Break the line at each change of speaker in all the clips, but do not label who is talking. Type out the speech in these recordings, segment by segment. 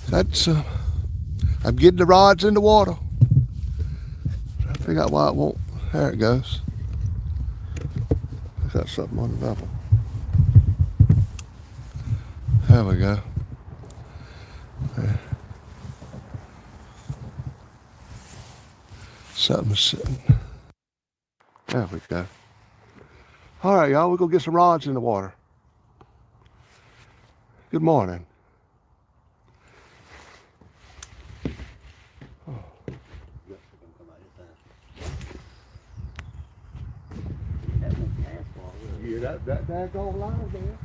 That's I'm getting the rods in the water. Trying to figure out why it won't. There it goes. I got something on the level. There we go. There. Something's sitting. There we go. All right, y'all, we're going to get some rods in the water. Good morning. Yeah, that daggone line there.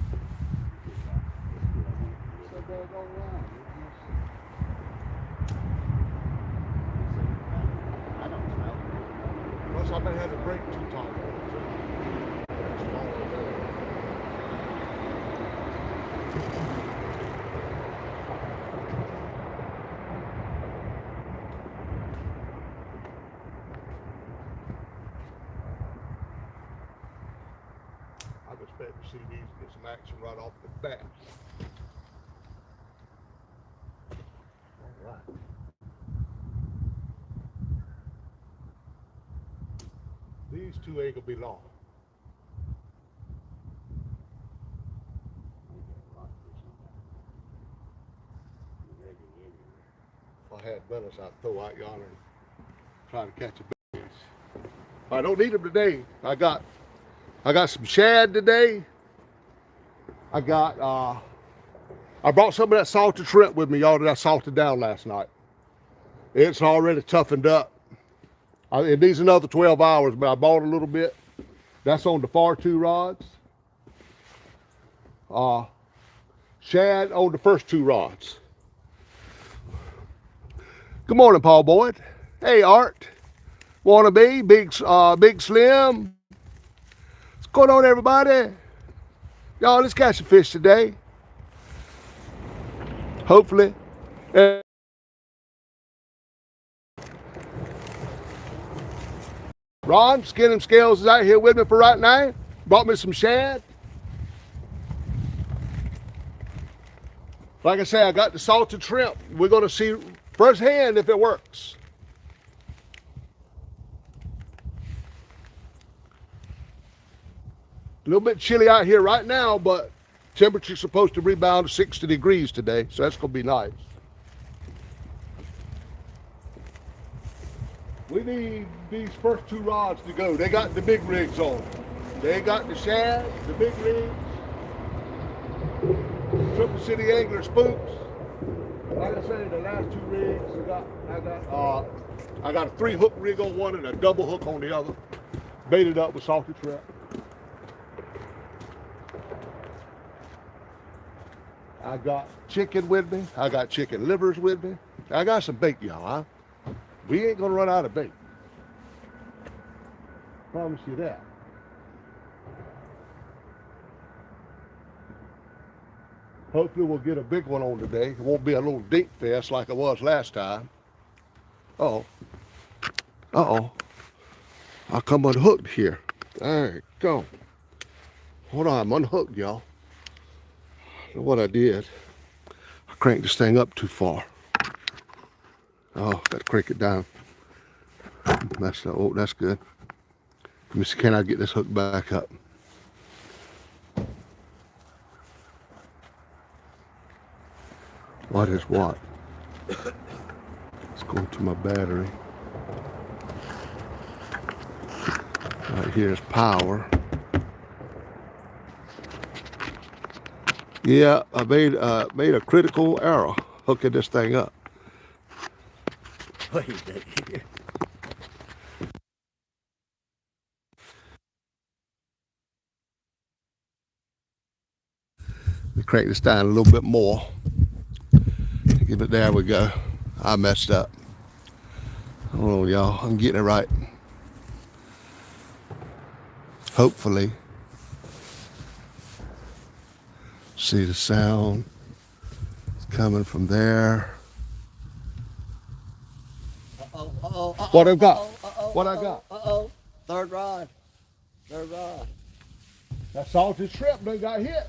That daggone line. Plus, I may have to break too tight. I expect to see these get some action right off the bat. All right. These two ain't gonna be long. If I had butters, I'd throw out yonder and try to catch a bass. I don't need them today. I got some shad today. I brought some of that salted shrimp with me, y'all, that I salted down last night. It's already toughened up. It needs another 12 hours, but I bought a little bit. That's on the far two rods. Shad on the first two rods. Good morning, Paul Boyd. Hey, Art. Wannabe, Big Slim. What's going on, everybody? Y'all, let's catch a fish today. Hopefully. Ron, Skin and Scales is out here with me for right now. Brought me some shad. Like I say, I got the salted shrimp. We're going to see firsthand if it works. A little bit chilly out here right now, but temperature's supposed to rebound to 60 degrees today, so that's going to be nice. We need these first two rods to go. They got the big rigs on. They got the shad, the big rigs, Triple City Angler spooks. Like I say, the last two rigs, I got a 3-hook rig on one and a double hook on the other, baited up with salted shrimp. I got chicken with me. I got chicken livers with me. I got some bait, y'all. We ain't gonna run out of bait. Promise you that. Hopefully we'll get a big one on today. It won't be a little dink fest like it was last time. Uh-oh. Uh-oh. I'll come unhooked here. There you go. Hold on, I'm unhooked, y'all. I don't know what I did. I cranked this thing up too far. Oh, gotta crank it down. Messed up. Oh, that's good. Let me see, can I get this hook back up? What is what? Let's go to my battery. Right here is power. Yeah, I made a critical error hooking this thing up.
Wait a second.
Let me crank this down a little bit more. Give it, there we go. I messed up. Hold on, y'all. I'm getting it right. Hopefully. See the sound. It's coming from there. What I've got? What I got?
Uh-oh. Third rod. Third rod.
That salted shrimp done got hit.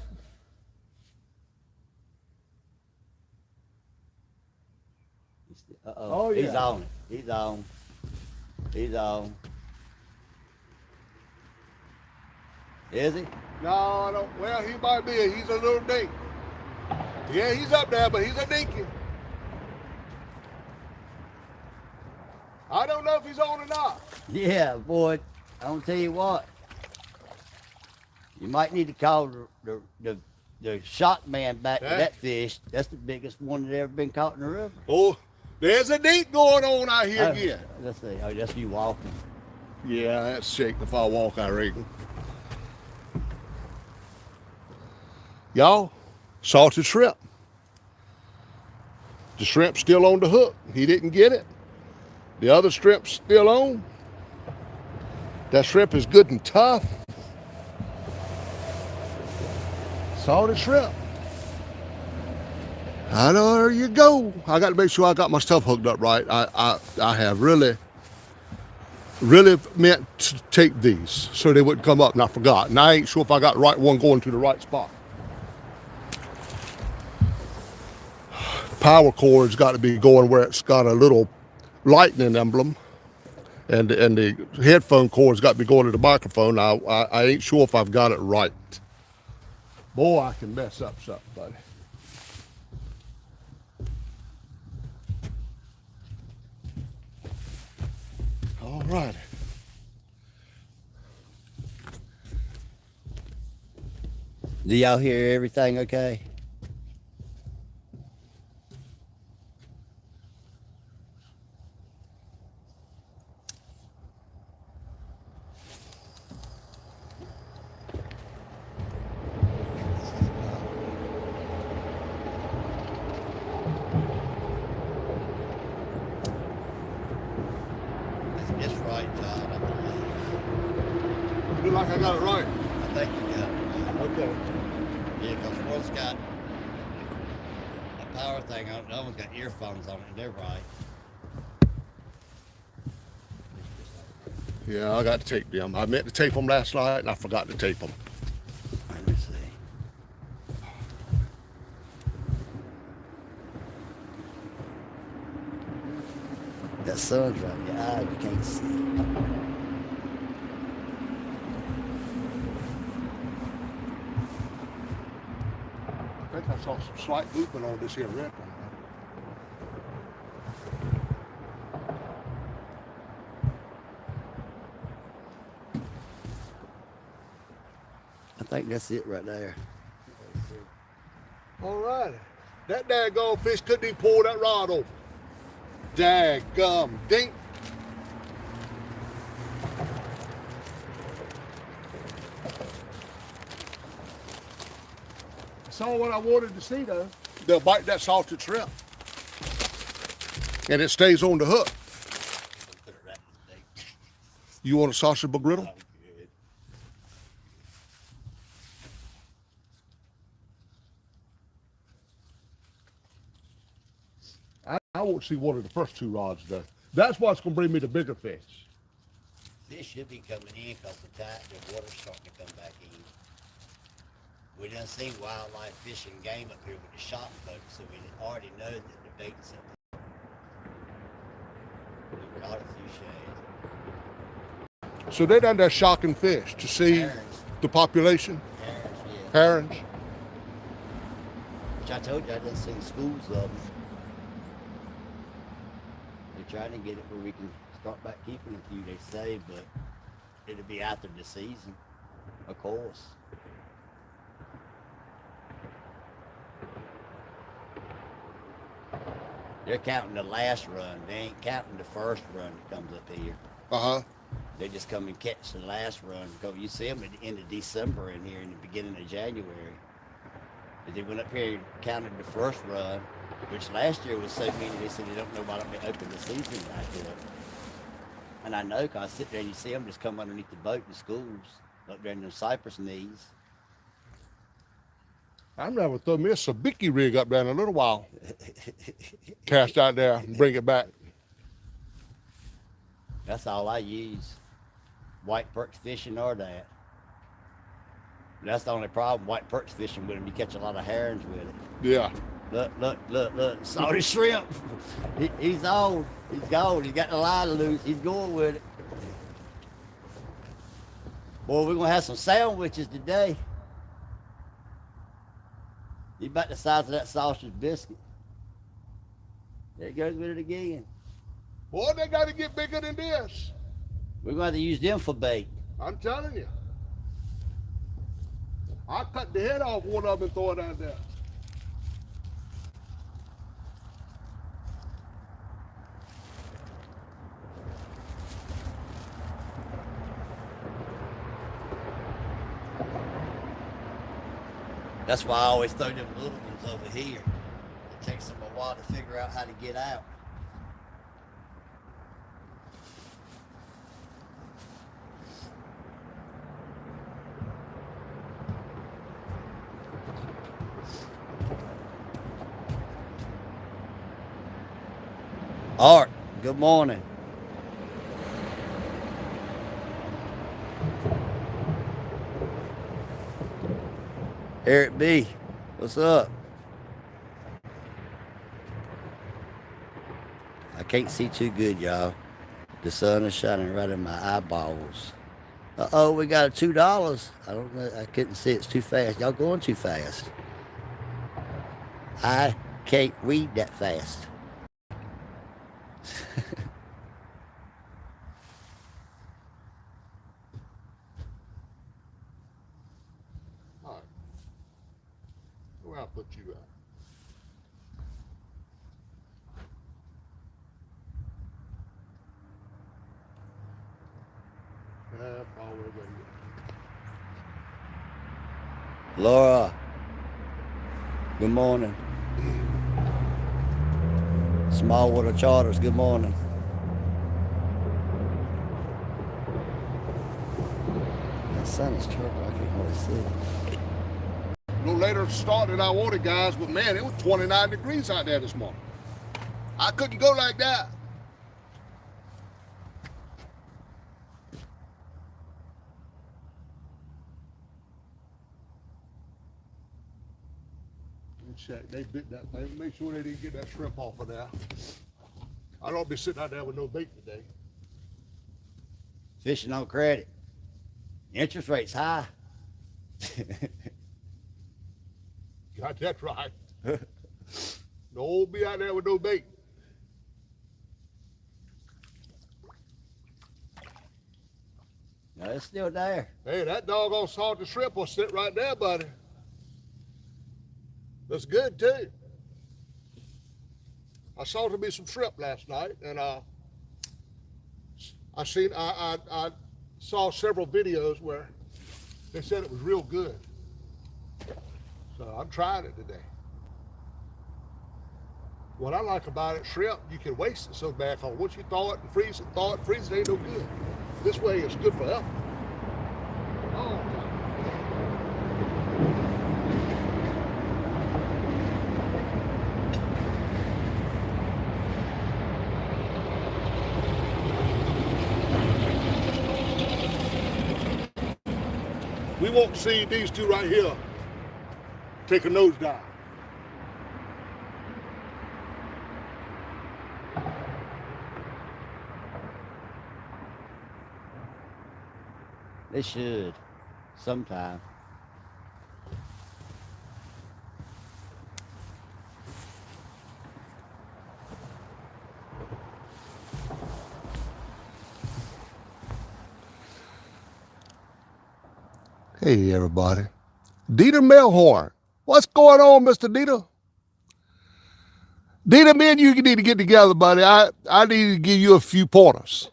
Uh-oh.
Oh,
He's
yeah.
on it. He's on. He's on. Is he?
No, I don't. Well, he might be. He's a little dink. Yeah, he's up there, but he's a dinky. I don't know if he's on or not.
Yeah, boy. I'm gonna tell you what. You might need to call the shock man back to
Yeah.
that fish. That's the biggest one that ever been caught in the river.
Oh, there's a dink going on out here again.
Let's see. Oh, that's you walking.
Yeah, that's shaking if I walk, I reckon. Y'all, salted shrimp. The shrimp's still on the hook. He didn't get it. The other shrimp's still on. That shrimp is good and tough. Salted shrimp. I know, there you go. I got to make sure I got my stuff hooked up right. I have really meant to tape these so they wouldn't come up, and I forgot. And I ain't sure if I got the right one going to the right spot. Power cord's got to be going where it's got a little lightning emblem, and the headphone cord's got to be going to the microphone. I ain't sure if I've got it right. Boy, I can mess up something, buddy. All right.
Do y'all hear everything okay? It's right, John, I believe.
Look like I got it right.
I think you got it right.
Okay.
Yeah, because one's got a power thing on it, the other one's got earphones on it, and they're right.
Yeah, I got to tape them. I meant to tape them last night, and I forgot to tape them.
Let me see. That sun's right in your eye, you can't see it.
I think I saw some slight movement on this here red one.
I think that's it right there.
All right. That daggone fish couldn't even pull that rod over. Daggum dink. I saw what I wanted to see though. They'll bite that salted shrimp. And it stays on the hook.
Put it right in the thing.
You want a sausage griddle?
Oh, good.
I won't see one of the first two rods though. That's what's going to bring me the bigger fish.
Fish should be coming in because the tide, the water's starting to come back in. We done seen wildlife fishing game up here with the shop folks, so we already know that the bait's up there. We caught a few shad.
So they done that shocking fish to see
Herons.
the population.
Herons, yeah.
Herons.
Which I told you I done seen schools of them. They're trying to get it where we can start back keeping a few, they say, but it'll be after the season, of course. They're counting the last run. They ain't counting the first run that comes up here.
Uh-huh.
They just come and catch the last run. Go, you see them at the end of December in here, in the beginning of January. But they went up here and counted the first run, which last year was so many, they said they don't know why they open the season back up. And I know, because I sit there and you see them just come underneath the boat in schools, up there in the cypress knees.
I never throw me a sabiki rig up there in a little while. Cast out there and bring it back.
That's all I use. White perch fishing or that. That's the only problem. White perch fishing with him, you catch a lot of herons with it.
Yeah.
Look. Saw the shrimp. He's on. He's gone. He got the line loose. He's going with it. Boy, we're going to have some sandwiches today. He's about the size of that sausage biscuit. There he goes with it again.
Boy, they got to get bigger than this.
We're going to have to use them for bait.
I'm telling you. I'll cut the head off one of them and throw it out there.
That's why I always throw them little ones over here. It takes them a while to figure out how to get out. Art, good morning. Eric B, what's up? I can't see too good, y'all. The sun is shining right in my eyeballs. Uh-oh, we got a $2. I don't know. I couldn't see. It's too fast. Y'all going too fast. I can't read that fast.
All right. Where I'll put you at? All the way here.
Laura, good morning. Small Water Charters, good morning. The sun is terrible. I can't hardly see.
A little later start than I wanted, guys, but man, it was 29 degrees out there this morning. I couldn't go like that. Check. They bit that thing. Make sure they didn't get that shrimp off of there. I don't be sitting out there with no bait today.
Fishing on credit. Interest rate's high.
Got that right. Don't be out there with no bait.
No, it's still there.
Hey, that doggone salted shrimp will sit right there, buddy. That's good too. I salted me some shrimp last night, and I saw several videos where they said it was real good. So I'm trying it today. What I like about it, shrimp, you can waste it so bad. Cause once you thaw it and freeze it ain't no good. This way it's good forever. Oh. We won't see these two right here take a nosedive.
They should. Sometime.
Hey, everybody. Dieter Meherrin. What's going on, Mr. Dieter? Dieter, me and you need to get together, buddy. I need to give you a few pointers.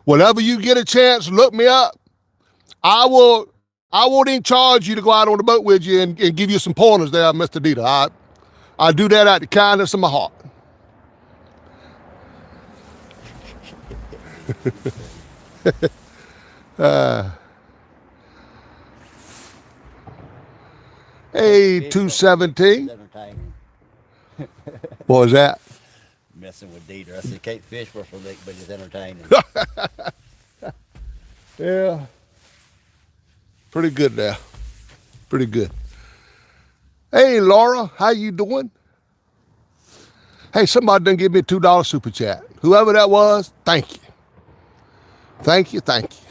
Whenever you get a chance, look me up. I won't even charge you to go out on the boat with you and give you some pointers there, Mr. Dieter. I do that out of the kindness of my heart. Hey, 217.
Entertaining.
What was that?
Messing with Dieter. I said, can't fish for a lick, but it's entertaining.
Yeah. Pretty good there. Pretty good. Hey, Laura, how you doing? Hey, somebody done give me a $2 super chat. Whoever that was, thank you. Thank you, thank you.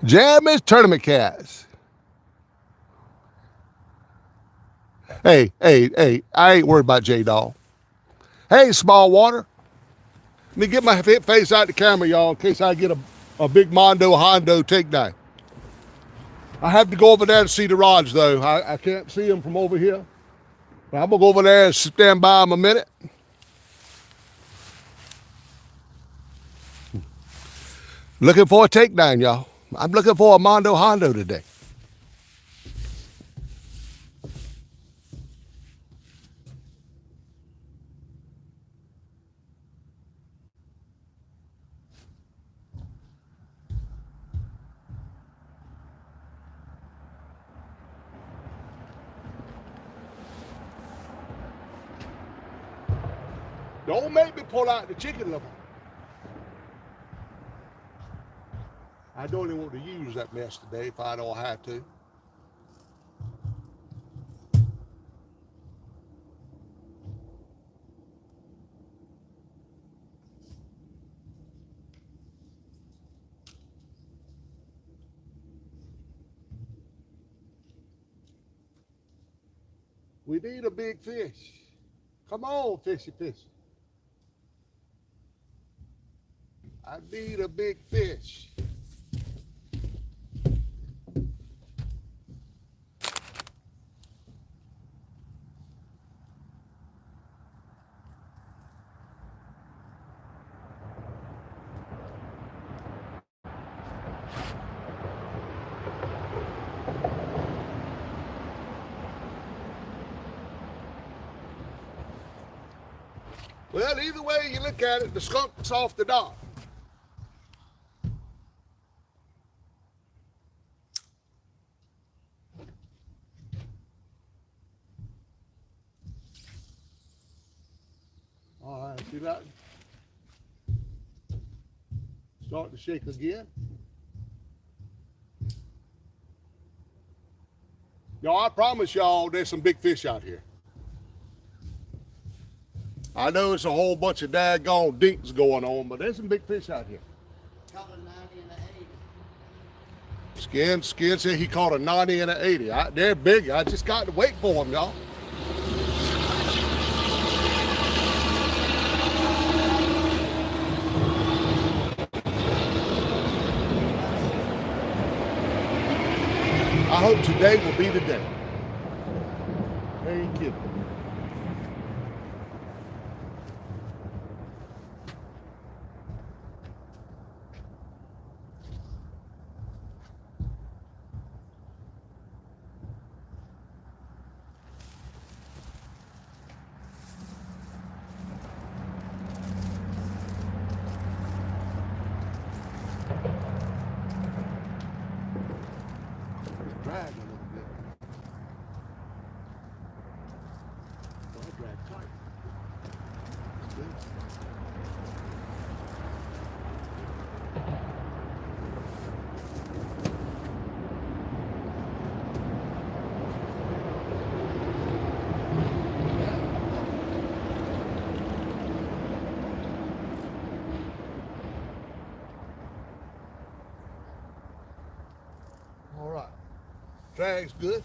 Jammies Tournament Cats. Hey, I ain't worried about J-Dog. Hey, Small Water. Let me get my face out the camera, y'all, in case I get a big Mondo Hondo takedown. I have to go over there to see the rods, though. I can't see them from over here. But I'm going to go over there and stand by them a minute. Looking for a takedown, y'all. I'm looking for a Mondo Hondo today. Don't make me pull out the chicken liver. I don't even want to use that mess today if I don't have to. We need a big fish. Come on, fishy fishy. I need a big fish. Well, either way you look at it, the skunk's off the dock. All right, see that? Start to shake again. Y'all, I promise y'all there's some big fish out here. I know it's a whole bunch of daggone dinks going on, but there's some big fish out here.
Caught a 90 and an 80.
Skin said he caught a 90 and an 80. They're big. I just got to wait for them, y'all. I hope today will be the day. Thank you. Drag a little bit. Well, I drag tight. That's good. All right. Drag's good.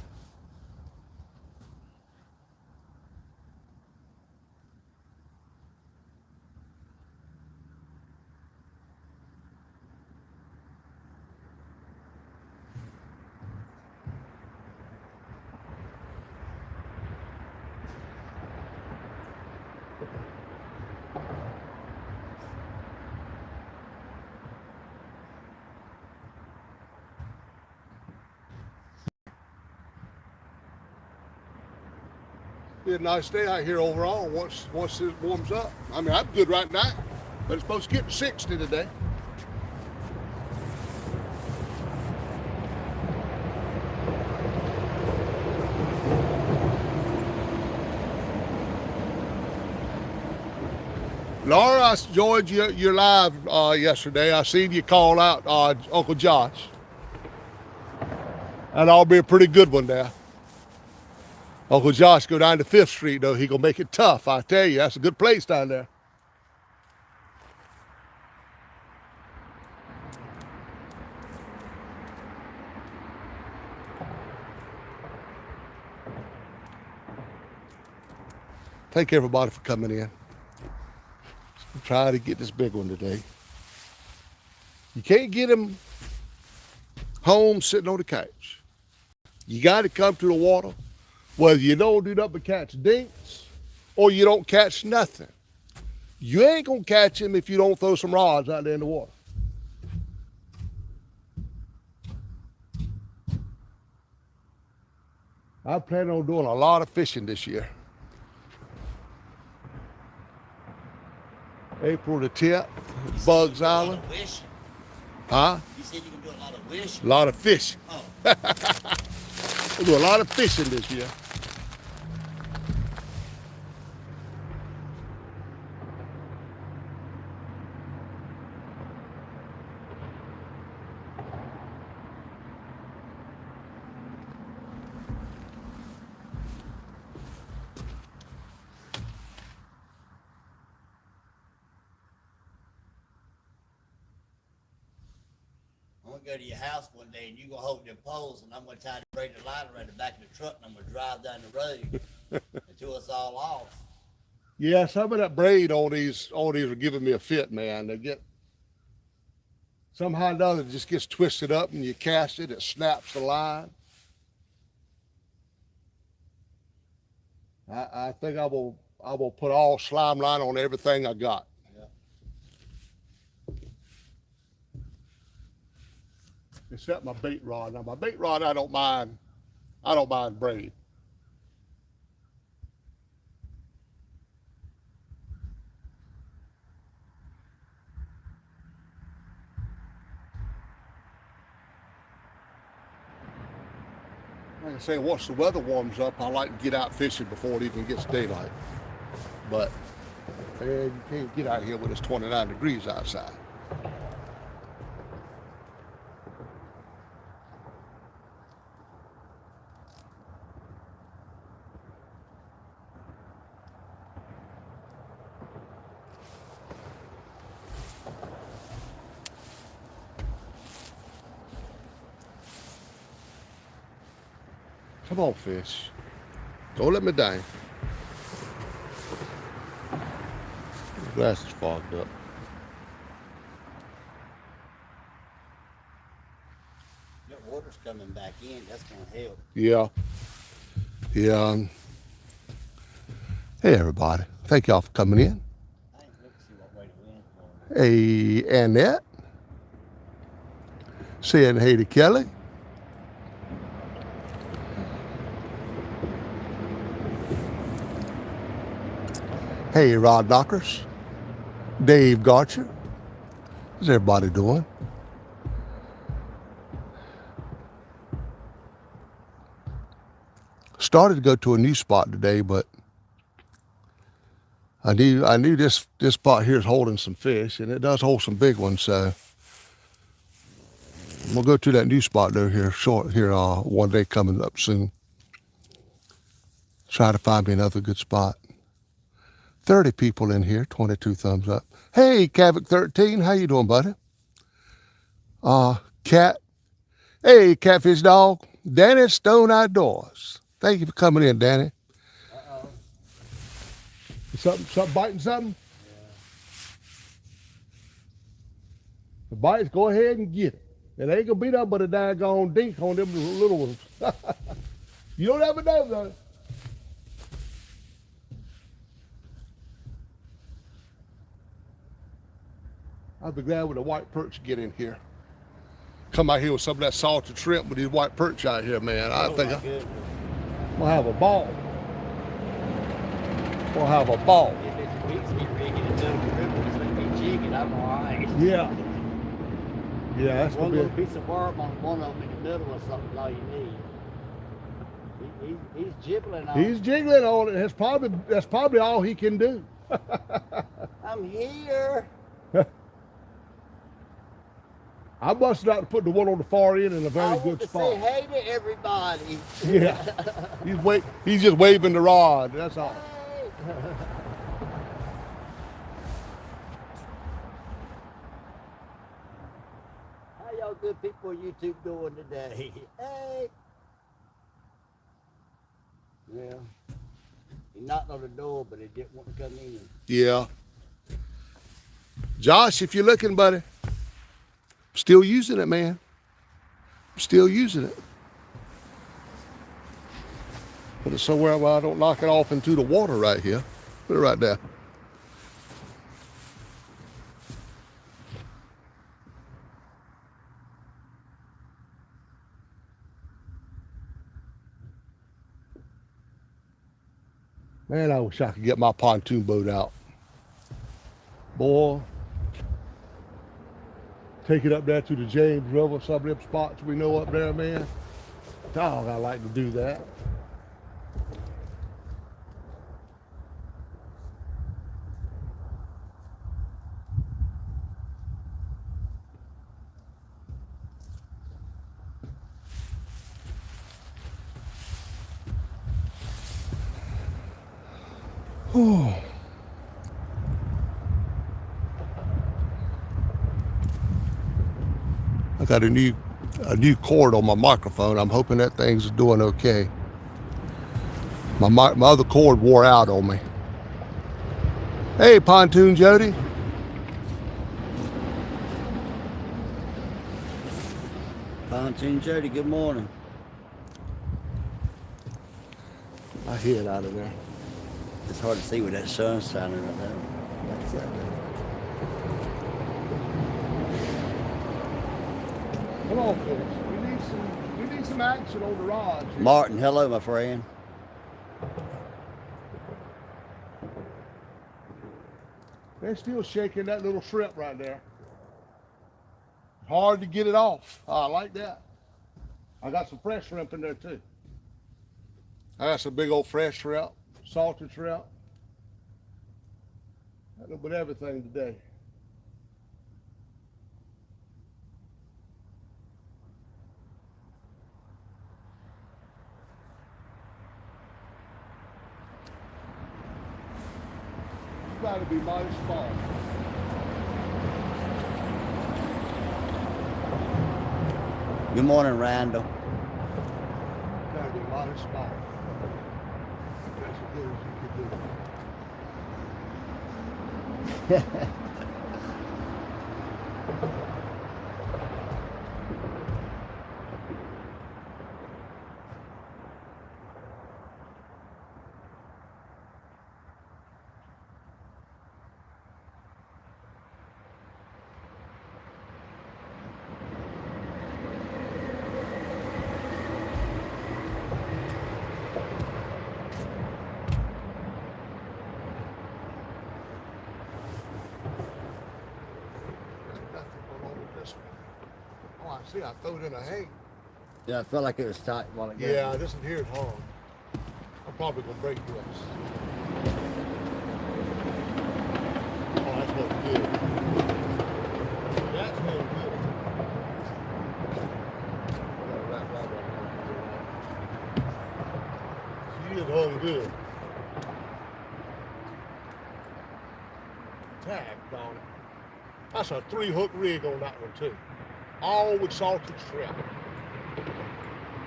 Be a nice day out here overall once it warms up. I mean, I'm good right now, but it's supposed to get to 60 today. Laura, I enjoyed your live yesterday. I seen you call out Uncle Josh. That'll be a pretty good one there. Uncle Josh go down to 5th Street, though. He gonna make it tough, I tell you. That's a good place down there. Thank everybody for coming in. I'm trying to get this big one today. You can't get him home sitting on the couch. You got to come to the water, whether you don't do nothing but catch dinks or you don't catch nothing. You ain't going to catch him if you don't throw some rods out there in the water. I plan on doing a lot of fishing this year. April the 10th, Bugs Island. Huh?
You said you can do a lot of wishing?
A lot of fishing.
Oh.
We'll do a lot of fishing this year.
I'm gonna go to your house one day and you gonna hold them poles and I'm gonna tie the braided line around the back of the truck and I'm gonna drive down the road until it's all off.
Yeah, some of that braid on these are giving me a fit, man. They get somehow or another it just gets twisted up and you cast it, it snaps the line. I think I will put all slime line on everything I got. Except my bait rod. Now my bait rod I don't mind braid. Like I say, once the weather warms up, I like to get out fishing before it even gets daylight. But you can't get out here when it's 29 degrees outside. Come on, fish. Don't let me down. The glass is fogged up.
Your water's coming back in. That's gonna help.
Yeah. Yeah. Hey, everybody. Thank y'all for coming in.
I ain't looked to see what way the wind's blowing.
Hey, Annette. Saying hey to Kelly. Hey, Rod Knockers, Dave Garcher. How's everybody doing? Started to go to a new spot today, but I knew this spot here is holding some fish, and it does hold some big ones. So I'm gonna go to that new spot though here one day coming up soon. Try to find me another good spot. 30 people in here, 22 thumbs up. Hey, Cavic13, how you doing, buddy? Hey, Catfish Dog, Danny Stone Outdoors. Thank you for coming in, Danny.
Uh-oh.
Something biting something?
Yeah.
The bites, go ahead and get it. It ain't gonna be nothing but a daggone dink on them little ones. You don't ever know, though. I'll be glad when the white perch get in here. Come out here with some of that salted shrimp with these white perch out here, man. I think we'll have a ball. We'll have a ball.
If it's weeks, we rigging it down the river, it's like me jigging, I'm all right.
Yeah. Yeah, that's
One
gonna
little
be.
piece of worm on one of them in the middle or something, all you need. He's jiggling on
He's jiggling on it. That's probably all he can do.
I'm here.
I must not put the one on the far end in a very
I
good
want to
spot.
say hey to everybody.
Yeah, he's just waving the rod. That's all.
Hey. How y'all good people on YouTube doing today? Hey. Yeah. He knocked on the door, but he didn't want to come in.
Yeah. Josh, if you're looking, buddy, still using it, man. Still using it. Put it somewhere where I don't knock it off into the water right here. Put it right there. Man, I wish I could get my pontoon boat out. Boy, take it up there to the James River, some of them spots we know up there, man. Dog, I like to do that. Oh. I got a new cord on my microphone. I'm hoping that thing's doing okay. My other cord wore out on me. Hey, Pontoon Jody.
Pontoon Jody, good morning.
I hear it out of there.
It's hard to see with that sun shining right now.
Come on, folks. We need some action on the rods. Here.
Martin, hello, my friend.
They're still shaking that little shrimp right there. Hard to get it off. I like that. I got some fresh shrimp in there too. I got some big old fresh shrimp, salted shrimp. A little bit of everything today. You gotta be mighty small.
Good morning, Randall.
You gotta be mighty small. That's as good as you can do. Oh, I see. I threw it in a hang.
Yeah, I felt like it was tight while it got
Yeah, this in here is hard. I'm probably gonna break this. Oh, that's what good. That's what good. Gotta wrap that up. She is hung good. Tagged on it. That's a 3-hook rig on that one too. All with salted shrimp.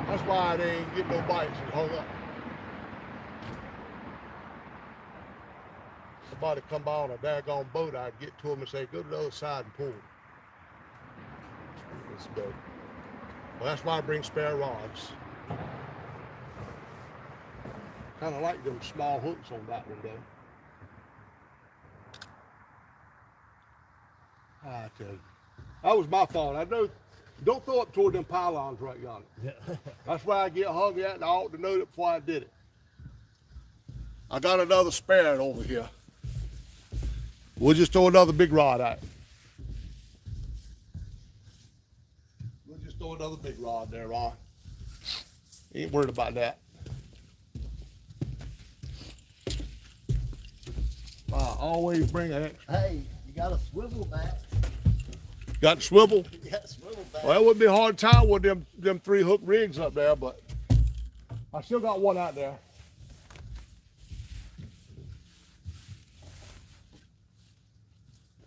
That's why they ain't getting no bites and hung up. Somebody come by on a daggone boat, I'd get to them and say, go to the other side and pull. This boat. Well, that's why I bring spare rods. Kind of like them small hooks on that one, though. I tell you, that was my fault. I know. Don't throw up toward them pylons right yonder. That's why I get hung at, and I ought to know it before I did it. I got another spare over here. We'll just throw another big rod out. We'll just throw another big rod there, Ron. Ain't worried about that. I always bring an extra.
Hey, you got a swivel back.
Got the swivel?
Yeah, swivel back.
Well, it would be a hard time with them 3-hook rigs up there, but I still got one out there.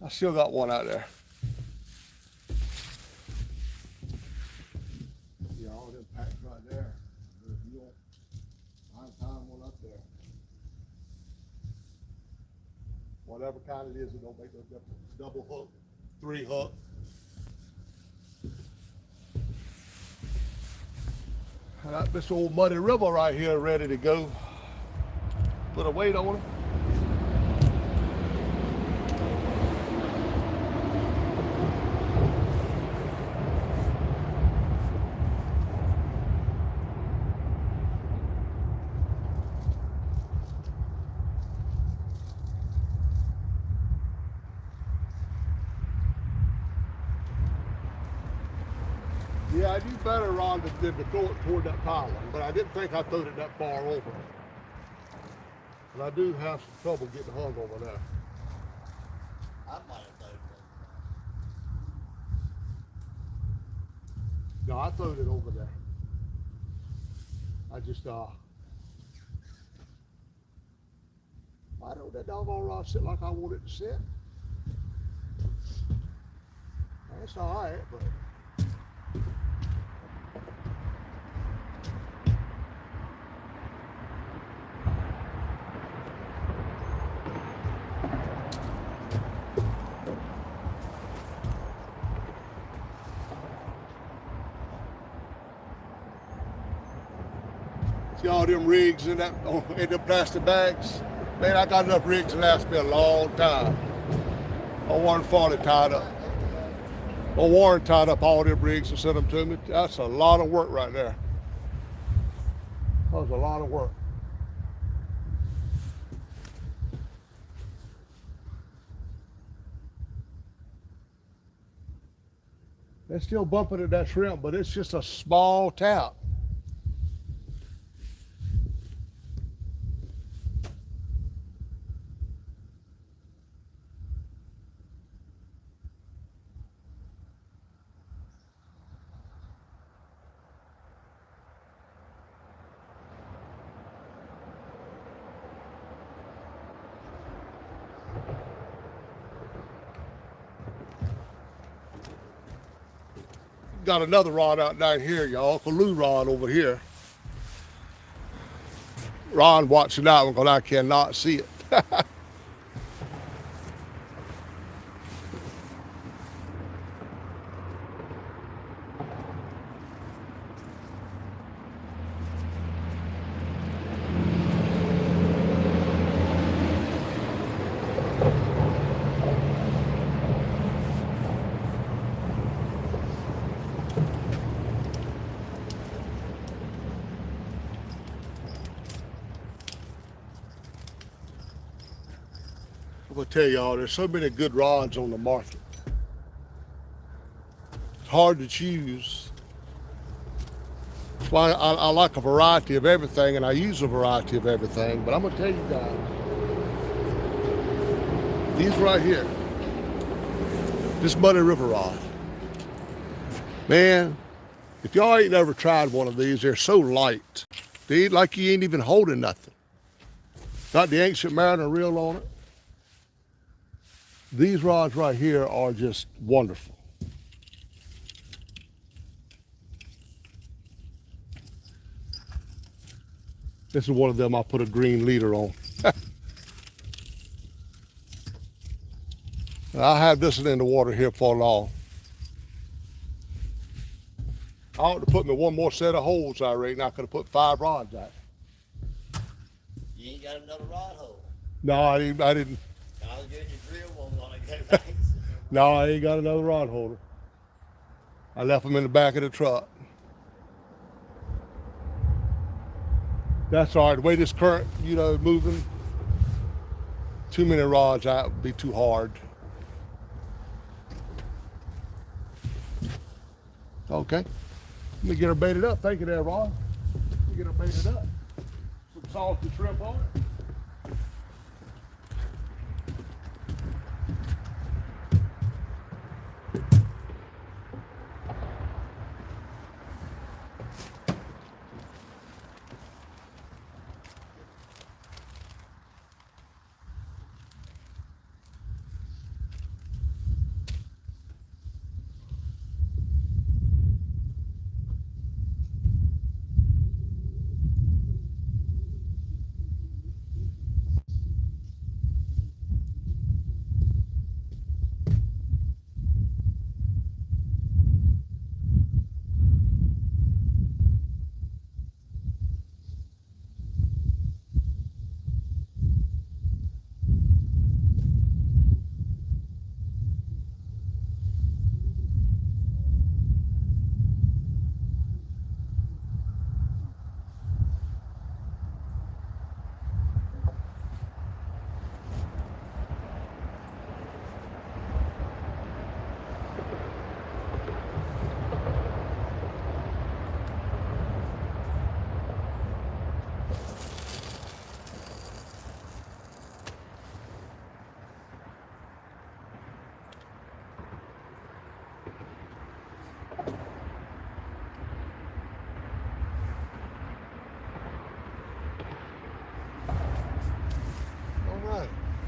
I still got one out there. Yeah, all them packs right there. If you want, I'm tying one up there. Whatever kind it is, it don't make no difference. Double hook, 3-hook. I got this old muddy river right here ready to go. Put a weight on it. Yeah, I do better, Ron, than to throw it toward that pylon, but I didn't think I throwed it that far over. And I do have some trouble getting hung over there.
I might have thrown it.
No, I throwed it over there. I just, I know that doggone rod sit like I want it to sit. That's all right, but. See all them rigs in the plastic bags? Man, I got enough rigs to last me a long time. Warren Farley tied up. Warren tied up all them rigs and sent them to me. That's a lot of work right there. That was a lot of work. They're still bumping at that shrimp, but it's just a small tap. Got another rod out down here, y'all. Uncle Lou rod over here. Ron watching that one because I cannot see it. I'm gonna tell y'all, there's so many good rods on the market. It's hard to choose. That's why I like a variety of everything, and I use a variety of everything. But I'm gonna tell you guys, these right here, this Muddy River rod, man, if y'all ain't never tried one of these, they're so light. They ain't like you ain't even holding nothing. Got the ancient Mariner reel on it. These rods right here are just wonderful. This is one of them I put a green leader on. I'll have this one in the water here for long. I ought to put me one more set of holes, I reckon. I could have put 5 rods out.
You ain't got another rod hole.
No, I didn't.
I was getting your drill one while I go back.
No, I ain't got another rod holder. I left them in the back of the truck. That's all right. The way this current, moving, too many rods out would be too hard. Okay. Let me get her baited up. Thank you there, Ron. Let me get her baited up. Some salted shrimp on it.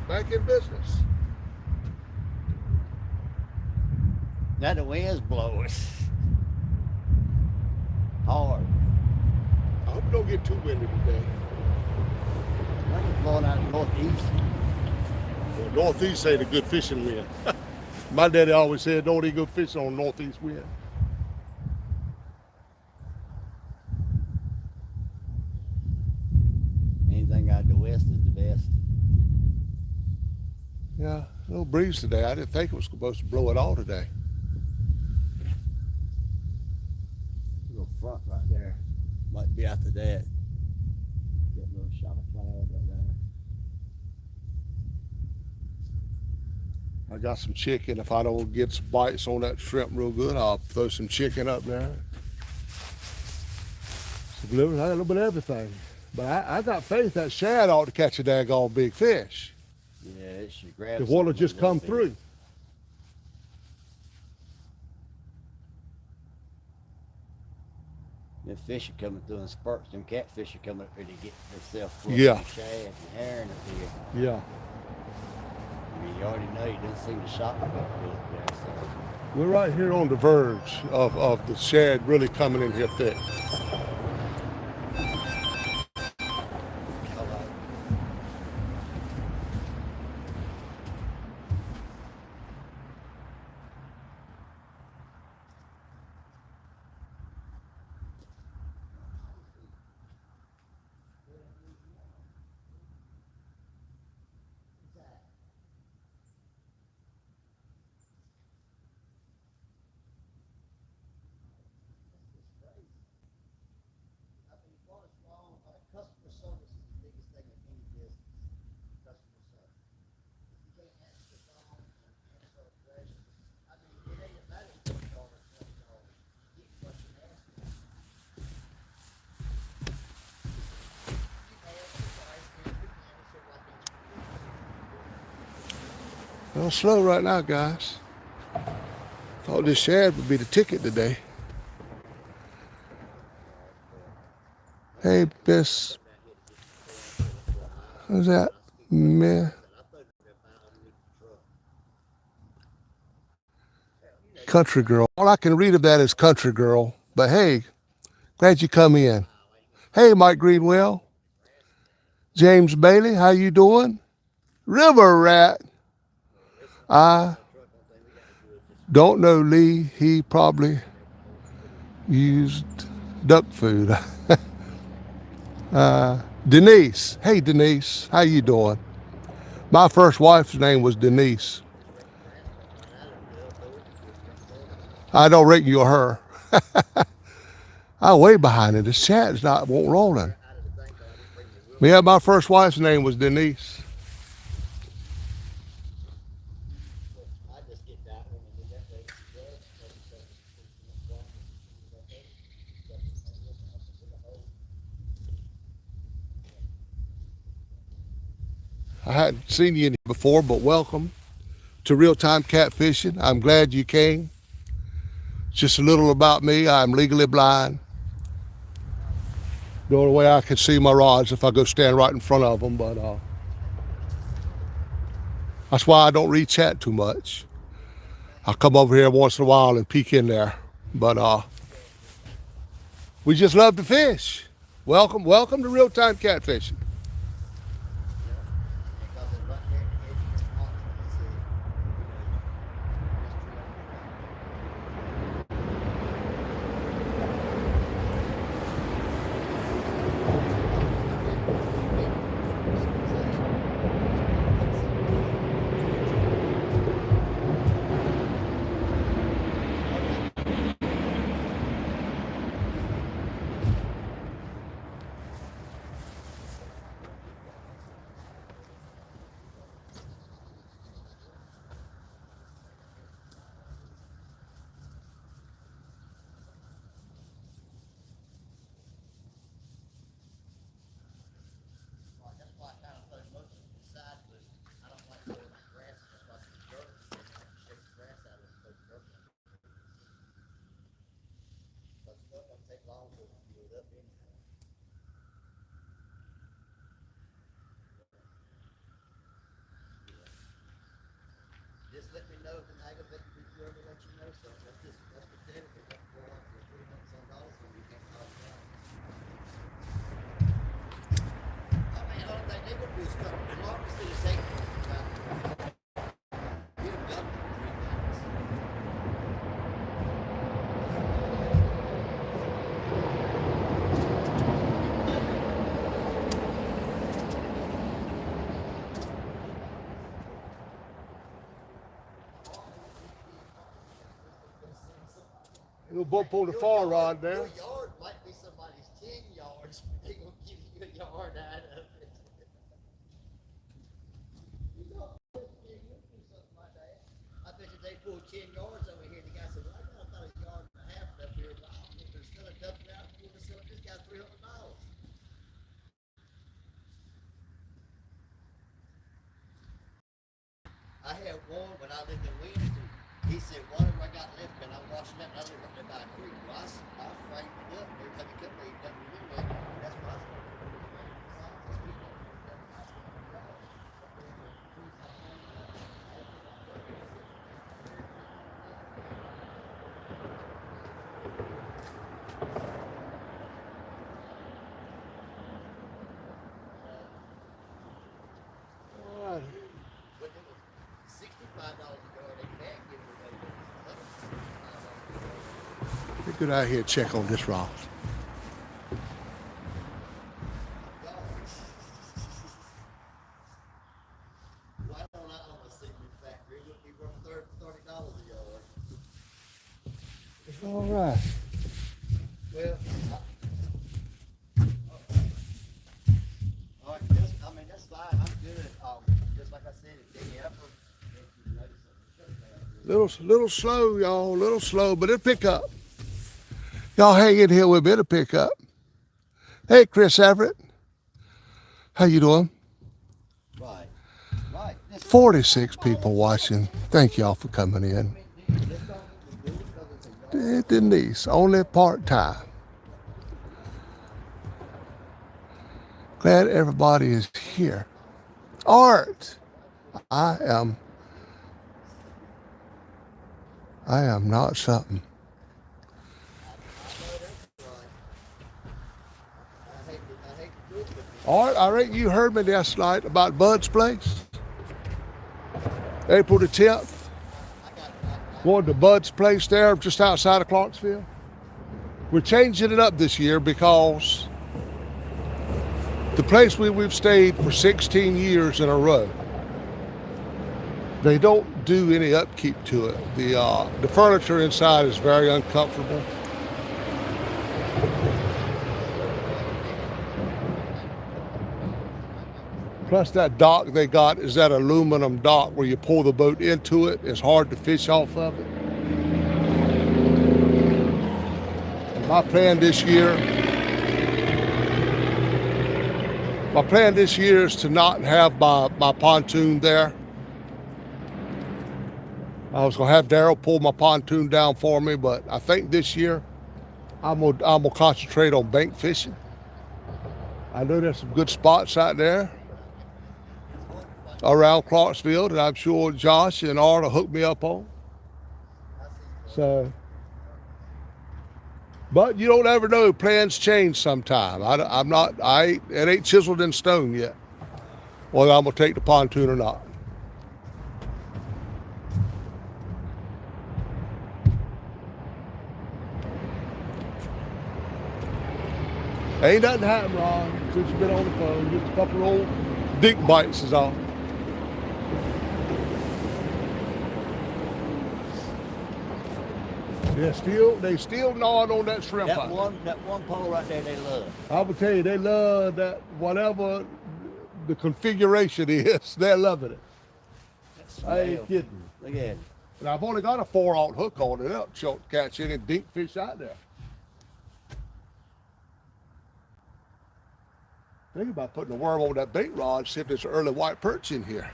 Back in business.
Now the wind's blowing hard.
I hope it don't get too windy today.
I think it's blowing out of the northeast.
Well, northeast ain't a good fishing wind. My daddy always said don't eat good fishing on northeast wind.
Anything out of the west is the best.
Yeah, a little breeze today. I didn't think it was supposed to blow at all today.
Little front right there. Might be after that. Get a little shot of cloud right there.
I got some chicken. If I don't get some bites on that shrimp real good, I'll throw some chicken up there. I got a little bit of everything. But I got faith that shad ought to catch a daggone big fish.
Yeah, it should grab.
The water
something
just
a little
come
bit.
through.
Them fish are coming through in spurts. Them catfish are coming up here to get themselves full
Yeah.
of shad and herring up here.
Yeah.
I mean, you already know you didn't see the shot up there. So.
We're right here on the verge of the shad really coming in here thick.
Customer service is the biggest thing in any business. Customer service. You can't answer the phone and answer a question. I mean, it ain't about it. $20, $20. Get what you ask for. You ask the price and you answer like it's
A little slow right now, guys. Thought this shad would be the ticket today. Hey, Miss. Who's that? Man. Country girl. All I can read of that is country girl. But hey, glad you come in. Hey, Mike Greenwell. James Bailey, how you doing? River Rat. I don't know Lee. He probably used duck food. Denise. Hey, Denise. How you doing? My first wife's name was Denise. I don't reckon you're her. I'm way behind it. This chat's won't rolling. But yeah, my first wife's name was Denise. I hadn't seen you before, but welcome to Real Time Catfishing. I'm glad you came. Just a little about me. I'm legally blind. The only way I can see my rods if I go stand right in front of them, but that's why I don't read chat too much. I come over here once in a while and peek in there, but we just love to fish. Welcome to Real Time Catfishing.
Let's pretend if it doesn't go up to $300 and we can't call it down. I mean, all they need to do is come, as long as they say, get them done in 3 minutes.
You'll bump on the far rod there.
Your yard might be somebody's 10 yards, but they're going to give you a yard out of it. You know, you do something like that. I bet you they pulled 10 yards over here, and the guy said, well, I got about a yard and a half up here, but if they're still a dumping out, we'll just sell this guy $300. I had one when I lived in Winston. He said, whatever I got left, and I'm washing that, and I live up there by a creek. Well, I framed it up. Every time he come there, he dumped it in there. That's what I started doing.
All right.
But it was $65 a yard. They can't give it away.
Let's get out here and check on this rod.
Why don't I own a cement factory? It would be worth $30 a yard.
All right.
Well, all right, I mean, that's fine. I'm good. Just like I said, if they ever notice something,
Little slow, y'all. Little slow, but it'll pick up. Y'all hang in here with me. It'll pick up. Hey, Chris Everett. How you doing?
right, right.
46 people watching. Thank y'all for coming in. Denise, only part-time. Glad everybody is here. Art. I am not something.
I hate to do it, but
Art, I reckon you heard me last night about Bud's place. April the 10th. Going to Bud's place there just outside of Clarksville. We're changing it up this year because the place we've stayed for 16 years in a row, they don't do any upkeep to it. The furniture inside is very uncomfortable. Plus that dock they got is that aluminum dock where you pull the boat into it. It's hard to fish off of it. And my plan this year is to not have my pontoon there. I was gonna have Daryl pull my pontoon down for me, but I think this year I'm gonna concentrate on bank fishing. I know there's some good spots out there around Clarksville that I'm sure Josh and Art will hook me up on. So, but you don't ever know. Plans change sometime. It ain't chiseled in stone yet, whether I'm gonna take the pontoon or not. Ain't nothing happened, Ron, since you've been on the phone. Just a couple of old dick bites is all. They still gnawing on that shrimp.
that one pole right there, they love.
I will tell you, they love that whatever the configuration is, they're loving it. I ain't kidding.
Look at it.
And I've only got a 4-aught hook on it. Up, short catch any dink fish out there. Think about putting a worm on that bait rod, see if there's an early white perch in here.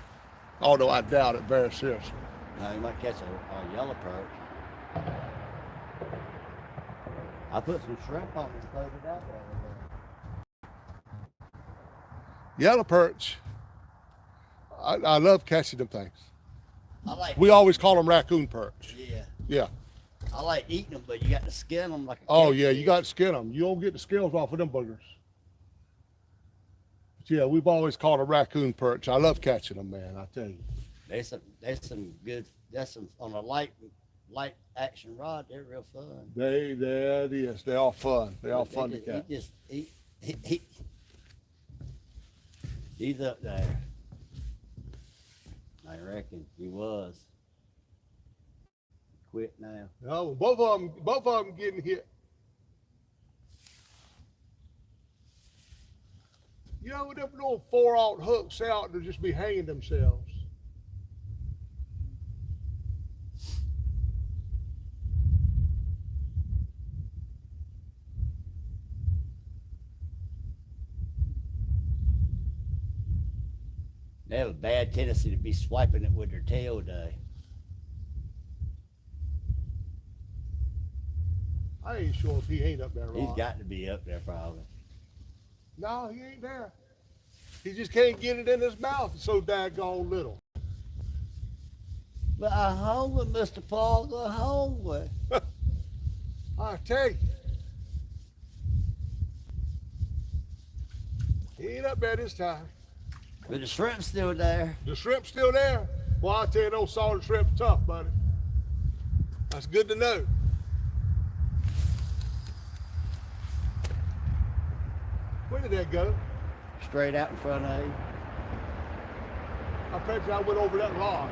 Although I doubt it very seriously.
Now you might catch a yellow perch. I put some shrimp on it and floated it out there.
Yellow perch, I love catching them things.
I like
We always call them raccoon perch.
Yeah.
Yeah.
I like eating them, but you got to skin them like a
Oh yeah, you
catfish.
got to skin them. You don't get the scales off of them boogers. But yeah, we've always caught a raccoon perch. I love catching them, man. I tell you.
There's some good. That's some on a light action rod. They're real fun.
There it is. They're all fun. They're all
Look,
fun to
he
catch.
just he's up there. I reckon he was. Quit now.
No, both of them getting hit. You know, them little 4/0 hooks out to just be hanging themselves.
They have a bad tendency to be swiping it with their tail day.
I ain't sure if he ain't up there,
He's
Rod.
got to be up there probably.
No, he ain't there. He just can't get it in his mouth. It's so daggone little.
But I'm hungry, Mr. Paul. I'm hungry.
I tell you. He ain't up there this time.
But the shrimp's still there.
The shrimp's still there. Well, I tell you, those salted shrimp's tough, buddy. That's good to know. Where did that go?
Straight out in front of you.
I bet you I went over that log.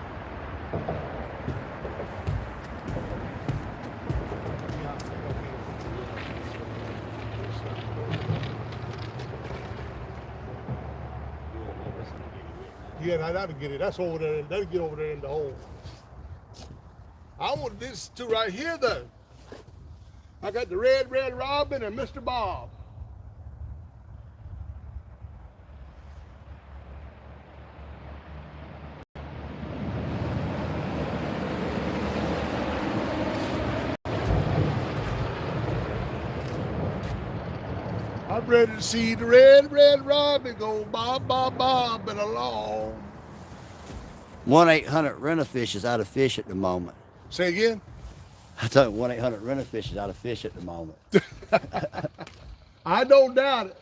Yeah, now that'll get it. That's over there. That'll get over there in the hole. I want this two right here, though. I got the Red Robin and Mr. Bob. I'm ready to see the Red Robin go bobbing along.
1-800-Rent-A-Fish is out of fish at the moment.
Say again?
I tell you, 1-800-Rent-A-Fish is out of fish at the moment.
I don't doubt it.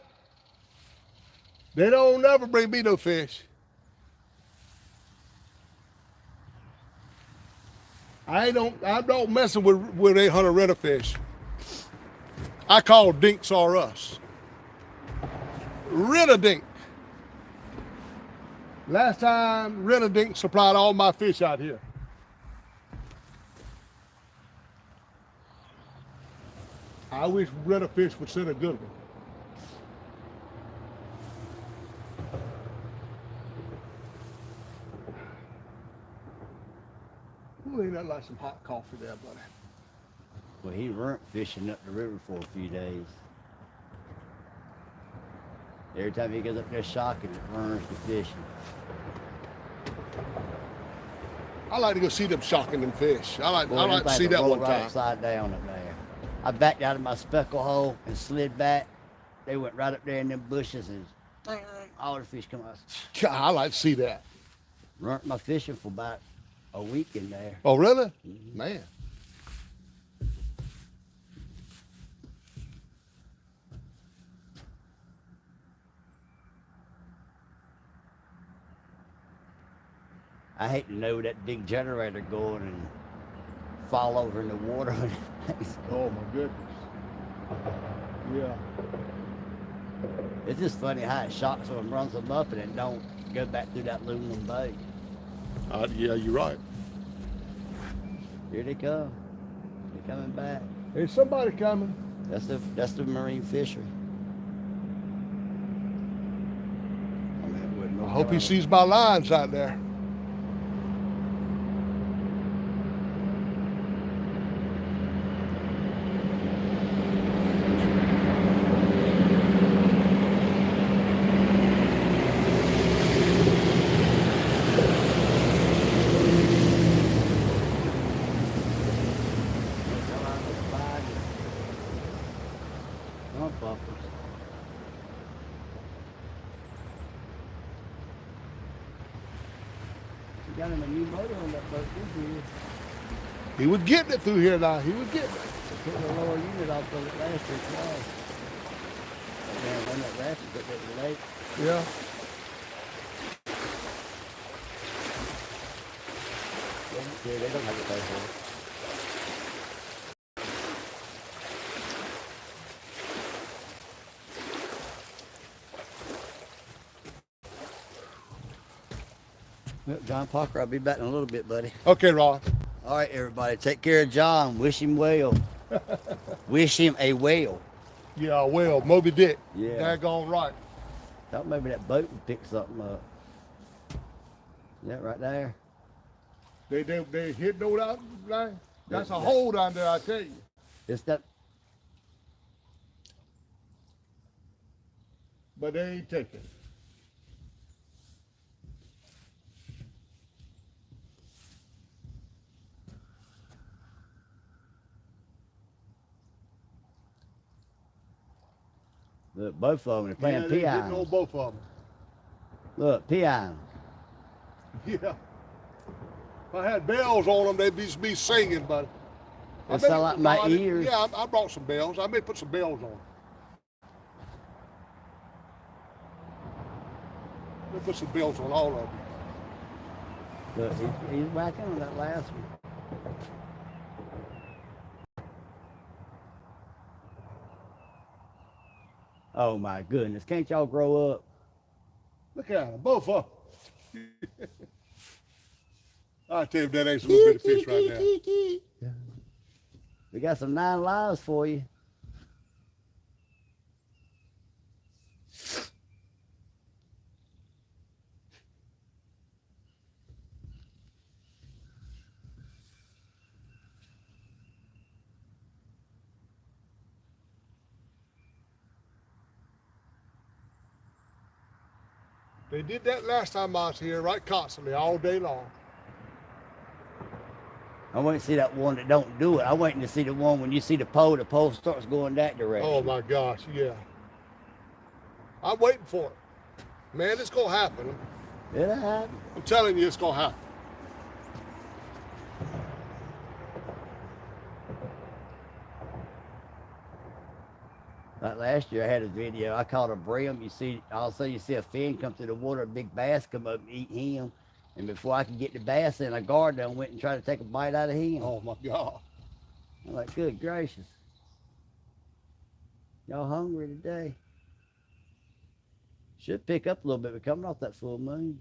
They don't never bring me no fish. I'm not messing with 800 Rent-A-Fish. I call Dinks R Us. Rent-A-Dink. Last time Rent-A-Dink supplied all my fish out here. I wish Rent-A-Fish would send a good one. Ooh, ain't that like some hot coffee there, buddy?
Well, he weren't fishing up the river for a few days. Every time he goes up there shocking, it burns the fishing.
I like to go see them shocking them fish. I like to see
everybody
that
roll
one
right
time.
upside down up there. I backed out of my speckle hole and slid back. They went right up there in them bushes and all the fish come out.
God, I like to see that.
Ruined my fishing for about a week in there.
Oh, really? Man.
I hate to know that big generator going and fall over in the water.
Oh, my goodness. Yeah.
It's just funny how it shocks them and runs them up and it don't go back through that aluminum bait.
Yeah, you're right.
Here they come. They're coming back.
There's somebody coming.
That's the marine fishery.
I hope he sees my lines out there.
Got him a new motor on that boat this year.
He was getting it through here now. He was getting it.
Took the lower unit off of it last year twice. Man, when that ratchet took it to the lake.
Yeah.
Yeah, they don't have to pay for it. Well, John Parker, I'll be back in a little bit, buddy.
Okay, Ron.
All right, everybody. Take care of John. Wish him well. Wish him a well.
Yeah, well, Moby Dick.
Yeah.
Daggone right.
Thought maybe that boat would pick something up. Is that right there?
They hit no out right? That's a
That-
hole down there, I tell you.
It's that.
But they ain't taking it.
Look, both of them. They're playing
Yeah, they hitting
piano.
on both of them.
Look, piano.
Yeah. If I had bells on them, they'd be singing, but.
They sound like my ears.
Yeah, I brought some bells. I may put some bells on. Let me put some bells on all of them.
Look, he's whacking on that last one. Oh my goodness! Can't y'all grow up?
Look at them, both of them. I tell you, that ain't some little bitty fish right there.
We got some 9 lives for you.
They did that last time I was here, right, constantly, all day long.
I waiting to see that one that don't do it. I waiting to see the one when you see the pole starts going that direction.
Oh my gosh, yeah. I'm waiting for it. Man, it's gonna happen.
It'll happen.
I'm telling you, it's gonna happen.
Like last year, I had a video. I caught a brim. You see, all of a sudden you see a fin come through the water, a big bass come up and eat him. And before I could get the bass in, a guard down went and tried to take a bite out of him.
Oh my God.
I'm like, good gracious. Y'all hungry today? Should pick up a little bit. We're coming off that full moon.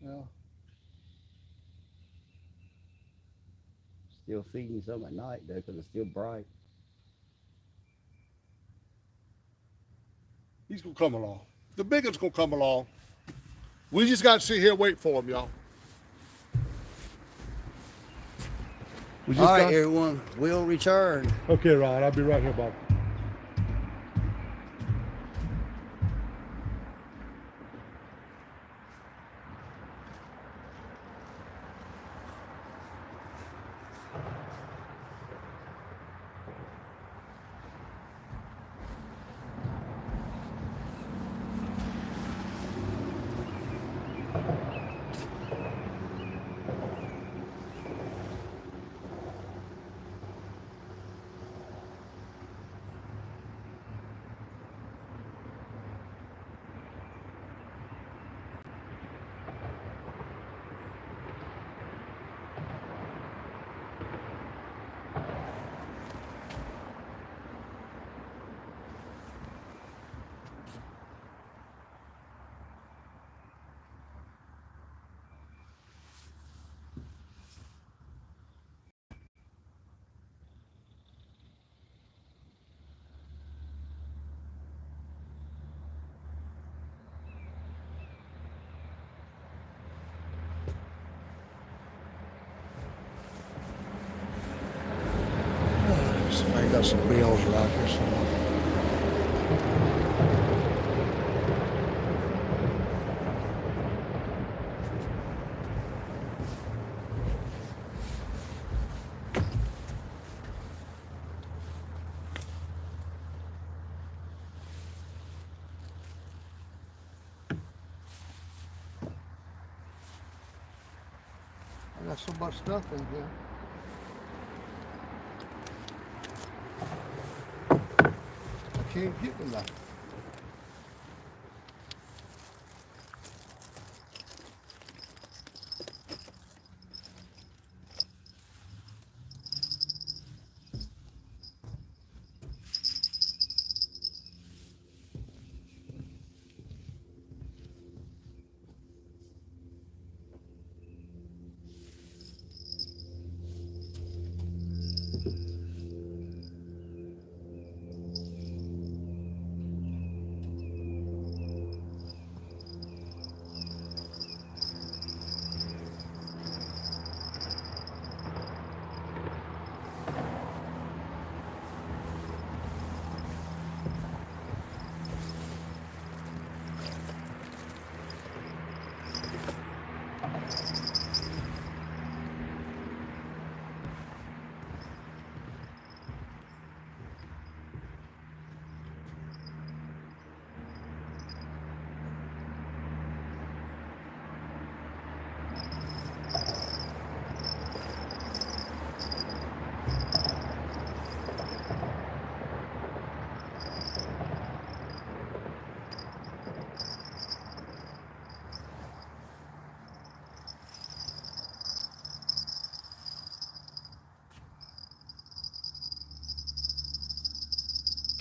Yeah.
Still feeding some at night though, because it's still bright.
He's gonna come along. The big one's gonna come along. We just gotta sit here and wait for him, y'all.
All right, everyone. We'll return.
Okay, Ron, I'll be right here, Bob. I got some bells around here somewhere. Got so much stuff in here. I can't get them now.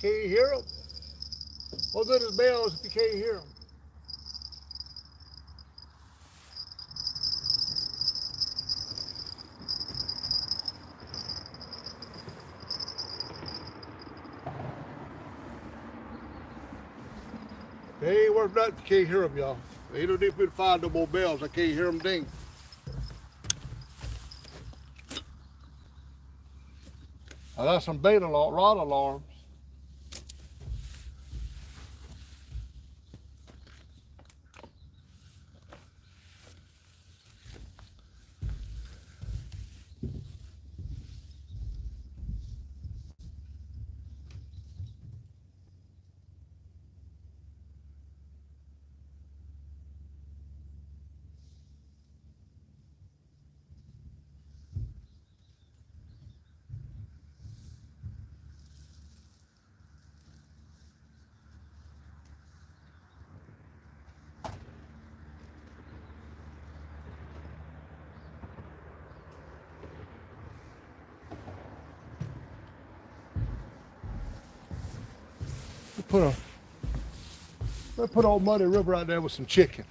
Can you hear them? What good is bells if you can't hear them? They ain't worth nothing if you can't hear them, y'all. Ain't no need for me to find no more bells. I can't hear them ding. I got some beta rod alarms. Let's put old Muddy River out there with some chicken.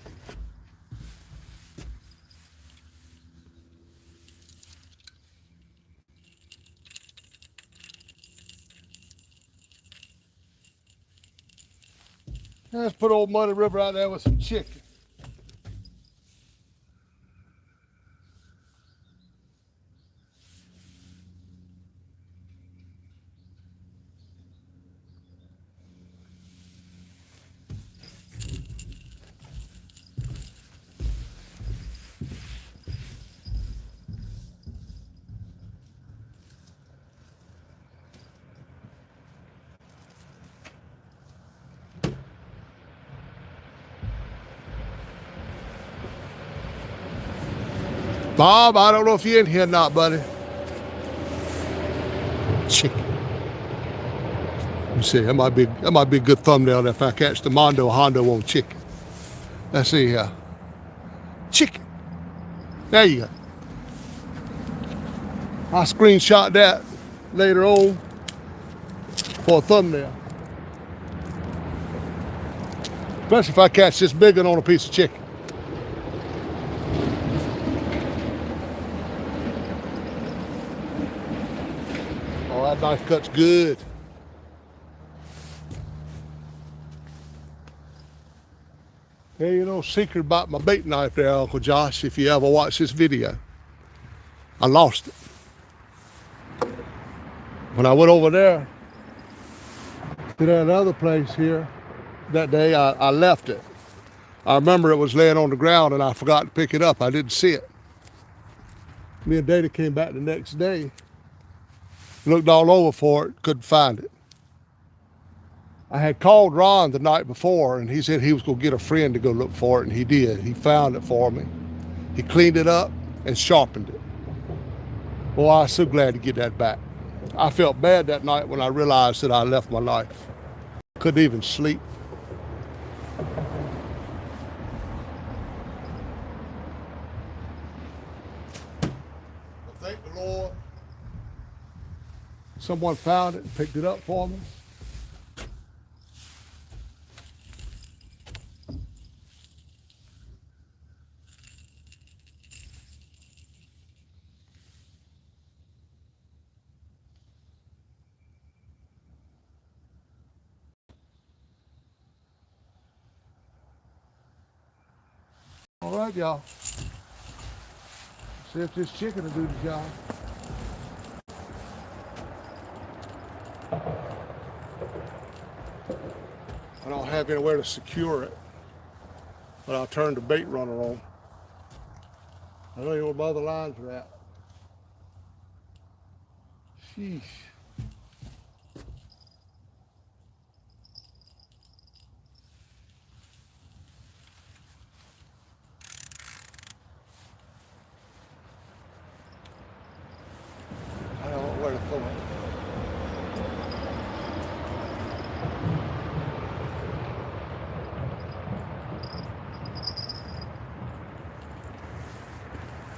Let's put old Muddy River out there with some chicken. Bob, I don't know if you're in here or not, buddy. Chicken. Let me see. That might be a good thumbnail if I catch the Mondo Hondo on chicken. Let's see here. Chicken. There you go. I'll screenshot that later on for a thumbnail. Especially if I catch this big one on a piece of chicken. Oh, that knife cut's good. Hey, you know, secret about my bait knife there, Uncle Josh, if you ever watch this video. I lost it. When I went over there to that other place here that day, I left it. I remember it was laying on the ground and I forgot to pick it up. I didn't see it. Me and Data came back the next day, looked all over for it, couldn't find it. I had called Ron the night before and he said he was going to get a friend to go look for it, and he did. He found it for me. He cleaned it up, and sharpened it. Well, I was so glad to get that back. I felt bad that night when I realized that I left my knife. Couldn't even sleep. But thank the Lord, someone found it and picked it up for me. All right, y'all. See if this chicken will do the job. I don't have anywhere to secure it, but I'll turn the bait runner on. I don't know where my other lines are at. Sheesh. I don't know where to throw it.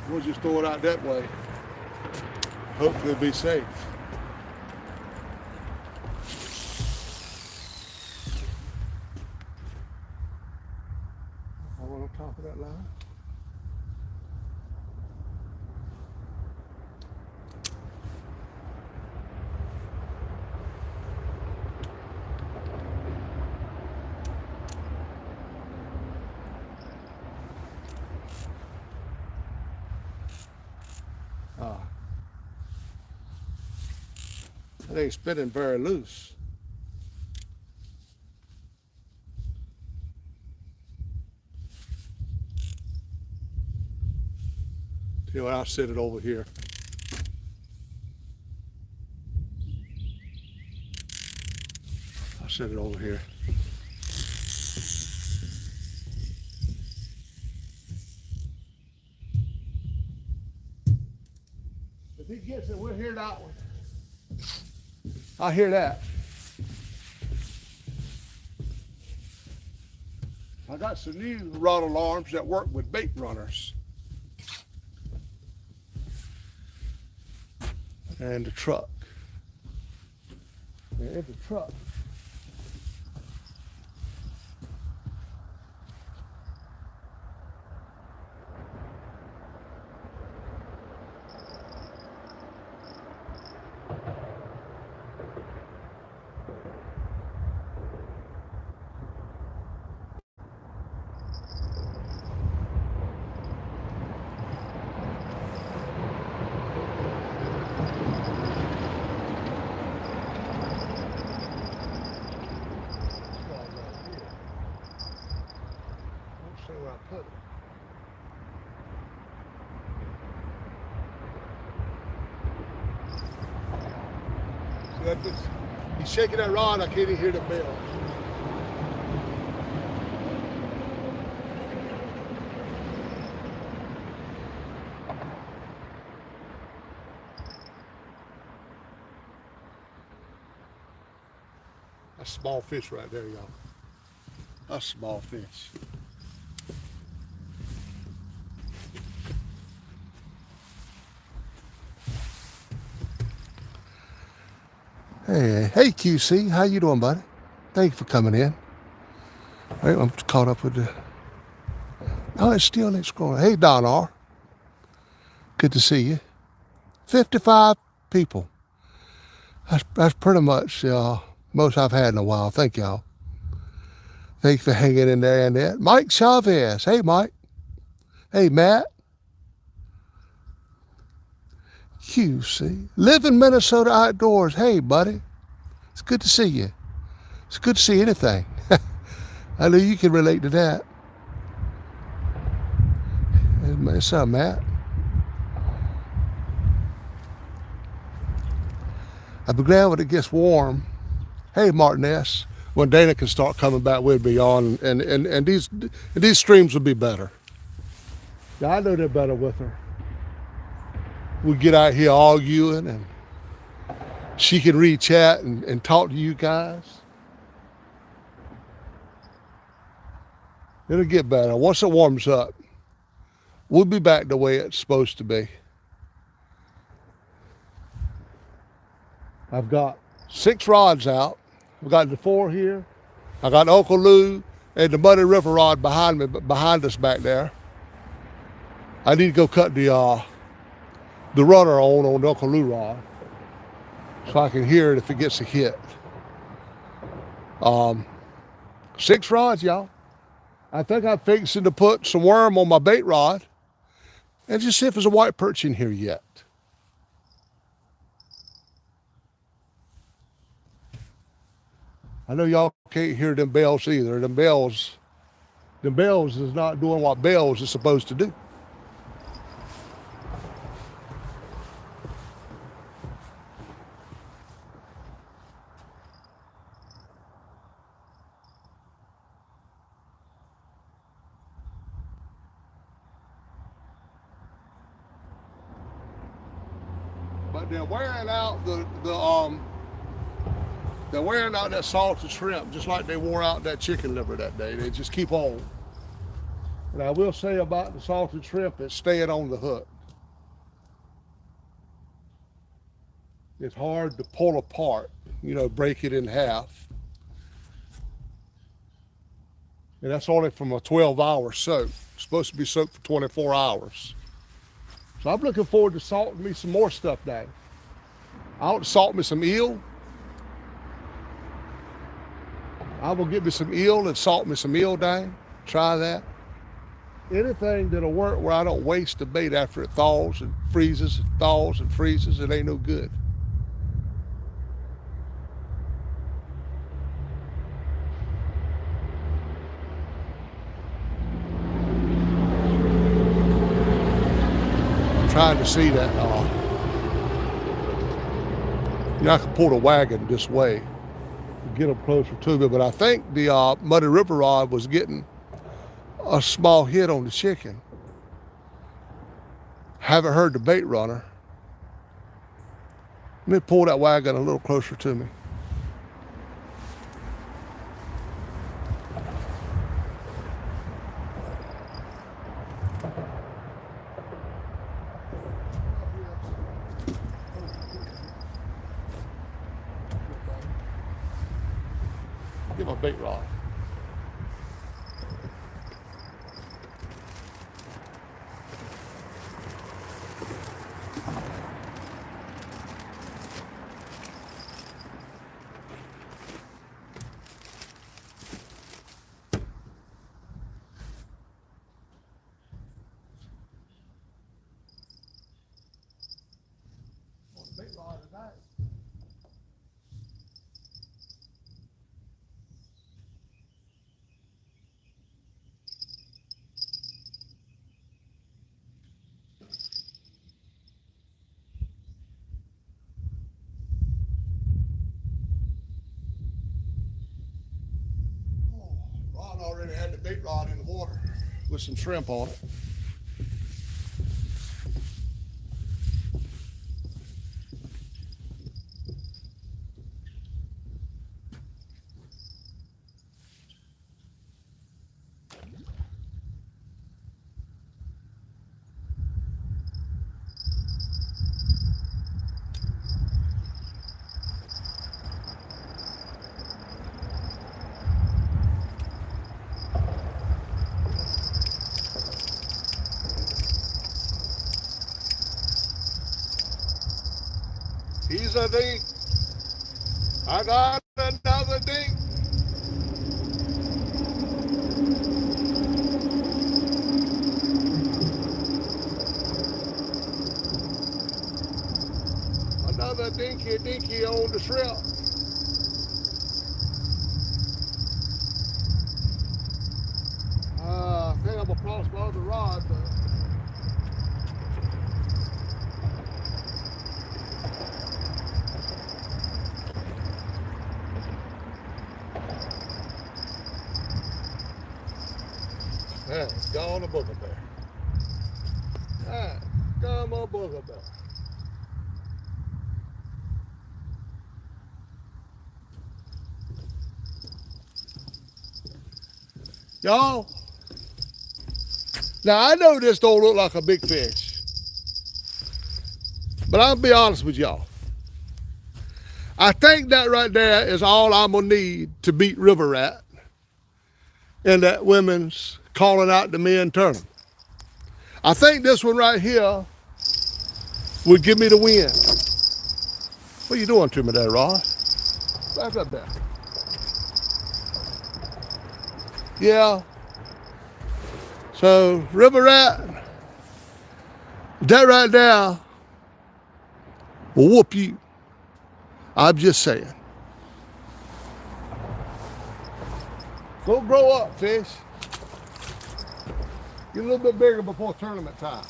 We'll just throw it out that way. Hopefully it'll be safe. All on top of that line. It ain't spinning very loose. Tell you what, I'll set it over here. I'll set it over here. If he gets it, we'll hear that one. I hear that. I got some new rod alarms that work with bait runners. And the truck. There's the truck. Where I put it. See that this, he's shaking that rod, I can't even hear the bell. That's a small fish right there, y'all. That's a small fish. Hey QC, how you doing, buddy? Thank you for coming in. Wait, I'm caught up with the. Oh, it's still ain't scrolling. Hey Don R, good to see you. 55 people. That's pretty much most I've had in a while. Thank y'all. Thanks for hanging in there and that. Mike Chavez. Hey Mike. Hey Matt. QC. Live in Minnesota outdoors. Hey, buddy. It's good to see you. It's good to see anything. I know you can relate to that. What's up, Matt? I'll be glad when it gets warm. Hey, Martinez. When Dana can start coming back with me on, and these streams will be better. Yeah, I know they're better with her. we get out here arguing, and she can read chat and talk to you guys. It'll get better. Once it warms up, we'll be back the way it's supposed to be. I've got 6 rods out. I've got the 4 here. I got Uncle Lou and the Muddy River rod behind me, behind us back there. I need to go cut the runner on the Uncle Lou rod so I can hear it if it gets a hit. 6 rods, y'all. I think I'm fixing to put some worm on my bait rod and just see if there's a white perch in here yet. I know y'all can't hear them bells either. Them bells is not doing what bells is supposed to do. But they're wearing out they're wearing out that salted shrimp just like they wore out that chicken liver that day. They just keep on. And I will say about the salted shrimp, it's staying on the hook. It's hard to pull apart, break it in half. And that's only from a 12-hour soak. It's supposed to be soaked for 24 hours. So I'm looking forward to salting me some more stuff today. I want to salt me some eel. I will get me some eel and salt me some eel down. Try that. Anything that'll work where I don't waste the bait after it thaws and freezes, it ain't no good. I'm trying to see that. I can pull the wagon this way to get them closer to me, but I think the Muddy River rod was getting a small hit on the chicken. Haven't heard the bait runner. Let me pull that wagon a little closer to me. Get my bait rod. Ron already had the bait rod in the water with some shrimp on it. He's a dink. I got another dink. Another dinky on the shrimp. I think I'm gonna cross my other rod, but it's gone a booger bear. Come a booger bear. Y'all, now I know this don't look like a big fish, but I'll be honest with y'all. I think that right there is all I'm gonna need to beat river rat in that women's calling out the men tournament. I think this one right here would give me the win. What are you doing to me there, Rod? Back up there. Yeah. So river rat, that right there will whoop you. I'm just saying. Go grow up, fish. Get a little bit bigger before tournament time.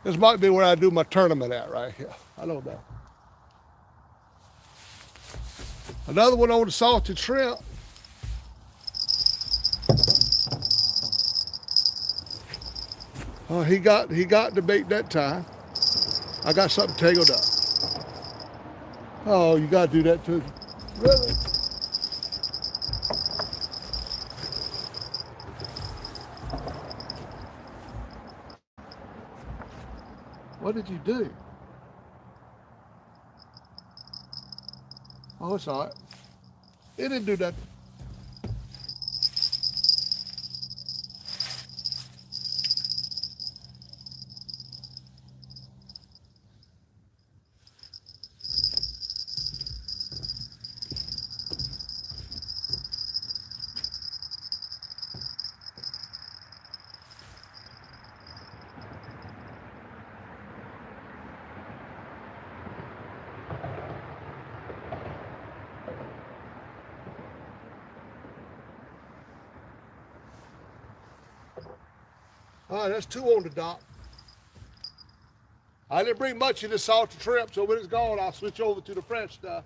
This might be where I do my tournament at right here. I know that. Another one on the salted shrimp. Oh, he got the bait that time. I got something tangled up. Oh, you gotta do that too. Really? What did you do? Oh, it's all right. It didn't do that. All right, that's two on the dock. I didn't bring much of this salted shrimp, so when it's gone, I'll switch over to the fresh stuff.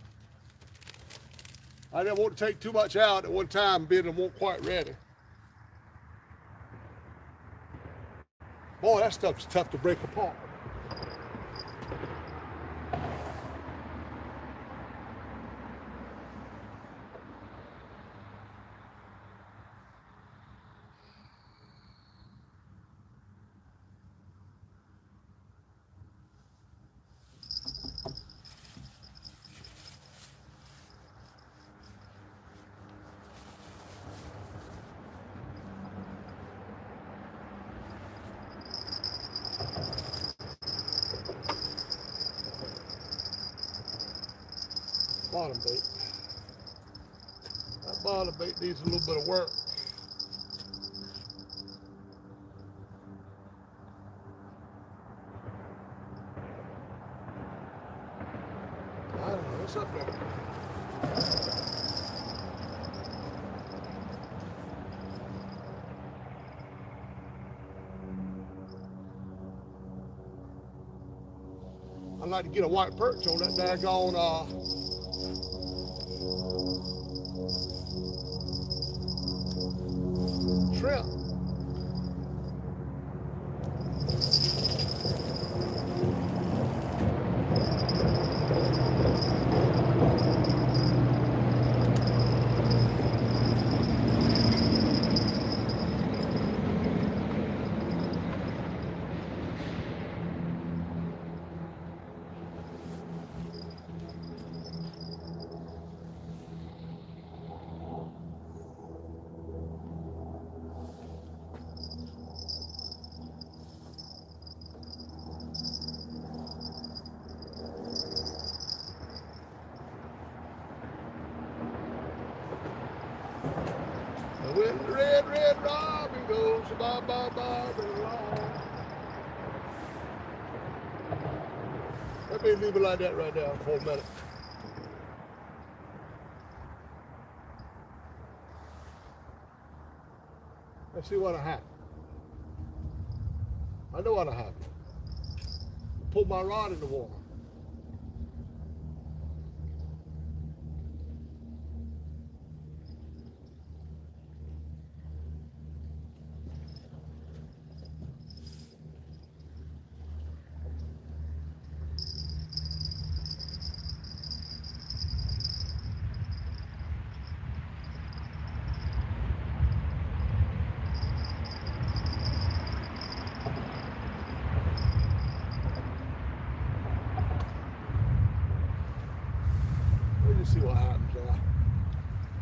I didn't want to take too much out at one time, being it wasn't quite ready. Boy, that stuff's tough to break apart. Bottom bait. That bottom bait needs a little bit of work. I don't know, what's up there? I'd like to get a white perch on that daggone shrimp. When the red robin goes ba ba ba along. Let me leave it like that right there for a minute. Let's see what happened. I know what happened. Pull my rod in the water. see what happens there.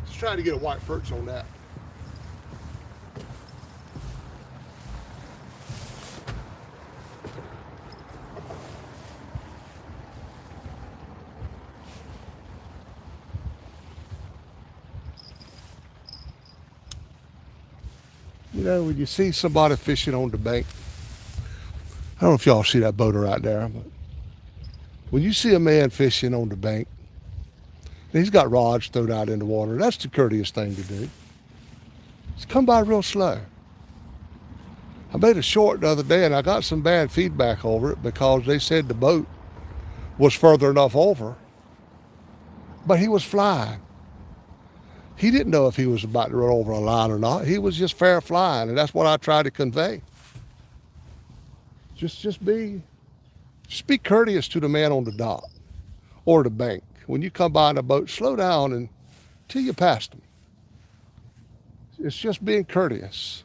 Just trying to get a white perch on that. You know, when you see somebody fishing on the bank, I don't know if y'all see that boater right there, but when you see a man fishing on the bank, and he's got rods thrown out in the water, that's the courteous thing to do. Just come by real slow. I made a short the other day and I got some bad feedback over it because they said the boat was further enough over, but he was flying. He didn't know if he was about to run over a line or not. He was just fair flying, and that's what I tried to convey. Just be courteous to the man on the dock or the bank. When you come by in a boat, slow down until you pass them. It's just being courteous.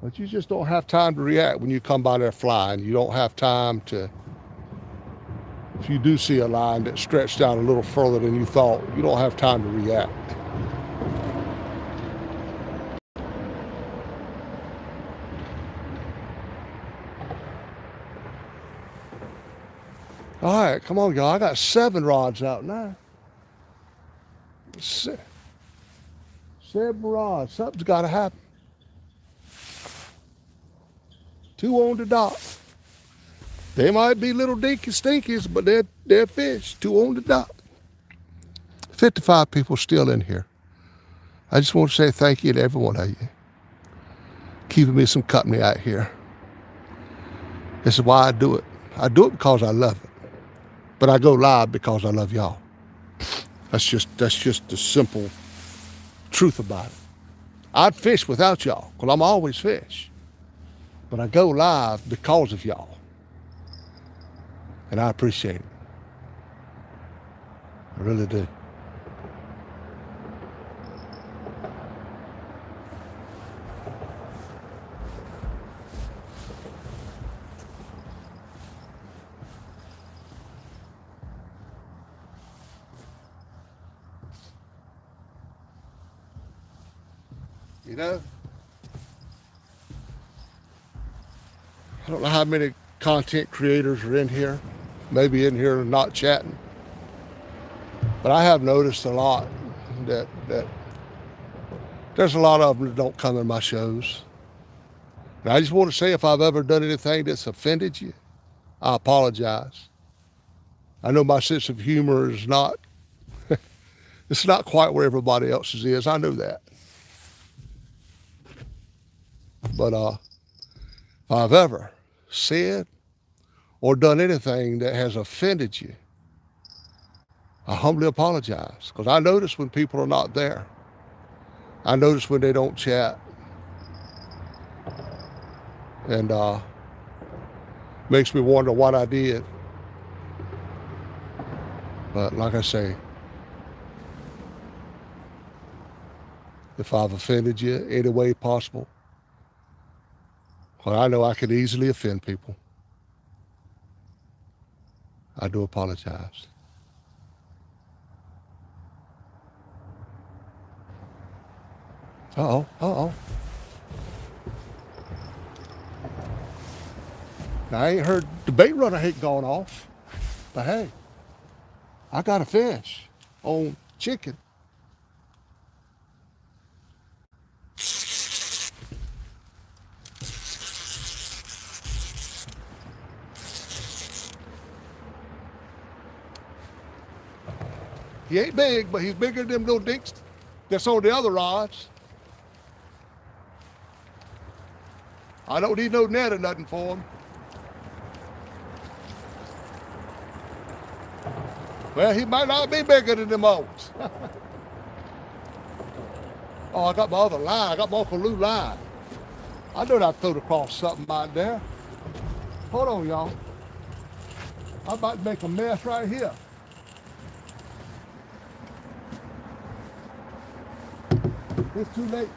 But you just don't have time to react when you come by there flying. You don't have time to, if you do see a line that stretched out a little further than you thought, you don't have time to react. All right, come on, y'all. I got 7 rods out now. 7 rods. Something's got to happen. 2 on the dock. They might be little dinky stinkies, but they're fish. 2 on the dock. 55 people still in here. I just want to say thank you to every one of you. Keeping me some company out here. This is why I do it. I do it because I love it. But I go live because I love y'all. That's just the simple truth about it. I'd fish without y'all, because I'm always fish. But I go live because of y'all. And I appreciate it. I really do. You know, I don't know how many content creators are in here, maybe in here not chatting, but I have noticed a lot that there's a lot of them that don't come in my shows. And I just want to say, if I've ever done anything that's offended you, I apologize. I know my sense of humor is not, it's not quite where everybody else's is. I know that. But if I've ever said or done anything that has offended you, I humbly apologize, because I notice when people are not there. I notice when they don't chat. And makes me wonder what I did. But like I say, if I've offended you any way possible, well, I know I could easily offend people. I do apologize. Uh-oh. Now, I ain't heard, the bait runner ain't gone off. But hey, I got a fish on chicken. He ain't big, but he's bigger than them little dinks that's on the other rods. I don't need no net or nothing for him. Well, he might not be bigger than them oaks. Oh, I got my other line. I got my Uncle Lou line. I know I throwed across something out there. Hold on, y'all. I'm about to make a mess right here. It's too late.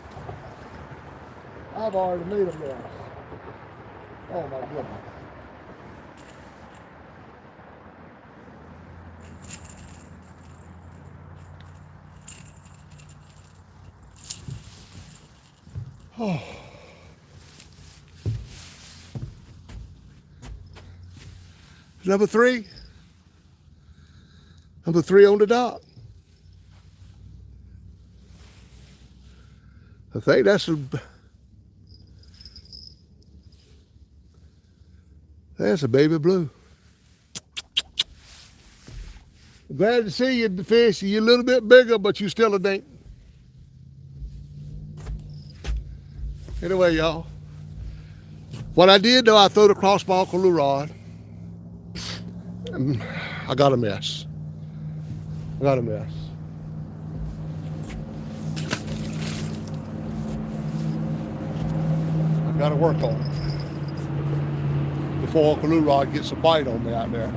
I've already made a mess. Oh my goodness. Oh. Number three. Number three on the dock. I think that's a baby blue. Glad to see you, the fish. You're a little bit bigger, but you still a dink. Anyway, y'all. What I did, though, I threw the crossbar on the rod. I got a mess. I got a mess. I got to work on it before Uncle Lou Rod gets a bite on me out there.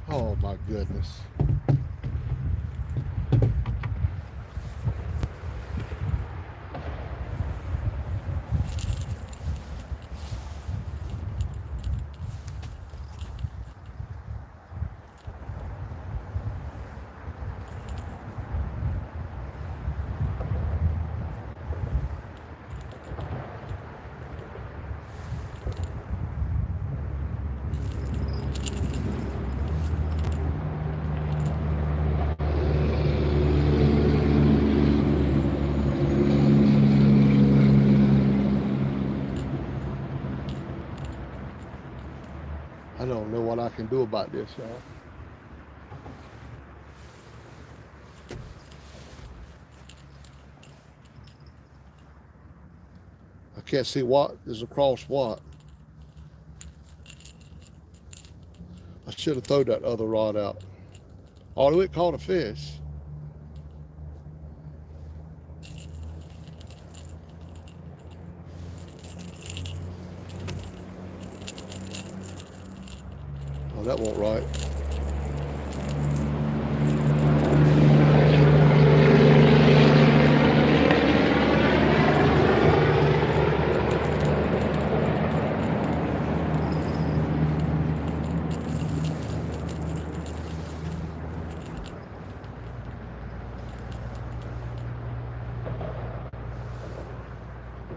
Oh my goodness. I don't know what I can do about this, y'all. I can't see what is across what. I should have thrown that other rod out. Oh, it caught a fish. Oh, that won't right.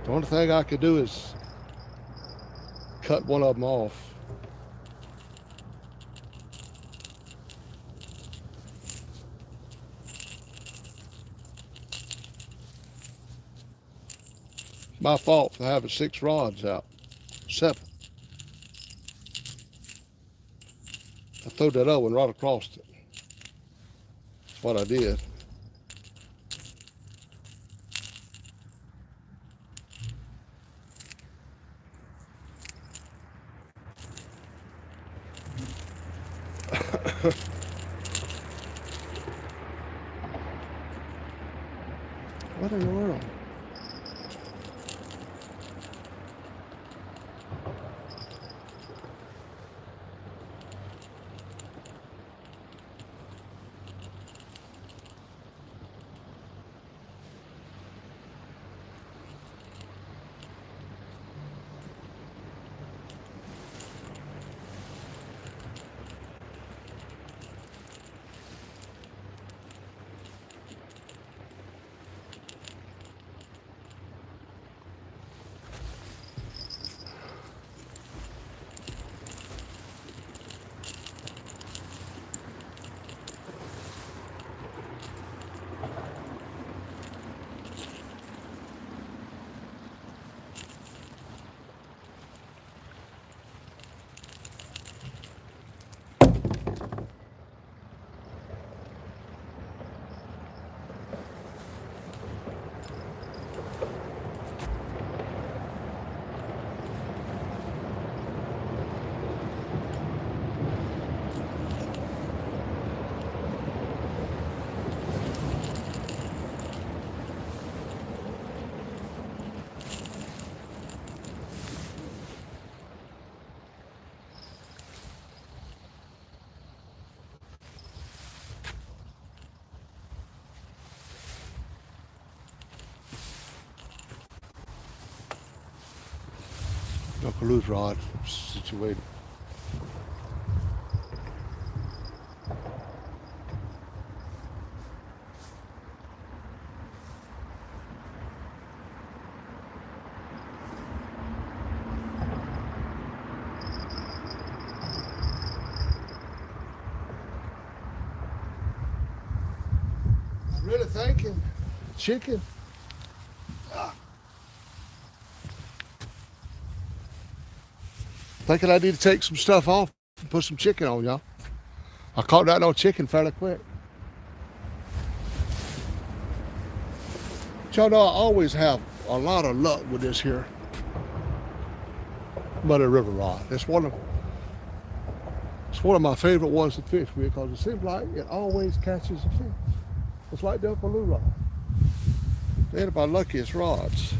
The only thing I could do is cut one of them off. My fault for having 6 rods out. 7. I threw that other one right across it. That's what I did. What in the world? Uncle Lou's rod situated. I'm really thinking chicken. Thinking I need to take some stuff off and put some chicken on, y'all. I caught that on chicken fairly quick. But y'all know I always have a lot of luck with this here Muddy River rod. It's one of my favorite ones to fish with because it seems like it always catches a fish. It's like the Uncle Lou rod. They're my luckiest rods.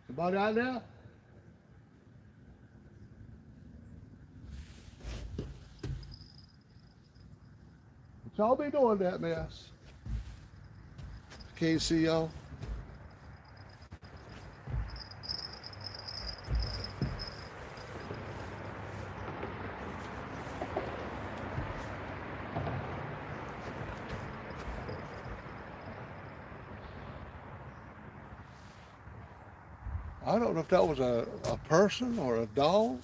Somebody out there? What y'all be doing that mess? Can't see y'all. I don't know if that was a person or a dog.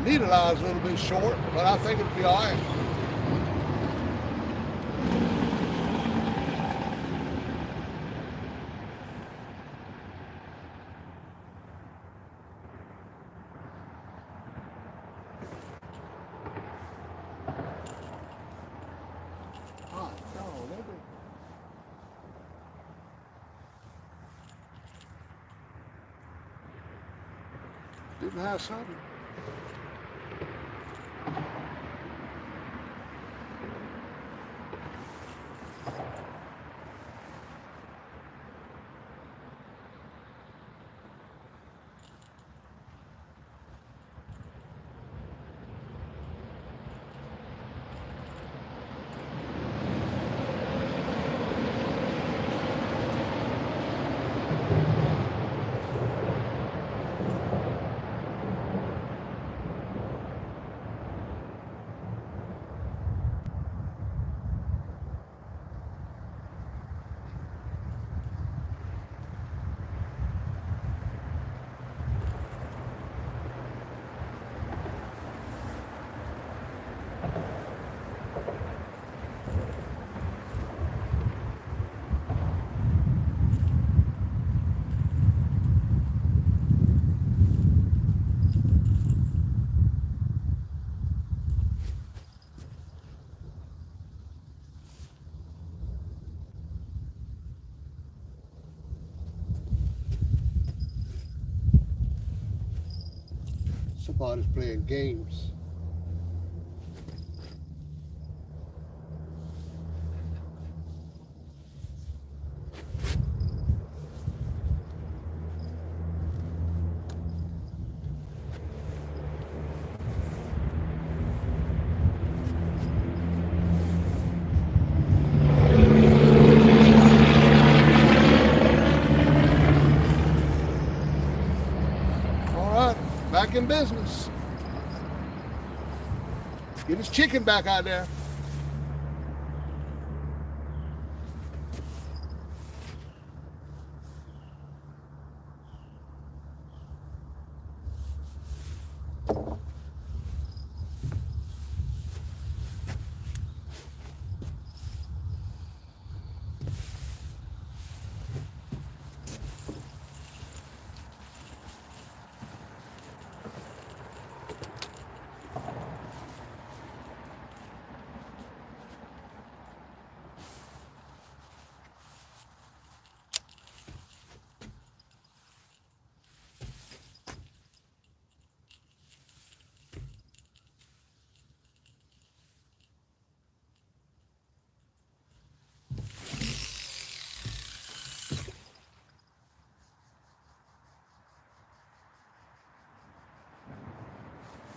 Needle eye's a little bit short, but I think it'll be all right. Didn't have something. Somebody's playing games. All right, back in business. Get his chicken back out there.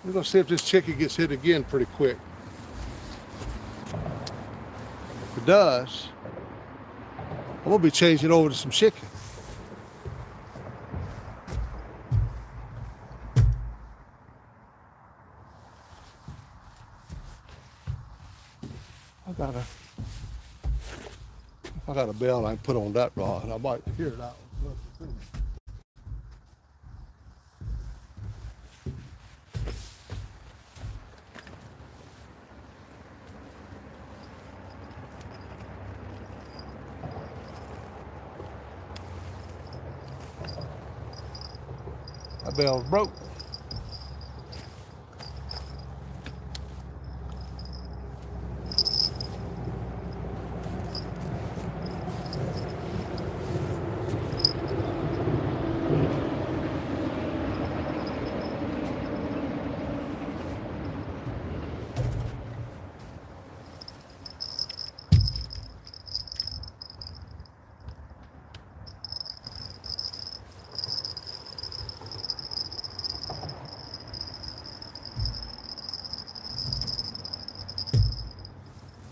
We're gonna see if this chicken gets hit again pretty quick. If it does, I'm gonna be changing over to some chicken. I got a bell I can put on that rod. I might hear it out. That bell's broke.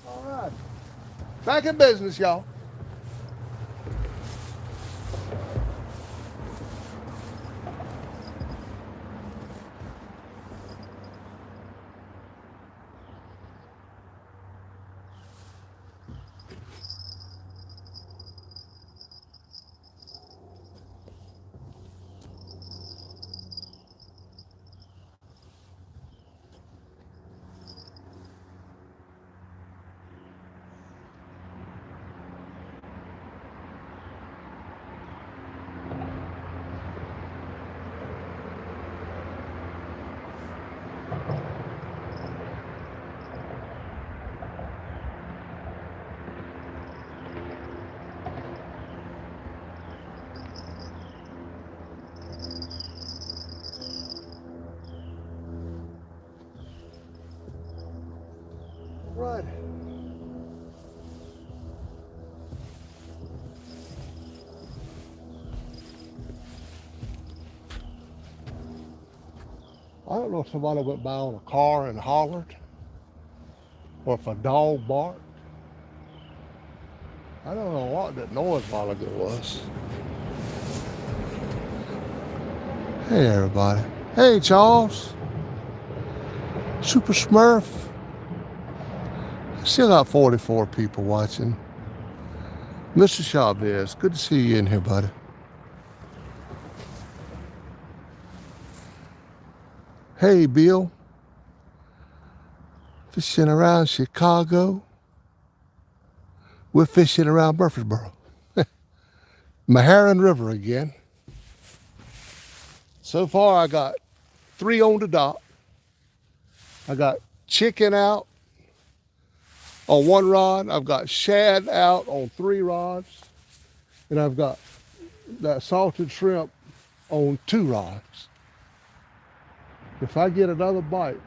All right. Back in business, y'all. I don't know if somebody went by on a car and hollered, or if a dog barked. I don't know what that noise while ago was. Hey everybody. Hey Charles. Super Smurf. Still got 44 people watching. Mr. Chavez, good to see you in here, buddy. Hey Bill. Fishing around Chicago. We're fishing around Murfreesboro. Meherrin River again. So far I got 3 on the dock. I got chicken out on 1 rod. I've got shad out on 3 rods. And I've got that salted shrimp on 2 rods. If I get another bite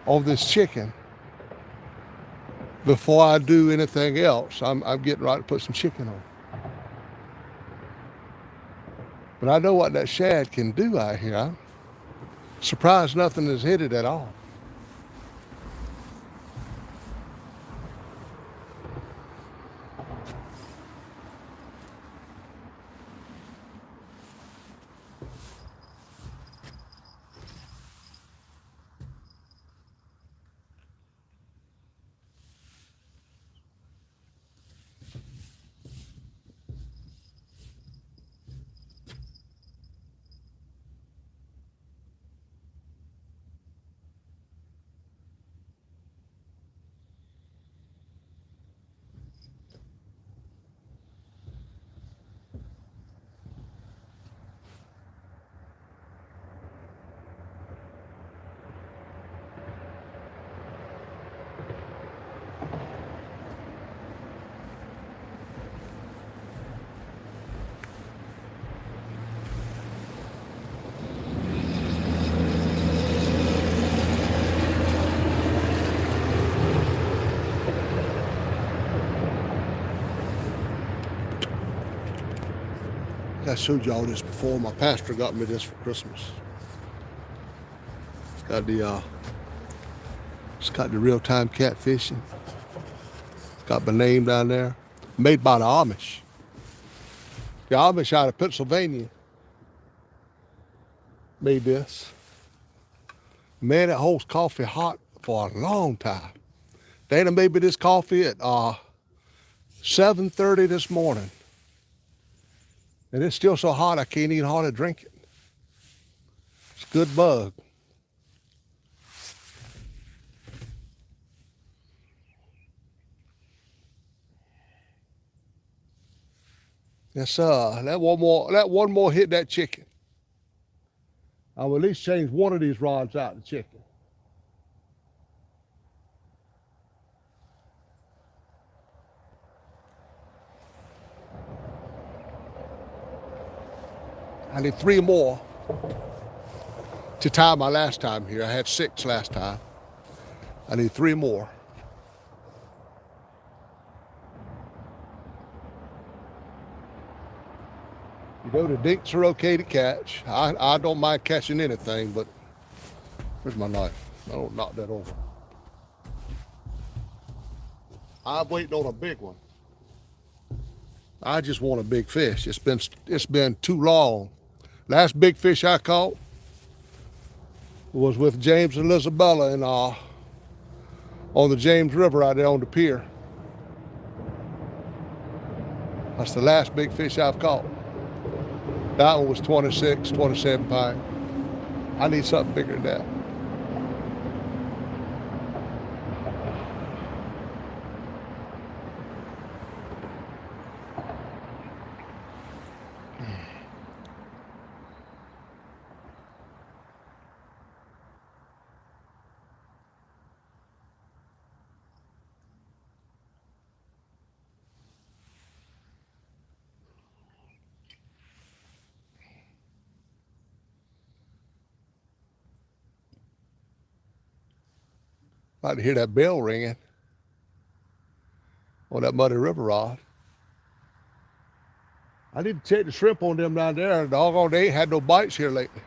on this chicken before I do anything else, I'm getting ready to put some chicken on. But I know what that shad can do out here. I'm surprised nothing has hit it at all. I showed y'all this before. My pastor got me this for Christmas. It's got the real-time catfishing. It's got my name down there. Made by the Amish. The Amish out of Pennsylvania made this. Man, it holds coffee hot for a long time. They done made me this coffee at 7:30 this morning. And it's still so hot I can't even hardly drink it. It's a good bug. Yes, sir. That one more hit that chicken. I will at least change one of these rods out to chicken. I need 3 more to tie my last time here. I had 6 last time. I need 3 more. You know, the dinks are okay to catch. I don't mind catching anything, but where's my knife? I don't knock that over. I'm waiting on a big one. I just want a big fish. It's been too long. Last big fish I caught was with James and Isabella and on the James River out there on the pier. That's the last big fish I've caught. That one was 26, 27 pounds. I need something bigger than that. Like to hear that bell ringing on that muddy river rod. I need to check the shrimp on them down there. Doggone, they ain't had no bites here lately.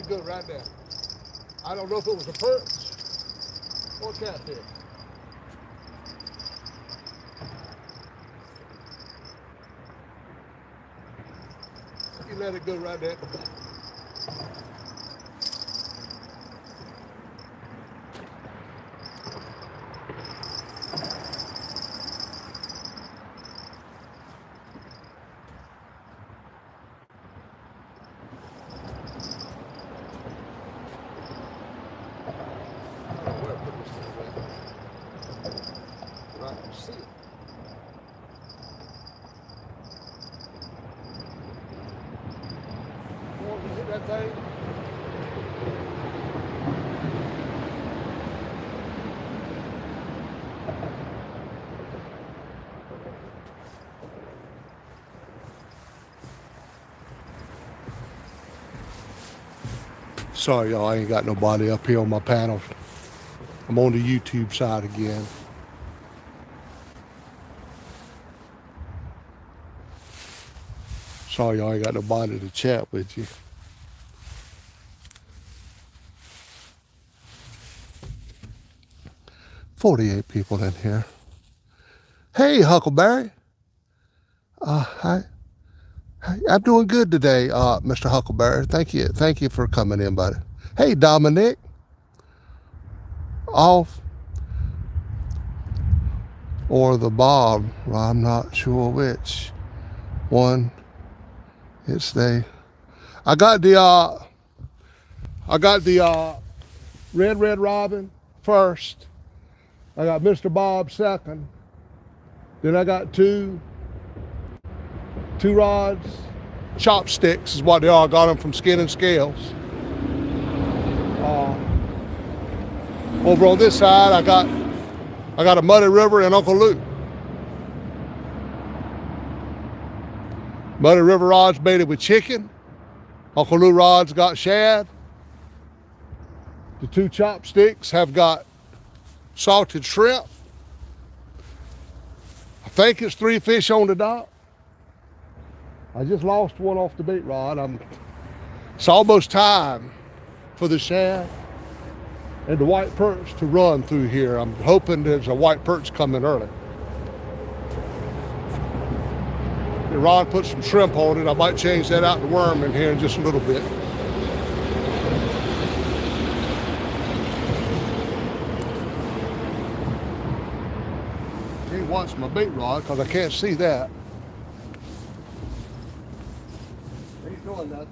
good right there. I don't know if it was a perch or catfish. You let it go right there. See it. Boy, you hit that thing. Sorry, y'all, I ain't got nobody up here on my panel. I'm on the YouTube side again. Sorry, y'all ain't got nobody to chat with you. $48 people in here. Hey, Huckleberry. Hi. Hi. I'm doing good today, Mr. Huckleberry. Thank you for coming in, buddy. Hey, Dominic. Off or the Bob. I'm not sure which one. It's they. I got the Red Robin first. I got Mr. Bob second. Then I got two rods. Chopsticks is what they are. Got them from Skin and Scales. Over on this side, I got a Muddy River and Uncle Luke. Muddy River rods baited with chicken. Uncle Lou rods got shad. The two chopsticks have got salted shrimp. I think it's 3 fish on the dock. I just lost one off the bait rod. It's almost time for the shad and the white perch to run through here. I'm hoping there's a white perch coming early. Ron put some shrimp on it. I might change that out to worm in here in just a little bit. Can't watch my bait rod because I can't see that. Ain't doing nothing.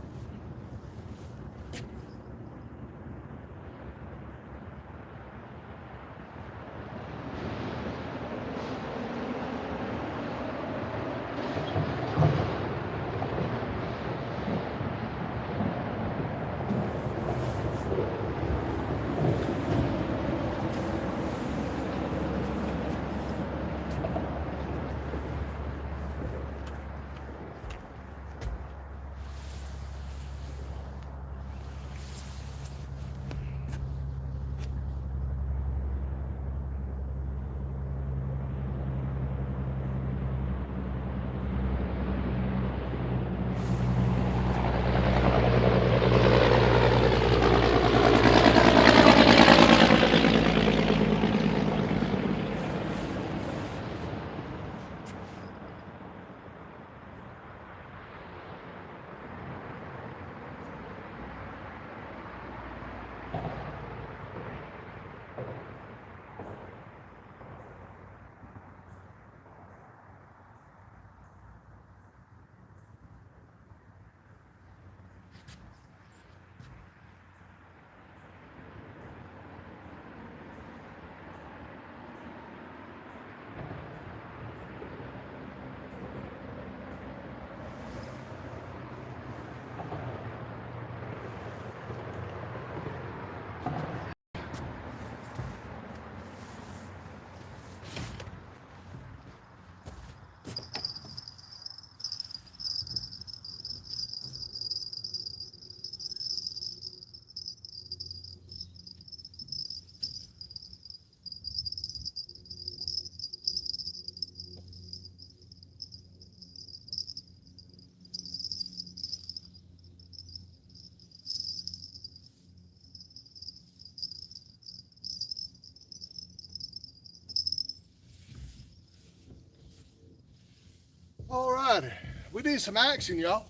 righty. We need some action, y'all.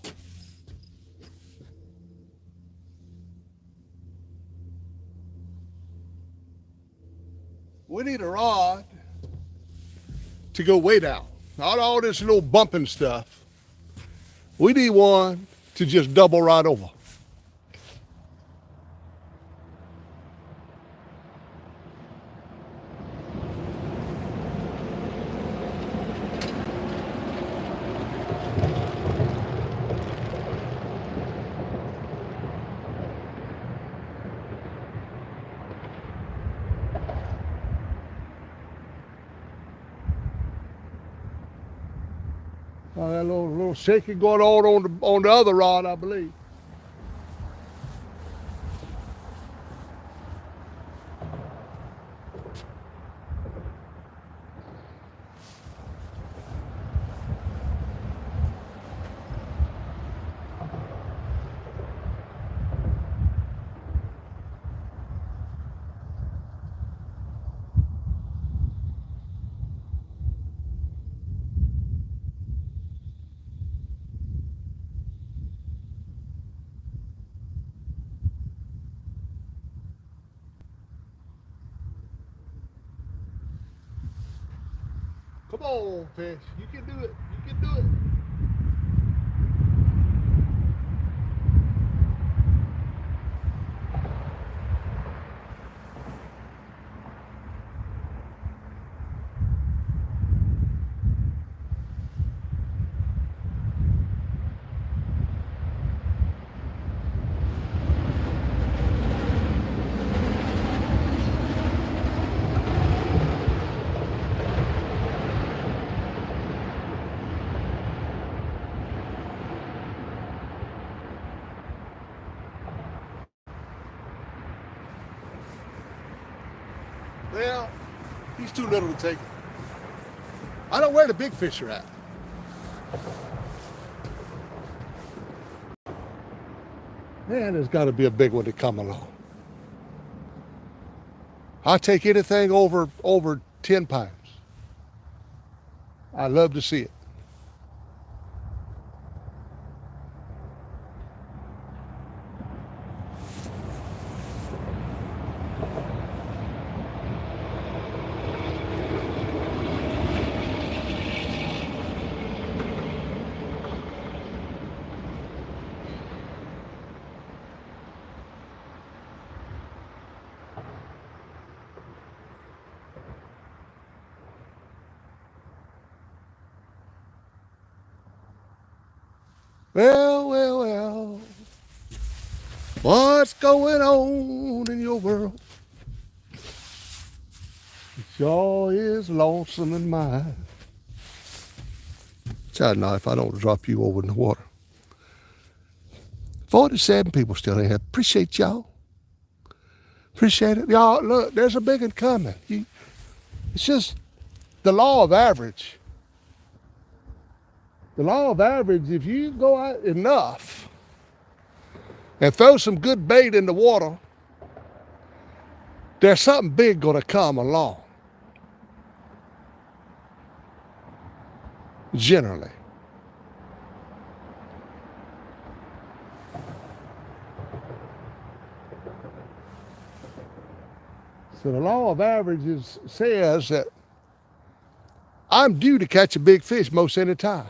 We need a rod to go way down. Not all this little bumping stuff. We need one to just double right over. That little shaking going on the other rod, I believe. Come on, fish. You can do it. You can do it. Well, he's too little to take it. I don't know where the big fish are at. Man, there's got to be a big one to come along. I'll take anything over 10 pounds. I love to see it. Well, well, well. What's going on in your world? It sure is lonesome in mine. Child knife, I don't drop you over in the water. 47 people still in here. Appreciate y'all. Appreciate it. Y'all, look, there's a big one coming. It's just the law of average. The law of average, if you go out enough and throw some good bait in the water, there's something big going to come along. Generally. So the law of averages says that I'm due to catch a big fish most any time.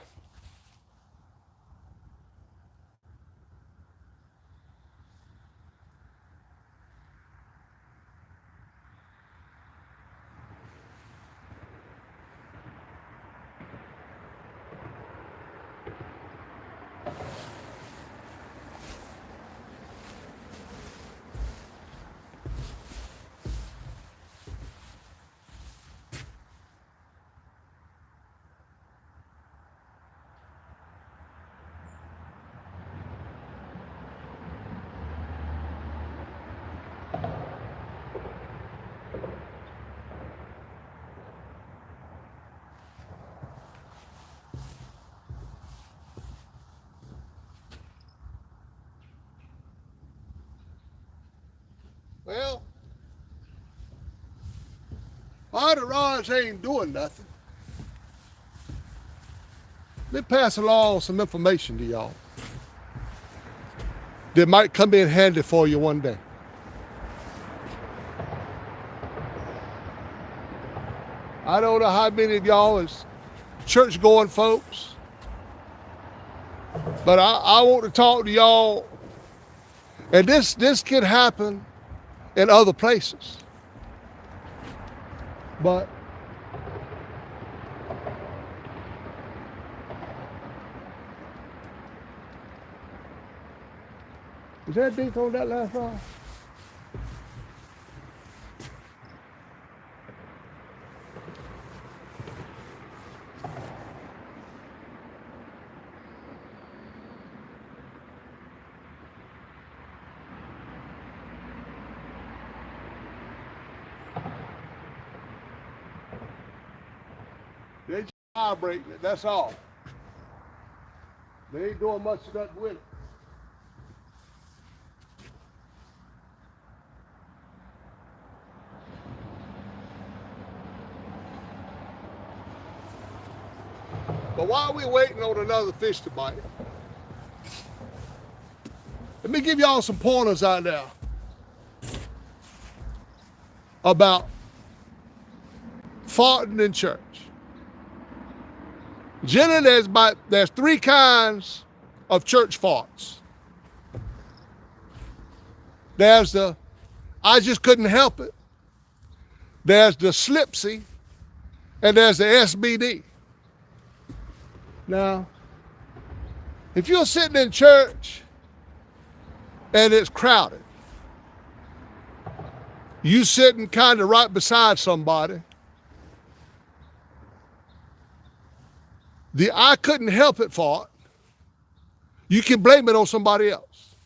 Well, why the rods ain't doing nothing. me pass along some information to y'all that might come in handy for you one day. I don't know how many of y'all is church-going folks, but I want to talk to y'all, and this can happen in other places. But is that date on that last rod? They just vibrating it, that's all. They ain't doing much of that with it. But while we're waiting on another fish to bite, let me give y'all some pointers out there about farting in church. Generally, there's three kinds of church farts. There's the I just couldn't help it. There's the slipsy, and there's the SBD. Now, if you're sitting in church and it's crowded, you sitting kind of right beside somebody, the I couldn't help it fart, you can blame it on somebody else.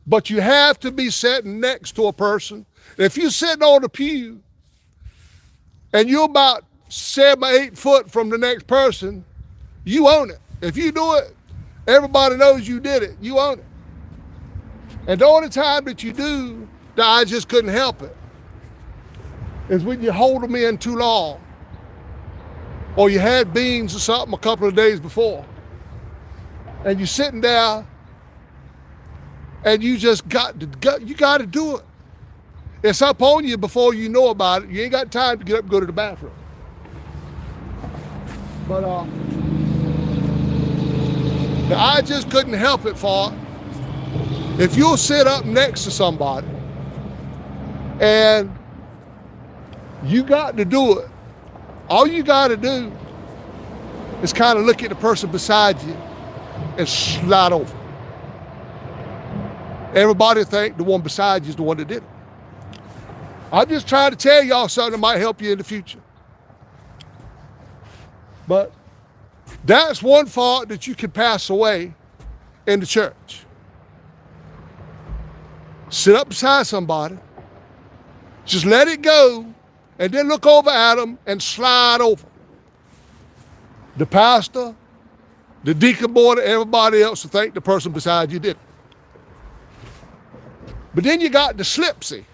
But you have to be sitting next to a person. If you're sitting on the pew and you're about 7 or 8 foot from the next person, you own it. If you do it, everybody knows you did it. You own it. And the only time that you do that I just couldn't help it is when you hold them in too long, or you had beans or something a couple of days before, and you're sitting there and you just got to do it. It's up on you before you know about it. You ain't got time to get up and go to the bathroom. But I just couldn't help it fart. If you'll sit up next to somebody and you got to do it, all you got to do is kind of look at the person beside you and slide over. Everybody think the one beside you is the one that did it. I'm just trying to tell y'all something that might help you in the future. But that's one fart that you can pass away in the church. Sit up beside somebody, just let it go, and then look over at them and slide over. The pastor, the deacon board, everybody else will think the person beside you did it. But then you got the slipsy.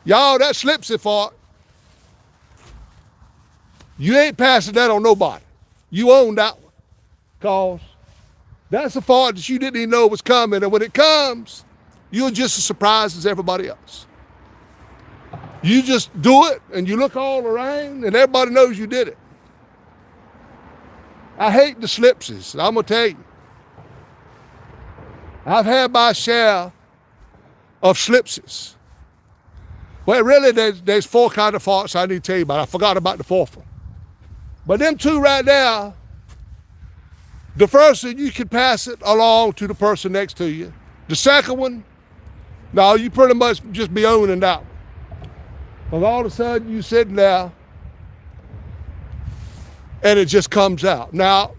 Y'all, that slipsy fart, you ain't passing that on nobody. You own that one. Because that's a fart that you didn't even know was coming. And when it comes, you're just as surprised as everybody else. You just do it and you look all around and everybody knows you did it. I hate the slipsies. I'm going to tell you. I've had my share of slipsies. Well, really, there's 4 kinds of farts I need to tell you about. I forgot about the 4th one. But them 2 right there, the first one, you can pass it along to the person next to you. The second one, no, you pretty much just be owning that one. Because all of a sudden, you sitting there, and it just comes out. Now,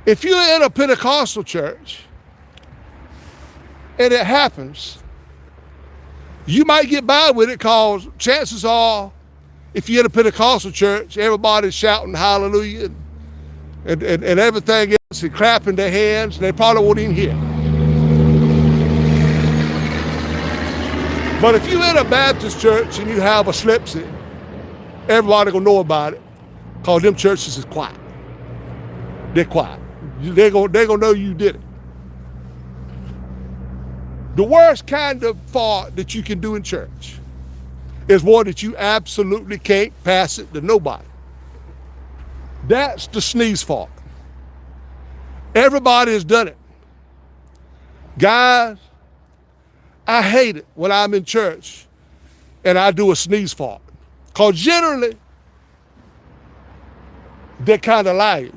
if you're in a Pentecostal church, and it happens, you might get by with it because chances are, if you're in a Pentecostal church, everybody's shouting hallelujah and everything else and clapping their hands, and they probably won't even hear. But if you're in a Baptist church and you have a slipsy, everybody gonna know about it. Because them churches is quiet. They're quiet. They're gonna know you did it. The worst kind of fart that you can do in church is one that you absolutely can't pass it to nobody. That's the sneeze fart. Everybody has done it. Guys, I hate it when I'm in church and I do a sneeze fart. Because generally, they're kind of loud.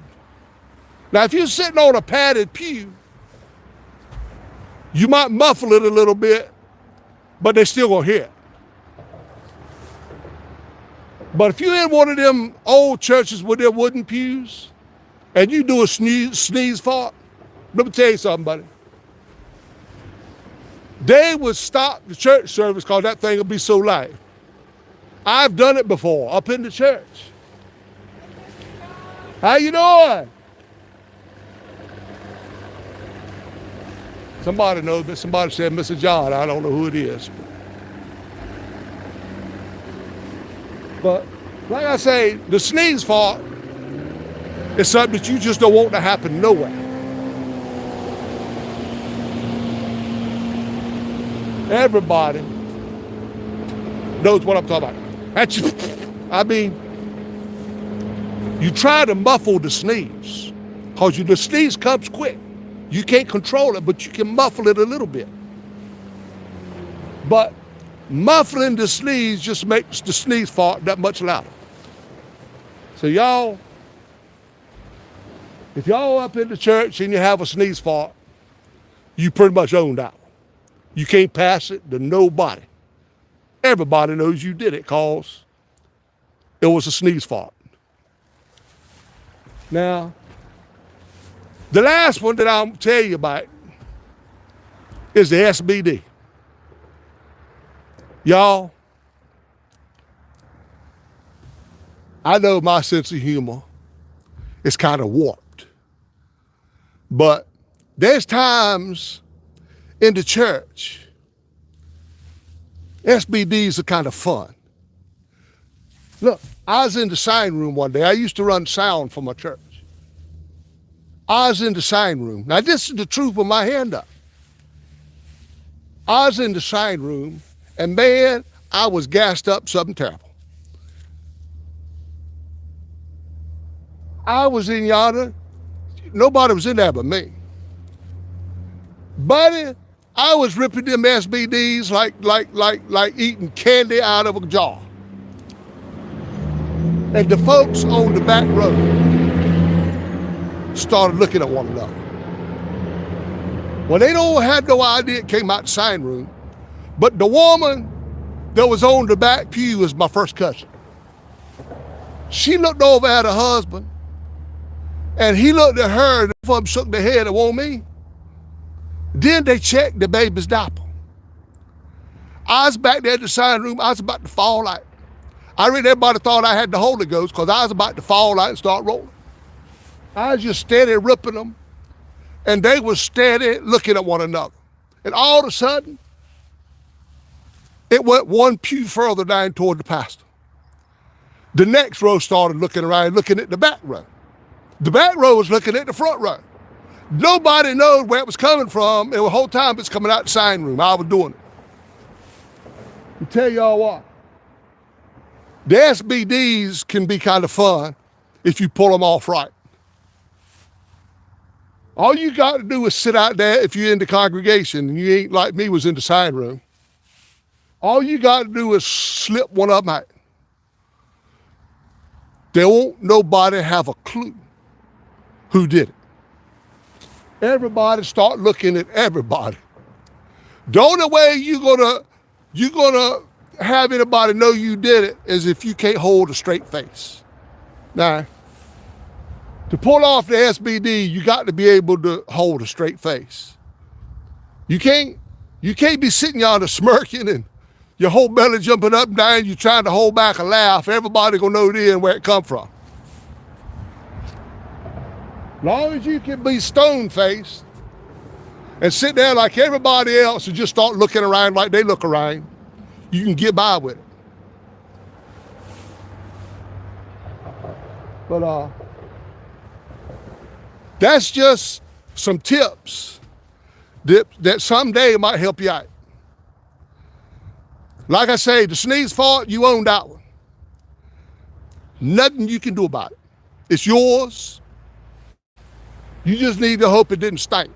Now, if you're sitting on a padded pew, you might muffle it a little bit, but they're still gonna hear it. But if you're in one of them old churches with their wooden pews, and you do a sneeze fart, let me tell you something, buddy. They would stop the church service because that thing will be so loud. I've done it before, up in the church. How you doing? Somebody knows, but somebody said Mr. John. I don't know who it is. But like I say, the sneeze fart is something that you just don't want to happen nowhere. Everybody knows what I'm talking about. I mean, you try to muffle the sneeze, because the sneeze comes quick. You can't control it, but you can muffle it a little bit. But muffling the sneeze just makes the sneeze fart that much louder. So y'all, if y'all up in the church and you have a sneeze fart, you pretty much own that one. You can't pass it to nobody. Everybody knows you did it because it was a sneeze fart. Now, the last one that I'll tell you about is the SBD. Y'all, I know my sense of humor is kind of warped, but there's times in the church, SBDs are kind of fun. Look, I was in the sign room one day. I used to run sound for my church. I was in the sign room. Now, this is the truth with my hand up. I was in the sign room, and man, I was gassed up something terrible. I was in yonder. Nobody was in there but me. Buddy, I was ripping them SBDs like eating candy out of a jar. And the folks on the back row started looking at one another. Well, they don't have no idea it came out the sign room, but the woman that was on the back pew was my first cousin. She looked over at her husband, and he looked at her, and both of them shook their head and want me. Then they checked the baby's diaper. I was back there in the sign room. I was about to fall out. I reckon everybody thought I had the Holy Ghost because I was about to fall out and start rolling. I was just steady ripping them, and they were steady looking at one another. And all of a sudden, it went one pew further down toward the pastor. The next row started looking around, looking at the back row. The back row was looking at the front row. Nobody knows where it was coming from, and the whole time it's coming out the sign room. I was doing it. I tell y'all what, the SBDs can be kind of fun if you pull them off right. All you got to do is sit out there if you're in the congregation and you ain't like me was in the sign room. All you got to do is slip one of them out. There won't nobody have a clue who did it. Everybody start looking at everybody. The only way you're gonna have anybody know you did it is if you can't hold a straight face. Now, to pull off the SBD, you got to be able to hold a straight face. You can't be sitting yonder smirking and your whole belly jumping up and down, you trying to hold back a laugh. Everybody gonna know then where it come from. Long as you can be stone-faced and sit there like everybody else and just start looking around like they look around, you can get by with it. But that's just some tips that someday might help you out. Like I say, the sneeze fart, you own that one. Nothing you can do about it. It's yours. You just need to hope it didn't stink.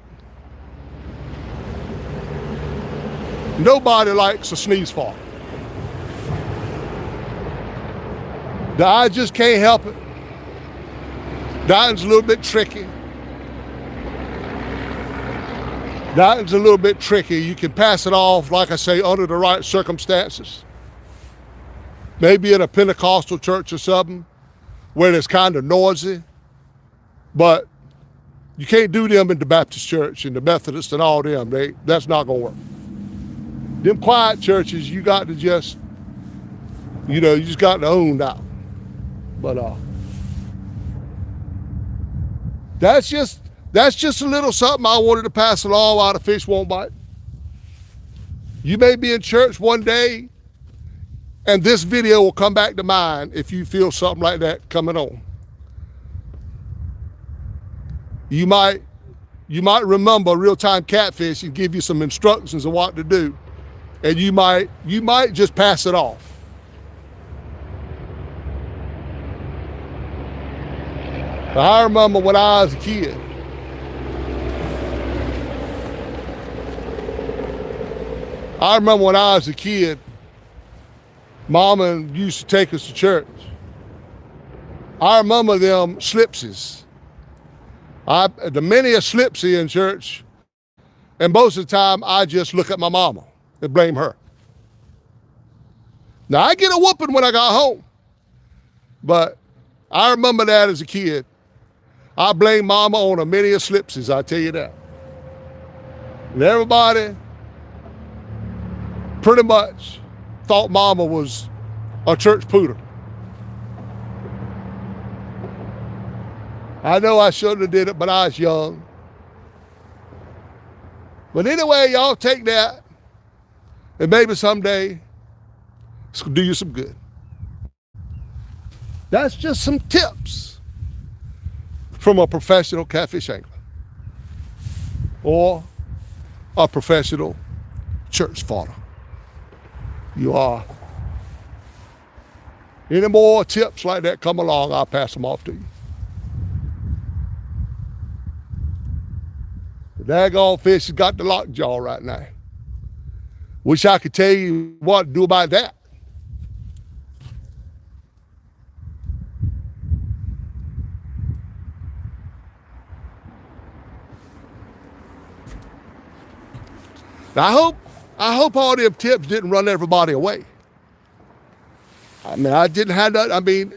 Nobody likes a sneeze fart. The eye just can't help it. That one's a little bit tricky. That one's a little bit tricky. You can pass it off, like I say, under the right circumstances. Maybe in a Pentecostal church or something where it's kind of noisy. But you can't do them in the Baptist church and the Methodist and all them. That's not going to work. Them quiet churches, you got to just, you just got to own that. But that's just a little something I wanted to pass along while the fish won't bite. You may be in church one day and this video will come back to mind if you feel something like that coming on. You might remember real-time catfish and give you some instructions on what to do. And you might just pass it off. I remember when I was a kid. Mama used to take us to church. I remember them slipsies. The many a slipsy in church, and most of the time I just look at my mama and blame her. Now I get a whooping when I got home, but I remember that as a kid. I blame mama on a many a slipsies, I tell you that. And everybody pretty much thought mama was a church pooter. I know I shouldn't have did it, but I was young. But anyway, y'all take that, and maybe someday it's gonna do you some good. That's just some tips from a professional catfish angler or a professional church farmer. You are. Any more tips like that come along, I'll pass them off to you. The daggone fish has got the lockjaw right now. Wish I could tell you what to do about that. Now, I hope all them tips didn't run everybody away. I mean, I didn't have that. I mean,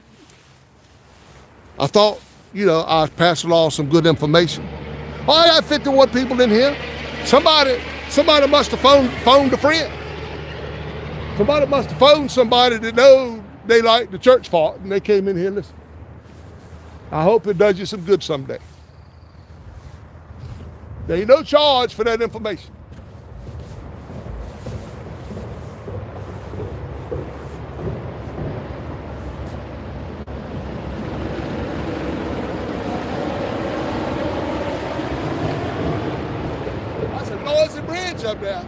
I thought, I passed along some good information. Oh, I got 51 people in here. Somebody must have phoned a friend. Somebody must have phoned somebody that know they like the church fart and they came in here and listened. I hope it does you some good someday. There ain't no charge for that information. That's a noisy bridge up there.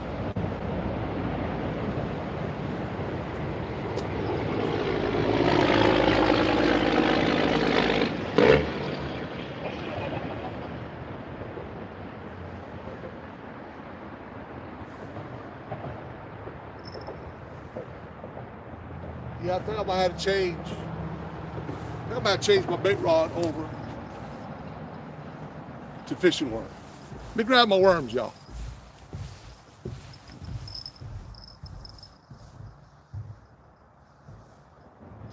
Yeah, I think I might have to change. I might change my bait rod over to fishing worm. Let me grab my worms, y'all.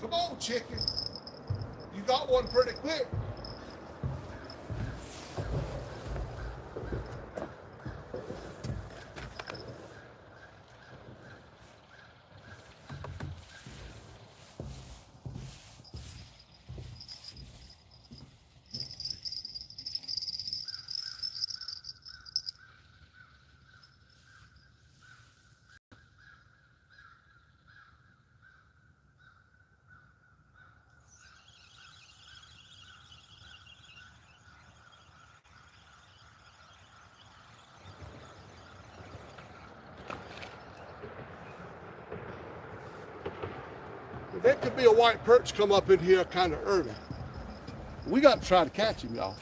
Come on, chicken. You got one pretty quick. It could be a white perch come up in here kind of early. We got to try to catch him, y'all.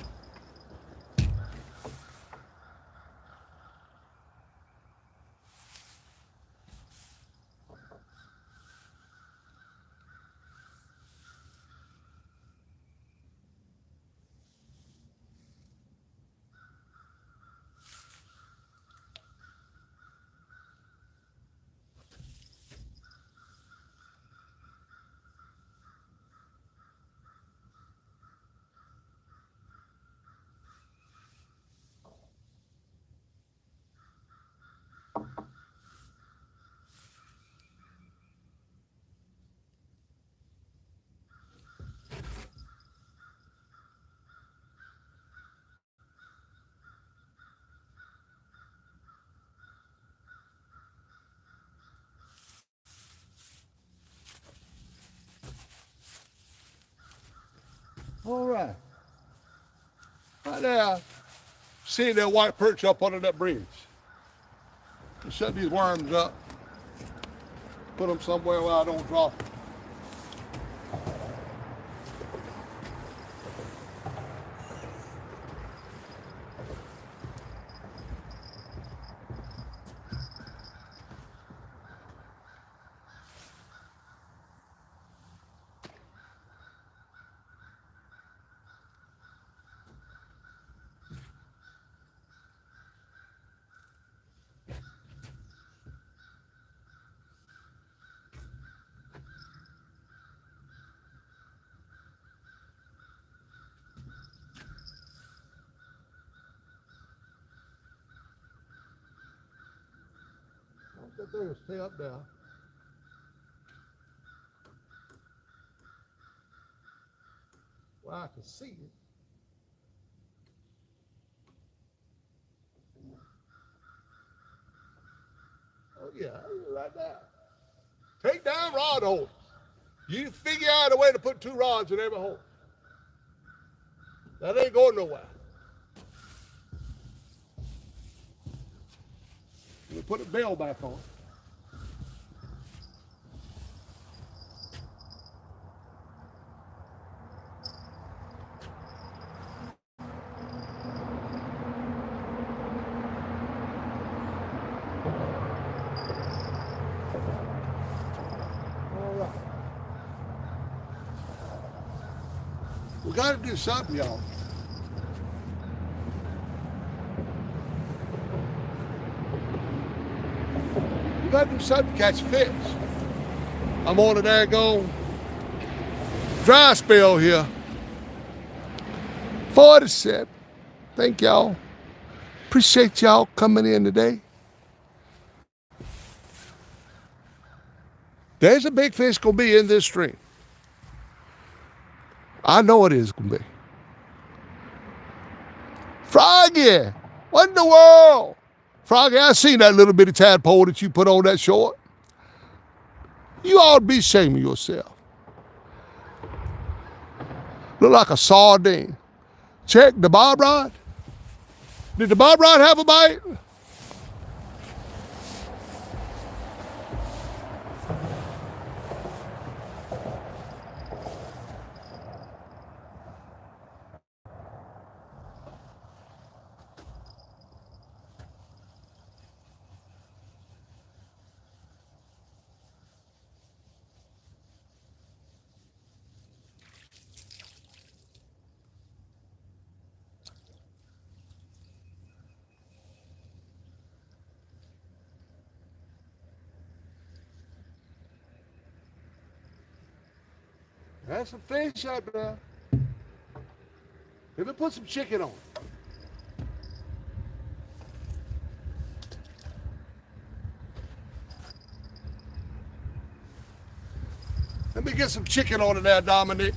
All right. Right now, seeing that white perch up under that bridge. Shut these worms up. Put them somewhere where I don't drop them. That thing will stay up there. Where I can see it. Oh yeah, right there. Take down rod holders. You figure out a way to put 2 rods in every hole. That ain't going nowhere. You put a bell back on. All right. We got to do something, y'all. We got to do something to catch fish. I'm on a daggone dry spell here. 47. Thank y'all. Appreciate y'all coming in today. There's a big fish gonna be in this stream. I know it is gonna be. Froggy, what in the world? Froggy, I seen that little bitty tadpole that you put on that short. You ought to be ashamed of yourself. Look like a sardine. Check the bob rod. Did the bob rod have a bite? There's some fish out there. Let me put some chicken on it. Let me get some chicken on it there, Dominic.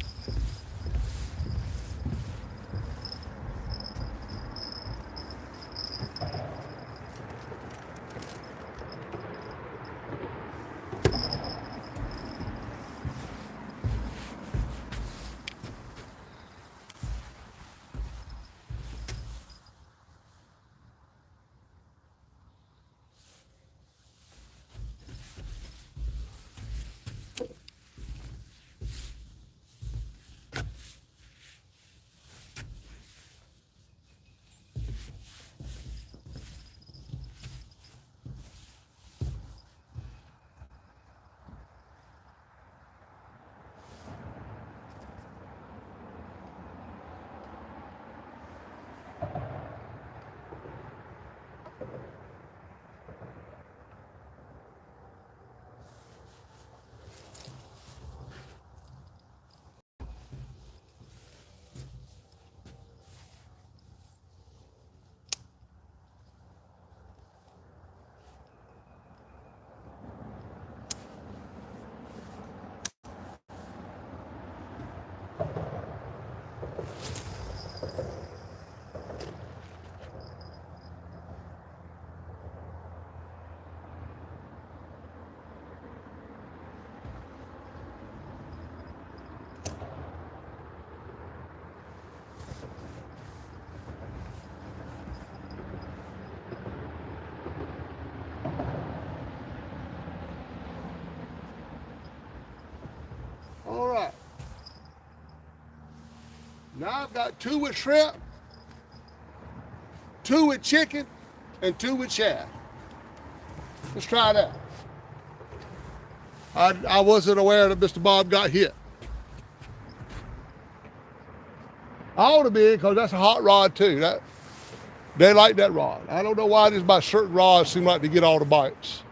I've got 2 with shrimp, 2 with chicken, and 2 with shad. Let's try that. I wasn't aware that Mr. Bob got hit. I ought to be, because that's a hot rod too. They like that rod. I don't know why just by certain rods seem like they get all the bites.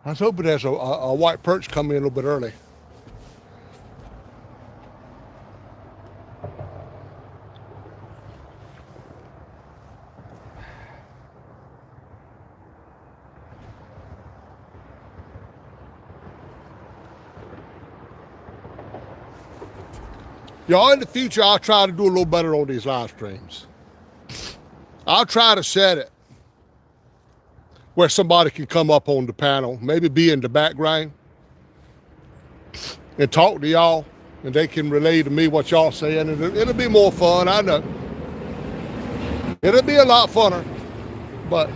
I was hoping there's a white perch come in a little bit early. Y'all, in the future, I'll try to do a little better on these live streams. I'll try to set it where somebody can come up on the panel, maybe be in the background and talk to y'all, and they can relay to me what y'all saying. And it'll be more fun, I know. It'll be a lot funner, but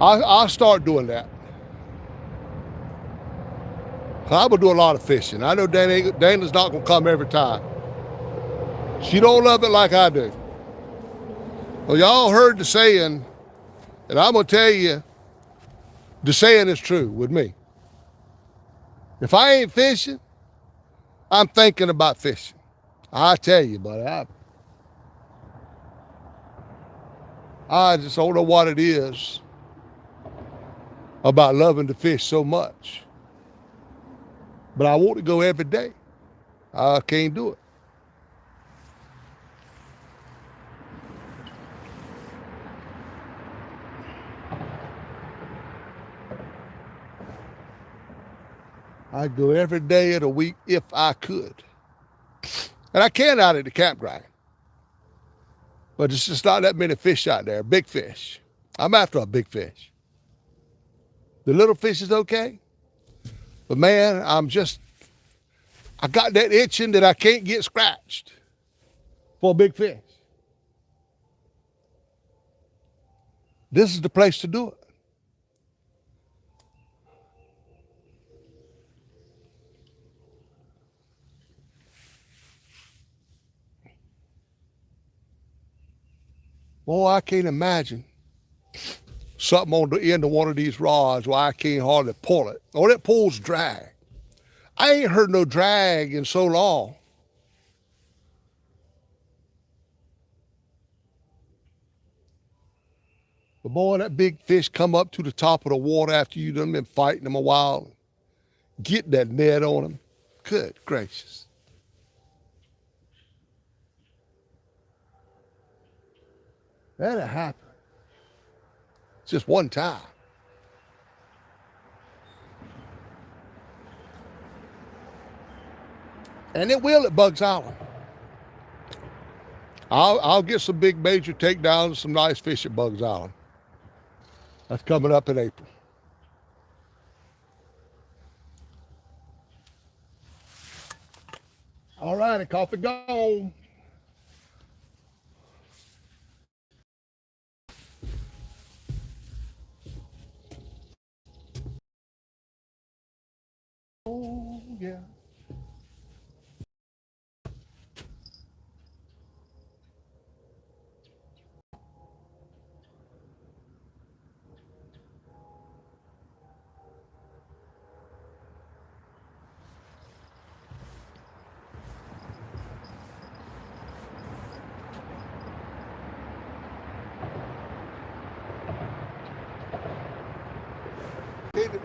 I'll start doing that. I will do a lot of fishing. I know Dana's not gonna come every time. She don't love it like I do. Well, y'all heard the saying, and I'm gonna tell you, the saying is true with me. If I ain't fishing, I'm thinking about fishing. I tell you, buddy, I just don't know what it is about loving to fish so much. But I want to go every day. I can't do it. I'd go every day of the week if I could. And I can out at the campground. But it's just not that many fish out there, big fish. I'm after a big fish. The little fish is okay. But man, I got that itching that I can't get scratched for a big fish. This is the place to do it. Boy, I can't imagine something on the end of one of these rods where I can't hardly pull it. Oh, that pulls drag. I ain't heard no drag in so long. But boy, that big fish come up to the top of the water after you done been fighting them a while. Get that net on them. Good gracious. That'll happen. Just one time. And it will at Bugs Island. I'll get some big major takedowns and some nice fish at Bugs Island. That's coming up in April. All righty, coffee gone. Oh, yeah.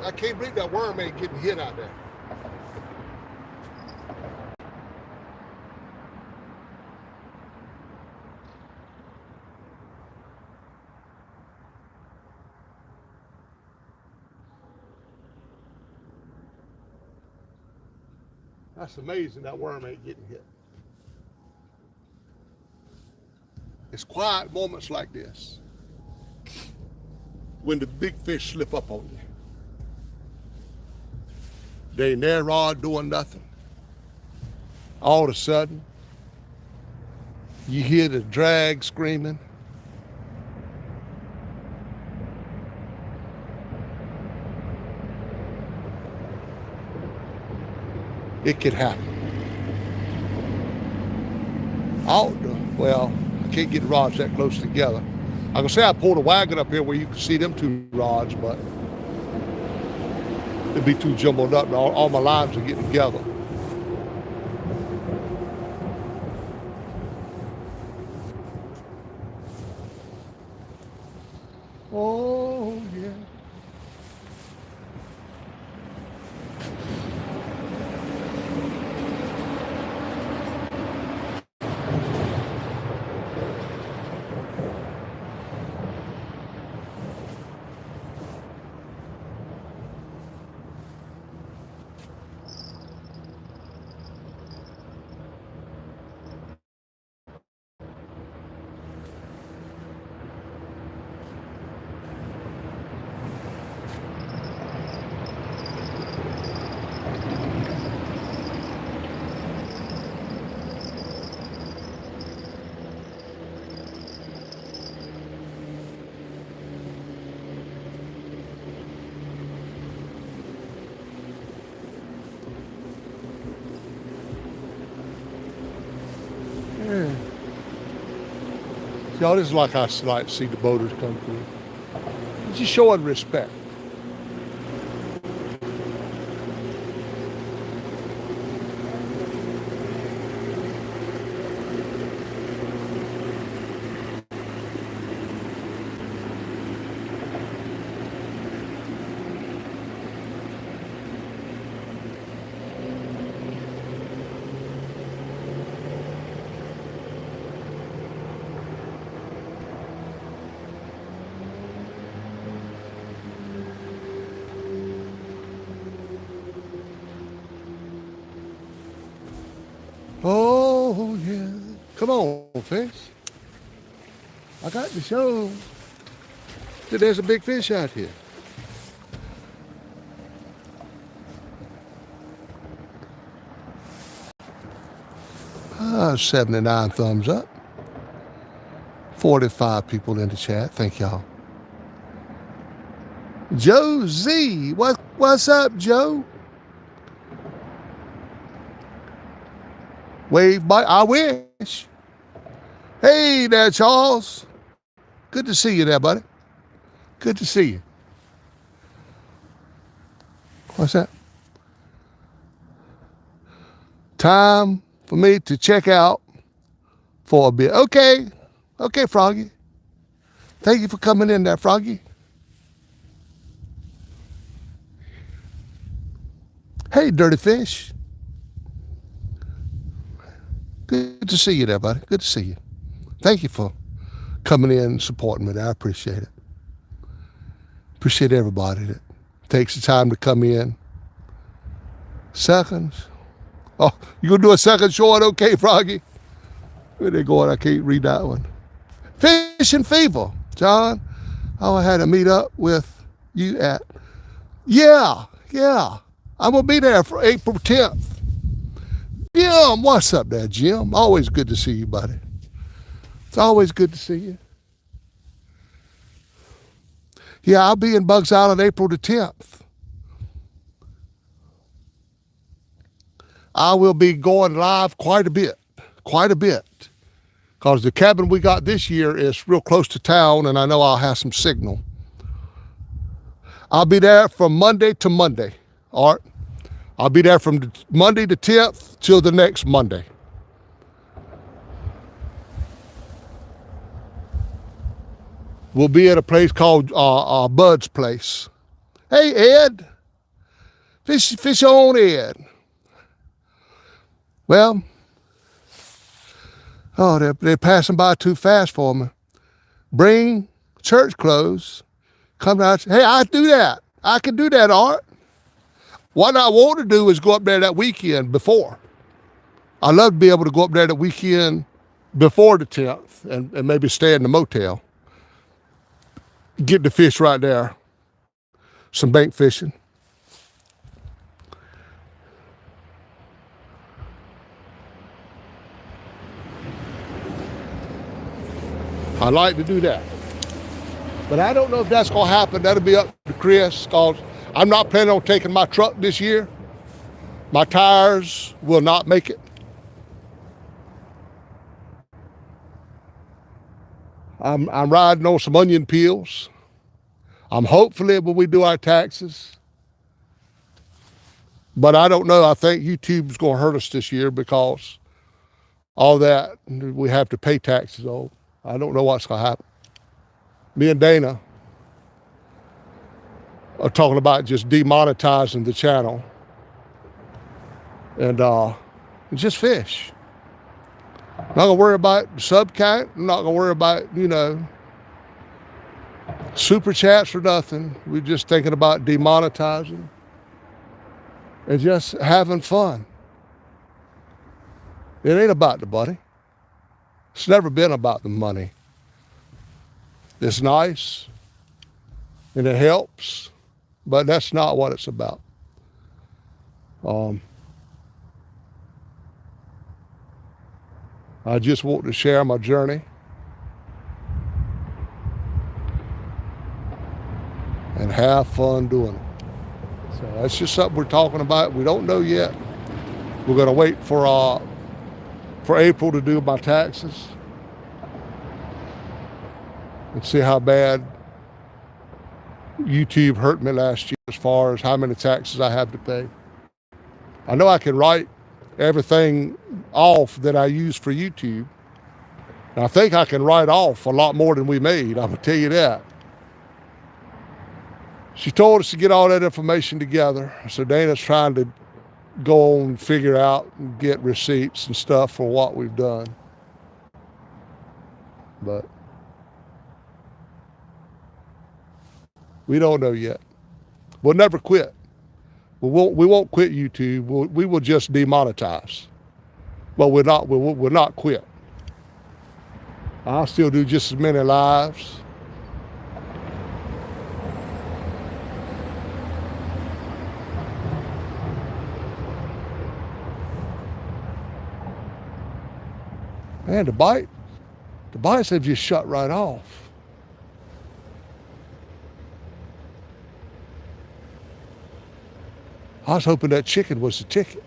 I can't believe that worm ain't getting hit out there. That's amazing that worm ain't getting hit. It's quiet moments like this when the big fish slip up on you. They ain't their rod doing nothing. All of a sudden, you hear the drag screaming. It can happen. Well, I can't get the rods that close together. I can say I pulled a wagon up here where you can see them two rods, but it'd be too jumbled up. All my lines are getting together. Oh, yeah. Yeah. Y'all, this is like I like to see the boaters come through. Just showing respect. Oh, yeah. Come on, fish. I got to show that there's a big fish out here. 79 thumbs up. 45 people in the chat. Thank y'all. Joe Z. What's up, Joe? Wave by. I wish. Hey there, Charles. Good to see you there, buddy. Good to see you. What's that? Time for me to check out for a bit. Okay. Okay, Froggy. Thank you for coming in there, Froggy. Hey, Dirty Fish. Good to see you there, buddy. Good to see you. Thank you for coming in and supporting me. I appreciate it. Appreciate everybody that takes the time to come in. Seconds. Oh, you gonna do a second short? Okay, Froggy. Where they going? I can't read that one. Fishing Fever, John. Oh, I had to meet up with you at. Yeah. I'm gonna be there for April 10th. Jim, what's up there, Jim? Always good to see you, buddy. It's always good to see you. Yeah, I'll be in Bugs Island April the 10th. I will be going live quite a bit. Because the cabin we got this year is real close to town, and I know I'll have some signal. I'll be there from Monday to Monday, Art. I'll be there from Monday the 10th till the next Monday. We'll be at a place called Bud's Place. Hey, Ed. Fish on, Ed. Well, they're passing by too fast for me. Bring church clothes. Come out. Hey, I do that. I can do that, Art. What I want to do is go up there that weekend before. I love to be able to go up there that weekend before the 10th and maybe stay in the motel. Get the fish right there. Some bank fishing. I like to do that. But I don't know if that's going to happen. That'll be up to Chris, because I'm not planning on taking my truck this year. My tires will not make it. I'm riding on some onion peels. I'm hopefully when we do our taxes. But I don't know. I think YouTube's going to hurt us this year because all that we have to pay taxes on. I don't know what's going to happen. Me and Dana are talking about just demonetizing the channel and just fish. Not going to worry about sub count. I'm not going to worry about, super chats or nothing. We're just thinking about demonetizing and just having fun. It ain't about the money. It's never been about the money. It's nice and it helps, but that's not what it's about. I just want to share my journey and have fun doing it. So that's just something we're talking about. We don't know yet. We're going to wait for April to do my taxes and see how bad YouTube hurt me last year as far as how many taxes I have to pay. I know I can write everything off that I use for YouTube. And I think I can write off a lot more than we made. I'm going to tell you that. She told us to get all that information together. So Dana's trying to go on and figure out and get receipts and stuff for what we've done. But we don't know yet. We'll never quit. We won't quit YouTube. We will just demonetize. But we'll not quit. I'll still do just as many lives. Man, the bites have just shut right off. I was hoping that chicken was the ticket.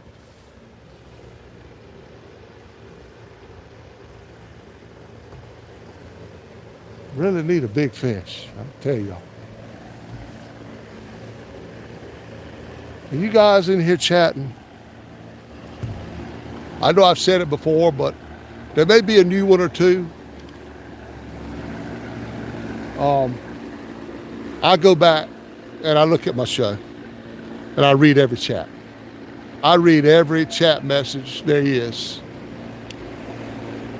Really need a big fish, I'll tell y'all. And you guys in here chatting, I know I've said it before, but there may be a new one or two. I go back and I look at my show and I read every chat. I read every chat message there is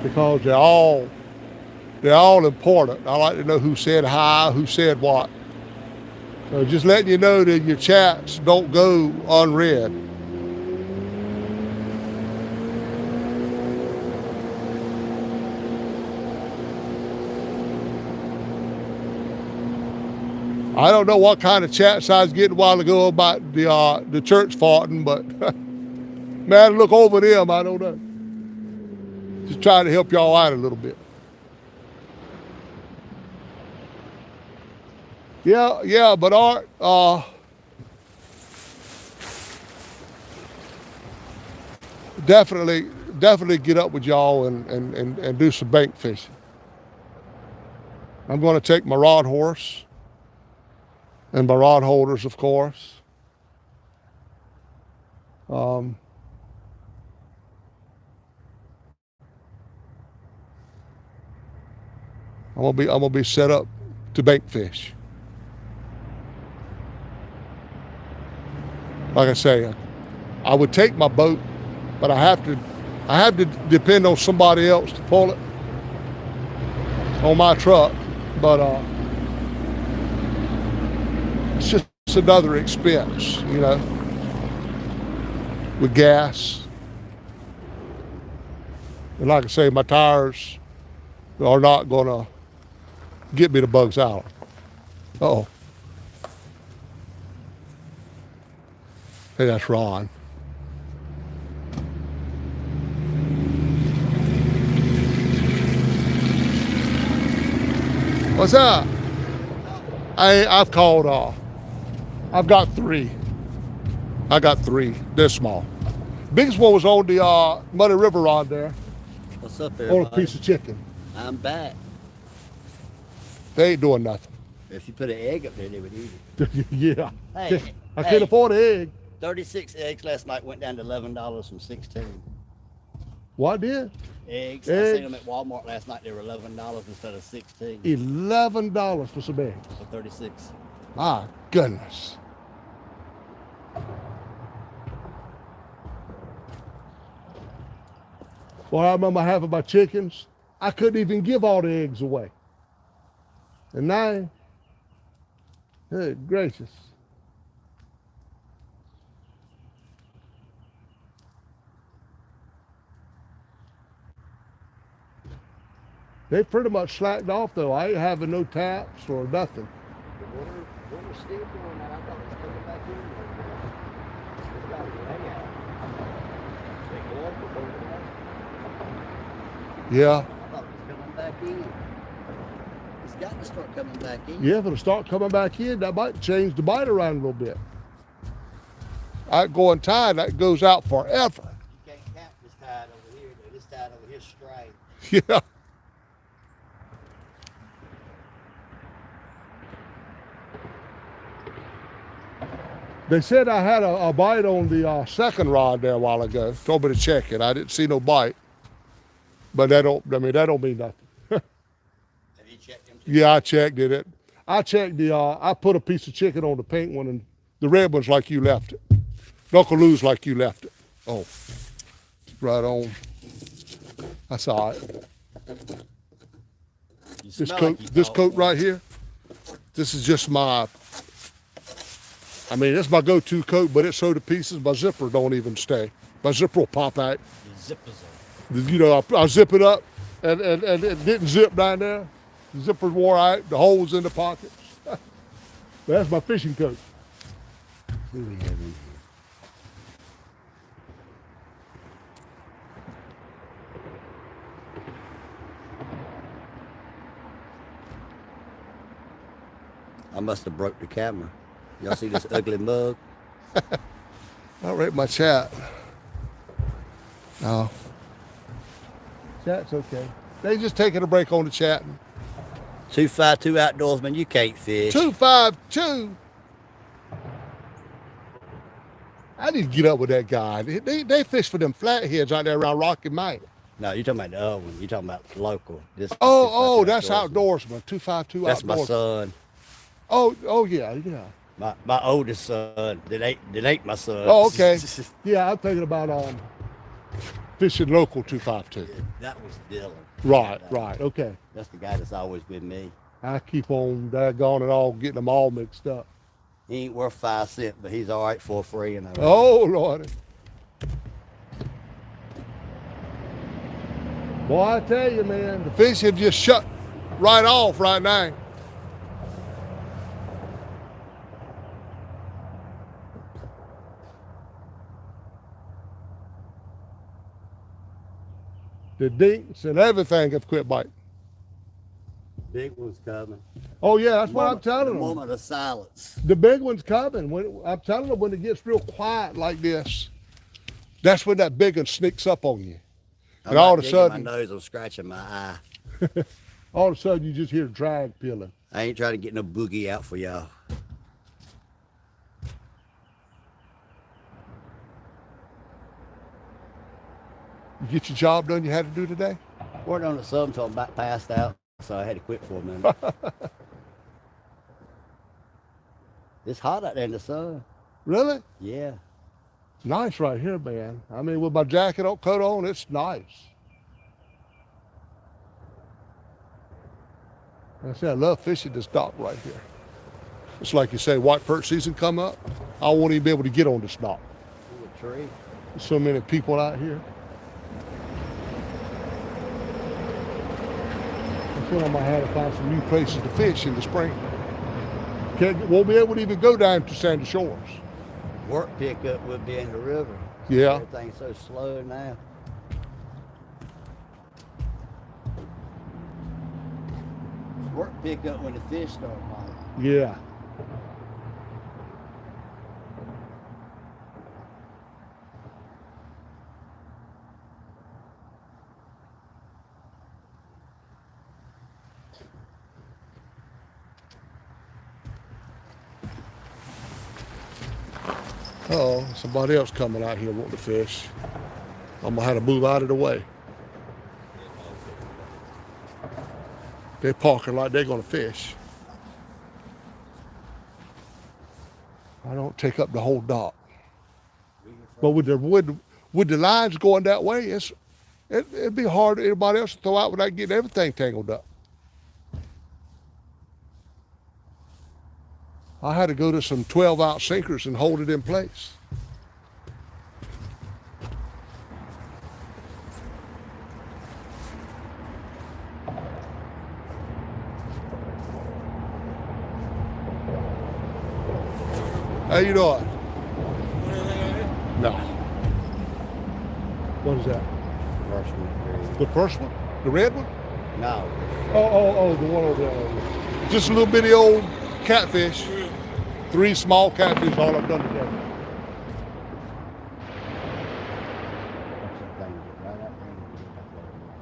because they're all important. I like to know who said hi, who said what. So just letting you know that your chats don't go unread. I don't know what kind of chats I was getting a while ago about the church farting, but man, look over them, I don't know. Just trying to help y'all out a little bit. Yeah, but Art, definitely get up with y'all and do some bank fishing. I'm going to take my rod horse and my rod holders, of course. I'm gonna be set up to bank fish. Like I say, I would take my boat, but I have to depend on somebody else to pull it on my truck. But it's just another expense, with gas. And like I say, my tires are not gonna get me the Bugs Island. Uh-oh. Hey, that's Ron. What's up? I've called off. I've got three. They're small. Biggest one was on the Muddy River rod there,
What's up,
on a
everybody?
piece of chicken.
I'm back.
They ain't doing nothing.
If you put an egg up there, they would eat it.
Yeah.
Hey,
I can't afford an egg.
36 eggs last night went down to $11 from 16.
What did?
Eggs. I
Eggs.
seen them at Walmart last night. They were $11 instead of 16
$11 for some eggs.
for 36.
My goodness. Well, I remember having my chickens. I couldn't even give all the eggs away. And now, good gracious. They pretty much slacked off though. I ain't having no taps or nothing.
The water's still going out. I thought it was coming back in. It's got to lay out. Big water over there.
Yeah.
I thought it was coming back in. It's got to start coming back in.
Yeah, if it'll start coming back in, that might change the bite around a little bit. Outgoing tide, that goes out forever.
You can't count this tide over here, though. This tide over here is straight.
Yeah. They said I had a bite on the second rod there a while ago. Told me to check it. I didn't see no bite. But that don't mean nothing.
Have you checked them?
Yeah, I checked it. I checked I put a piece of chicken on the pink one and the red one's like you left it. Uncle Lou's like you left it. Oh, right on. That's all right.
You
This
smell
coat,
like you
this
caught
coat
one.
right here, this is just it's my go-to coat, but it's so to pieces, my zipper don't even stay. My zipper will pop out.
The zippers on.
You know, I zip it up and it didn't zip down there. The zipper wore out, the holes in the pockets. That's my fishing coat.
Who we have in here? I must have broke the camera. Y'all see this ugly mug?
I'll rate my chat. No. Chat's okay. They just taking a break on the chatting.
252 outdoorsman, you can't fish.
252. I need to get up with that guy. They fish for them flatheads out there around Rocky Mountain.
No, you're talking about the other one. You're talking about local. This
Oh,
252
that's outdoorsman. 252
That's
outdoorsman.
my son.
Oh yeah.
My oldest son. That ain't my son.
Oh, okay. Yeah, I'm thinking about fishing local 252.
That was Dylan.
Right. Okay.
That's the guy that's always with me.
I keep on daggone and all getting them all mixed up.
He ain't worth 5 cents, but he's all right for free. And
Oh Lordy. Boy, I tell you, man, the fish have just shut right off right now. The dinks and everything have quit biting.
big one's coming.
Oh yeah, that's what I'm telling
The
them.
moment of silence.
The big one's coming. I'm telling them, when it gets real quiet like this, that's when that big one sneaks up on you. And all of a sudden,
my nose, I'm scratching my eye.
all of a sudden you just hear drag peeling.
I ain't trying to get no boogie out for y'all.
You get your job done you had to do today?
Worked on it some until I about passed out, so I had to quit for a minute. It's hot out there in the sun.
Really?
Yeah.
Nice right here, man. I mean, with my jacket on, coat on, it's nice. Like I said, I love fishing this dock right here. It's like you say, white perch season come up, I won't even be able to get on this dock.
Ooh, a tree.
There's so many people out here. I feel I might have to find some new places to fish in the spring. Won't be able to even go down to Sandy Shores.
Work pickup would be in the river.
Yeah.
Everything's so slow now. Work pickup when the fish start biting.
Yeah. Oh, somebody else coming out here wanting to fish. I'm gonna have to move out of the way. They're parking like they're gonna fish. I don't take up the whole dock. But with the lines going that way, it'd be hard for anybody else to throw out without getting everything tangled up. I had to go to some 12-ounce sinkers and hold it in place. How you doing? No. What is that?
First one.
The first one? The red one?
No.
Oh, the one over there. Just a little bitty old catfish. 3 small catfish, all I've done today.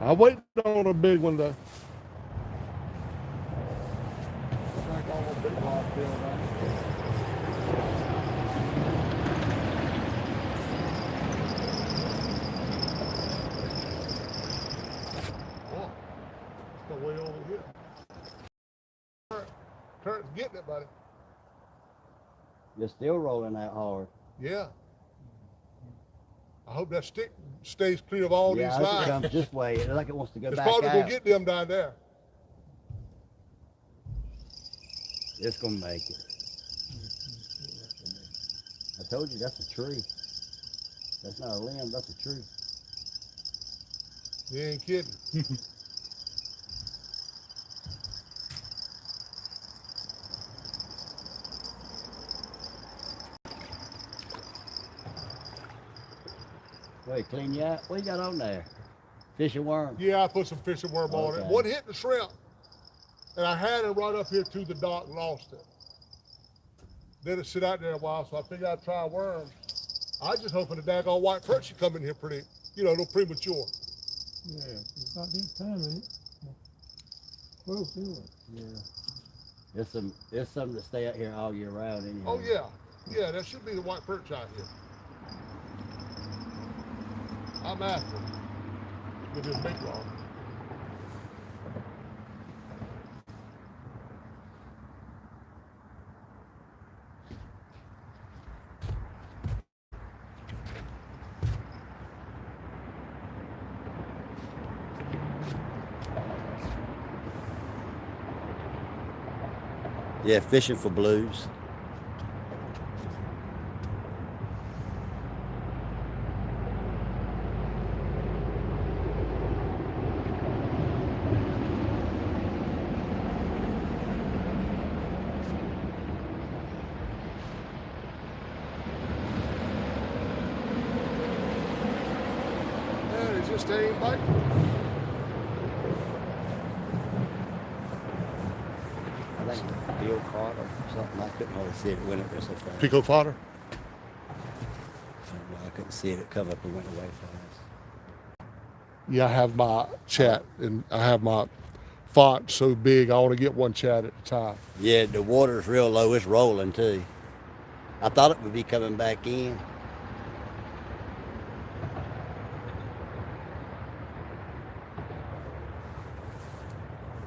I waited on a big one though. Way over here. Kurt's getting it, buddy.
You're still rolling that hard.
Yeah. I hope that stick stays clear of all these
Yeah, it
lines.
comes this way. It like it wants to go
It's
back
probably
out.
gonna get them down there.
It's gonna make it. I told you that's a tree. That's not a limb. That's a tree.
You ain't kidding.
Wait, clean you out? What you got on there? Fish and worm?
Yeah, I put some fishing worm on it.
Okay.
One hit the shrimp, and I had it right up here to the dock and lost it. Let it sit out there a while, so I figured I'd try worms. I was just hoping the daggone white perch should come in here pretty, a little premature.
Yeah, it's about this time, ain't it? Close to it.
Yeah. There's some that stay out here all year round anyway.
Oh yeah, yeah, there should be the white perch out here. I'm after it with this big rod.
Yeah, fishing for blues.
Yeah, it just ain't biting.
I think it's Bill Carter or something. I couldn't hardly see it. It went up there so fast.
Pico fodder?
I couldn't see it. It come up and went away fast.
Yeah, I have my chat and I have my font so big I want to get one chat at a time.
Yeah, the water's real low. It's rolling too. I thought it would be coming back in.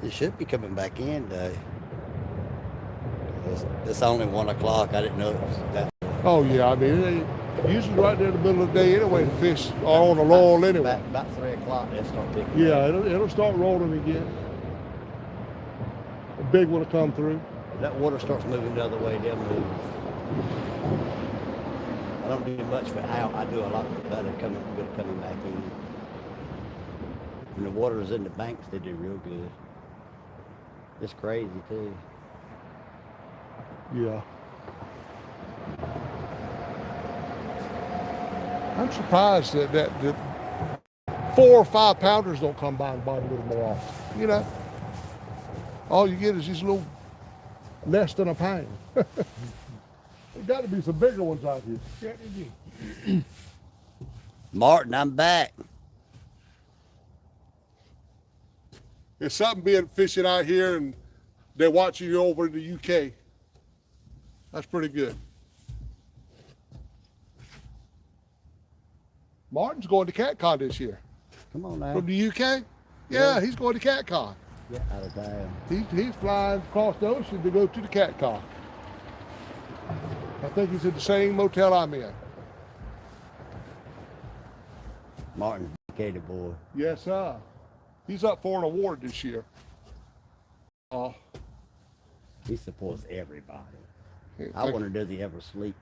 It should be coming back in though. It's only 1 o'clock. I didn't know it was that.
Oh yeah, I mean, usually right there in the middle of the day anyway, the fish are on the lull anyway.
About 3 o'clock, they'll start picking.
Yeah, it'll start rolling again. A big one will come through.
If that water starts moving the other way, they'll move. I don't do much for out. I do a lot better coming back in. When the water is in the banks, they do real good. It's crazy too.
Yeah. I'm surprised that 4 or 5 pounders don't come by and bite a little more often. All you get is these little less than a pound. There's got to be some bigger ones out here.
Yeah, it is.
Martin, I'm back.
It's something being fishing out here and they're watching you over in the UK. That's pretty good. Martin's going to CatCon this year.
Come on now.
From the UK? Yeah,
Yeah.
he's going to CatCon.
Get out of town.
He's flying across the ocean to go to the CatCon. I think he's in the same motel I'm in.
Martin, dedicated boy.
Yes, sir. He's up for an award this year.
He supports everybody.
Yeah,
I wonder, does he ever sleep?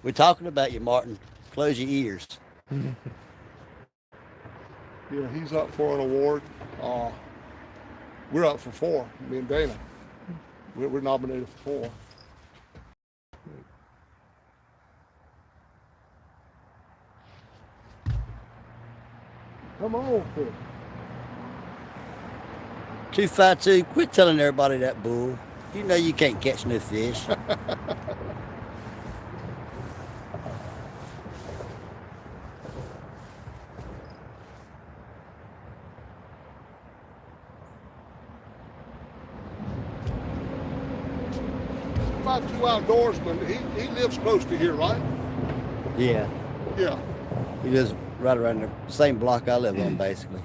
We're talking about you, Martin. Close your ears.
Yeah, he's up for an award. We're up for 4, me and Dana. We're nominated for 4. Come on, Chris.
252, quit telling everybody that bull. You know you can't catch no fish.
About 2 outdoorsman. He lives close to here, right?
Yeah.
Yeah.
He lives right around the same block I live on, basically.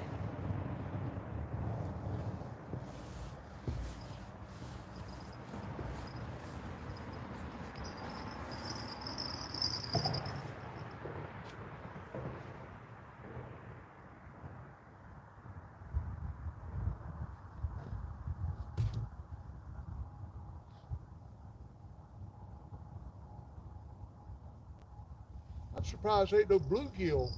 I'm surprised ain't no bluegill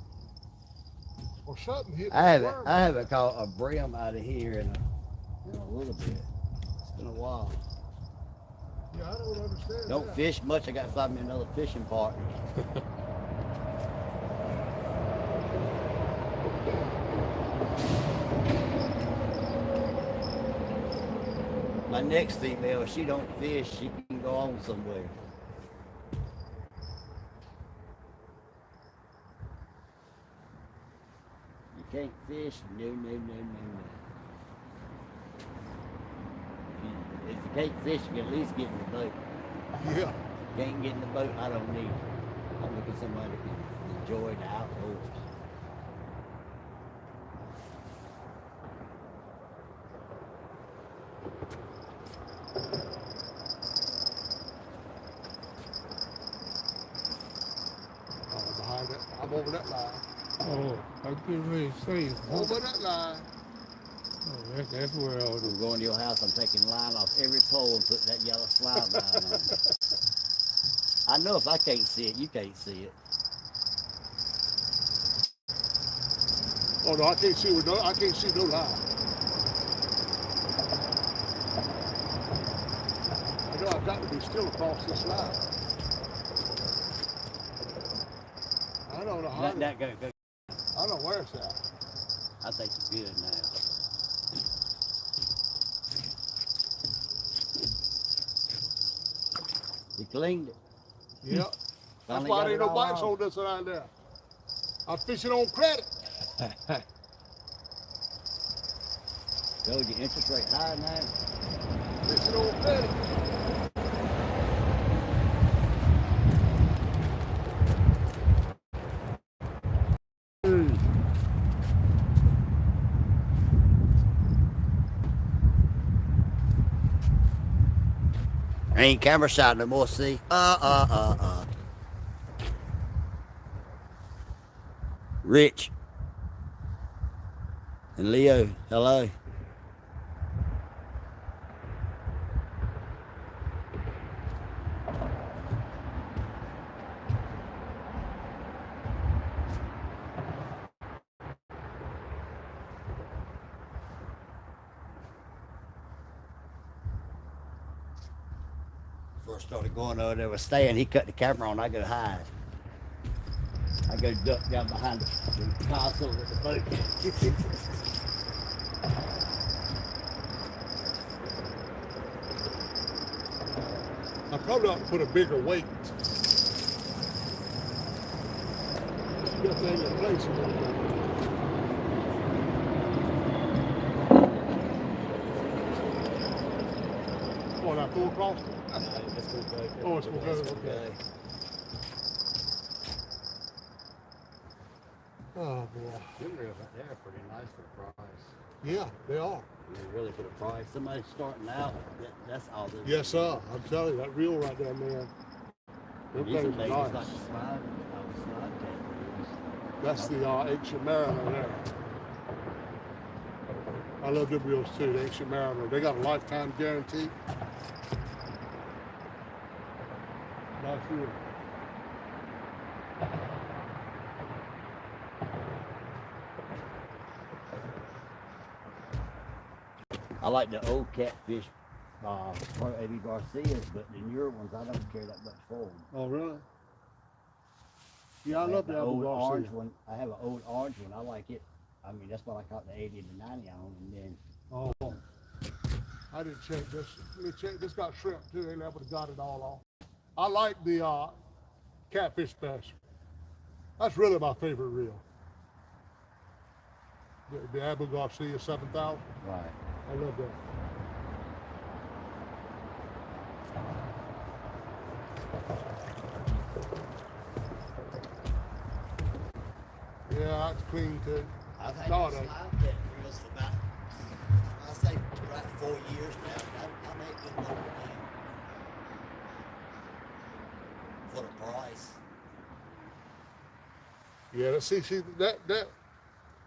or something hitting
I
the worm.
haven't caught a brim out of here in a little bit. It's been a while.
Yeah, I don't understand
Don't
that.
fish much. I got to find me another fishing partner. My next female, if she don't fish, she can go on somewhere. You can't fish, no. If you can't fish, you can at least get in the boat.
Yeah.
Can't get in the boat, I don't need it. I'm looking for somebody that can enjoy the outdoors.
Oh, behind it. I'm over that line.
Oh, I was getting ready to say,
Over that line.
oh, that's where I was.
I'm going to your house, I'm taking line off every pole and putting that yellow slide line on it. I know if I can't see it, you can't see it.
Oh no, I can't see with no. I can't see no line. I know I've got to be still across this line. I don't know how.
Let that go.
I don't know where it's at.
I think you're good now. You cleaned it.
Yeah. That's
Finally
why
got
there ain't
it
no
all
bites
off.
on this line there. I'm fishing on credit.
Told you interest rate high now.
Fishing on credit.
Ain't camera shot no more, see? Rich. And Leo, hello. First started going over there with Stan, he cut the camera on, I go hide. I go duck down behind the console with the boat.
I probably ought to put a bigger weight. Get thing in place a little bit. Oh, that full across?
Let's go back there.
Oh, it's gonna go,
Let's
okay.
go.
Oh boy.
Them reels right there are pretty nice for the price.
Yeah, they are.
I mean, really for the price. Somebody starting out, that's all they
Yes, sir. I'm telling you, that reel right there, man. Them
These are
things
made
are
just like
nice.
the slide cat reels.
That's the ancient mariner there. I love them reels too, the ancient mariner. They got a lifetime guarantee. Nice reel.
I like the old catfish, or Eddie Garcia's, but the newer ones I don't care that much for them.
Oh, really? Yeah, I
have
love
the
the Abu
old
Garcia.
orange one. I have an old orange one. I like it. I mean, that's what I caught the 80 and the 90 on, and then.
Oh, I didn't check this. Let me check. This got shrimp too. They never got it all off. I like the catfish special. That's really my favorite reel. The Abu Garcia 7000.
Right.
I love that. Yeah, that's clean too.
I've had
No,
these
no.
slide cat reels for about, I'll say, right 4 years now. I make good money with them. For the price.
Yeah, see, that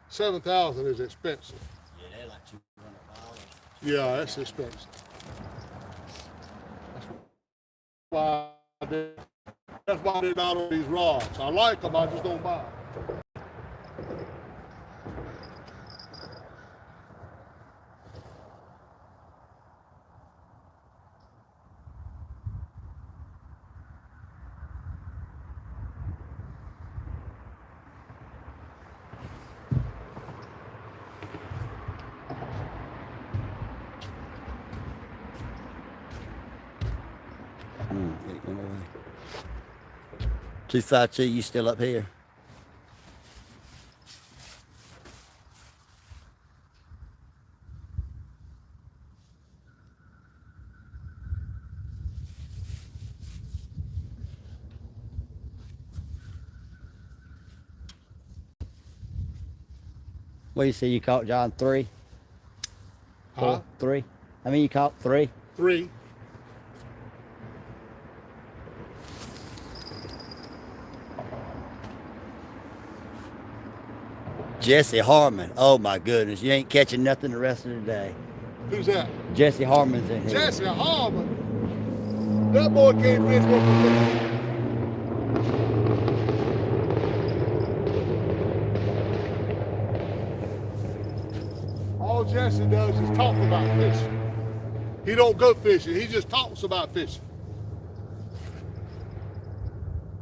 7,000 is expensive.
Yeah, they're like $200.
Yeah, that's expensive. That's why that's why they're not on these rods. I like them, I just don't buy them.
It went away. 252, you still up here? What do you say you caught, John? 3?
Huh?
3? I mean, you caught 3?
3.
Jesse Harmon. Oh my goodness, you ain't catching nothing the rest of the day.
Who's that?
Jesse Harmon's in here.
Jesse Harmon. That boy can't fish worth a lick. All Jesse does is talk about fishing. He don't go fishing. He just talks about fishing.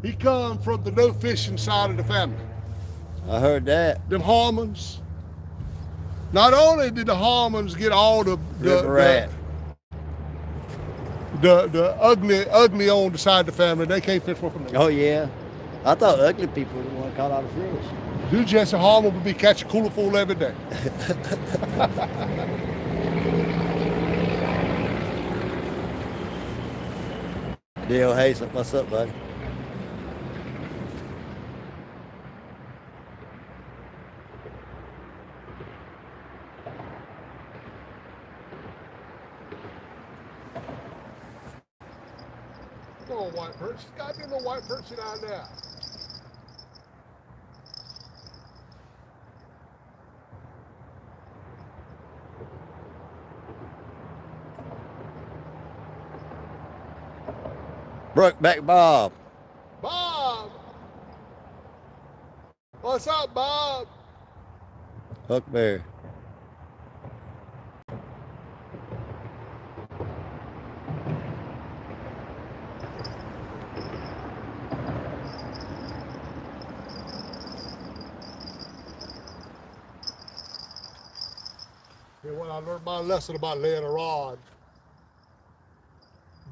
He come from the no fishing side of the family.
I heard that.
Them Harmons. Not only did the Harmons get all the ugly on the side of the family, they can't fish worth a lick.
Oh yeah. I thought ugly people were the one that caught all the fish.
Dude, Jesse Harmon would be catching cooler full every day.
Dale Hazel, what's up, buddy?
Come on, white perch. There's got to be no white perch down there.
Brookback Bob.
Bob! What's up, Bob?
Huckberry.
Yeah, when I learned my lesson about laying a rod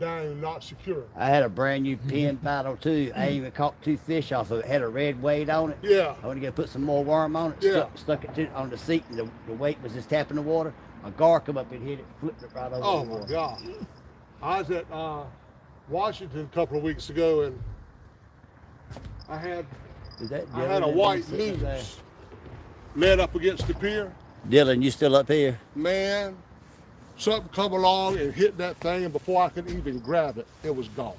down, not secure.
I had a brand new pin paddle too. I even caught 2 fish off of it. Had a red weight on it.
Yeah.
I went to go put some more worm on it.
Yeah.
Stuck it on the seat, and the weight was just tapping the water. A gar come up and hit it, flipped it right over
Oh
the
my
water.
God. I was at Washington a couple of weeks ago, and I had
Is that
I had a
Dylan
white
sitting up there?
moose led up against the pier.
Dylan, you still up here?
Man, something come along and hit that thing, and before I could even grab it, it was gone.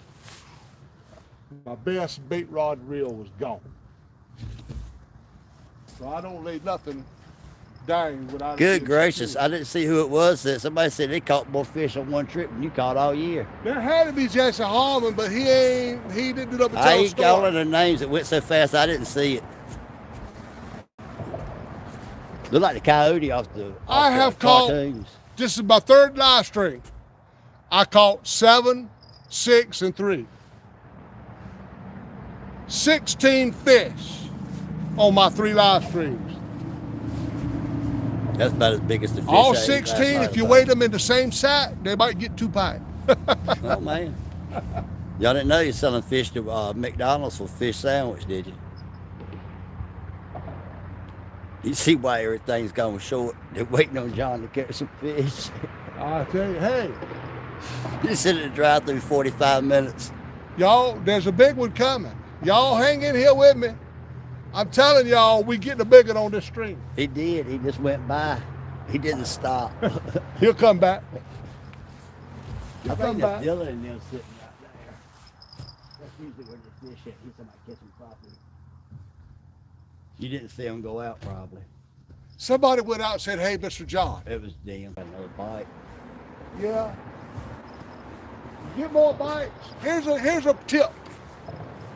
My best bait rod reel was gone. So I don't lay nothing dying without.
Good gracious, I didn't see who it was. That somebody said they caught more fish on one trip than you caught all year.
There had to be Jesse Harmon, but he didn't do nothing but
I
tell a
ain't
story.
calling their names. It went so fast I didn't see it. Look like the coyote off the
I have caught,
cartoons.
this is my third live stream. I caught 7, 6, and 3. 16 fish on my 3 live streams.
That's about as big as the fish.
All
I ate last
16,
night
if you
about.
weigh them in the same sack, they might get 2 pints.
Oh man, y'all didn't know you're selling fish to McDonald's for fish sandwich, did you? You see why everything's going short. They're waiting on John to catch some fish.
I tell you, hey,
You sit in the drive-through 45 minutes.
y'all, there's a big one coming. Y'all hang in here with me. I'm telling y'all, we getting a big one on this stream.
He did. He just went by. He didn't stop.
He'll come back.
I
He'll
think
come
that's
back.
Dylan and them sitting out there. That's usually where the fish at. He's somebody catching property. You didn't see him go out, probably.
Somebody went out and said, hey, Mr. John.
It was them. Another bite.
Yeah. Get more bites. Here's a tip.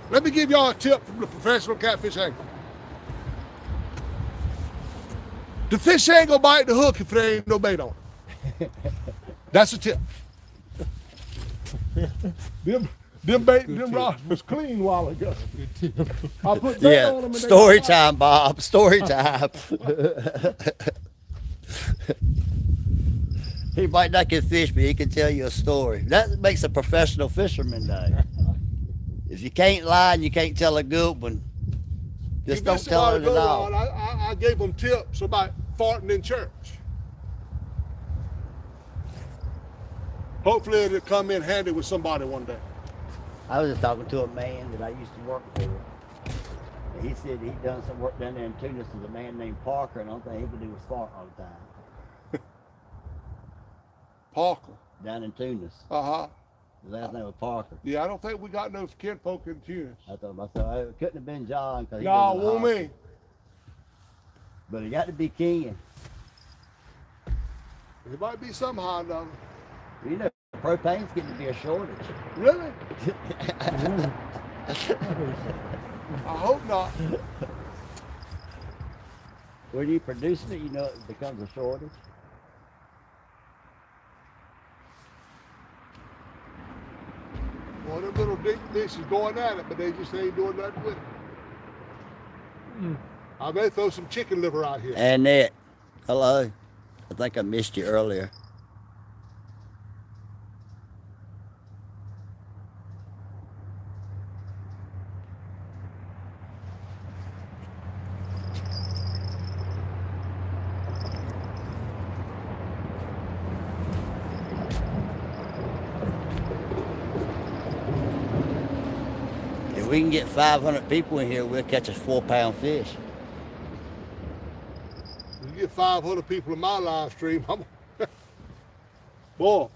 Let me give y'all a tip from the professional catfish angler. The fish ain't gonna bite the hook if there ain't no bait on it. That's a tip. them rods was clean a while ago. I put bait on them
Yeah.
and they
Story
don't bite.
time, Bob. Story time. He might not get fish, but he can tell you a story. That makes a professional fisherman, though. If you can't lie and you can't tell a good one, just
You
don't
missed
tell
a
it
while
at
ago,
all.
Rod. I gave them tips about farting in church. Hopefully it'll come in handy with somebody one day.
I was just talking to a man that I used to work for. And he said he'd done some work down there in Tunis with a man named Parker, and the only thing he could do was fart all the time.
Parker.
Down in Tunis.
Uh-huh.
His last name was Parker.
Yeah, I don't think we got no kinfolk in Tunis.
I thought myself, it couldn't have been John because he
No,
was in the
won't
hospital.
me.
But it got to be Ken.
It might be somehow or another.
You know, propane's getting to be a shortage.
Really? I hope not.
When you producing it, you know it becomes a shortage.
Well, them little dishes going at it, but they just ain't doing nothing with it. I may throw some chicken liver out here.
Annette, hello. I think I missed you earlier. If we can get 500 people in here, we'll catch a 4-pound fish.
You get 500 people in my live stream, I'm boy.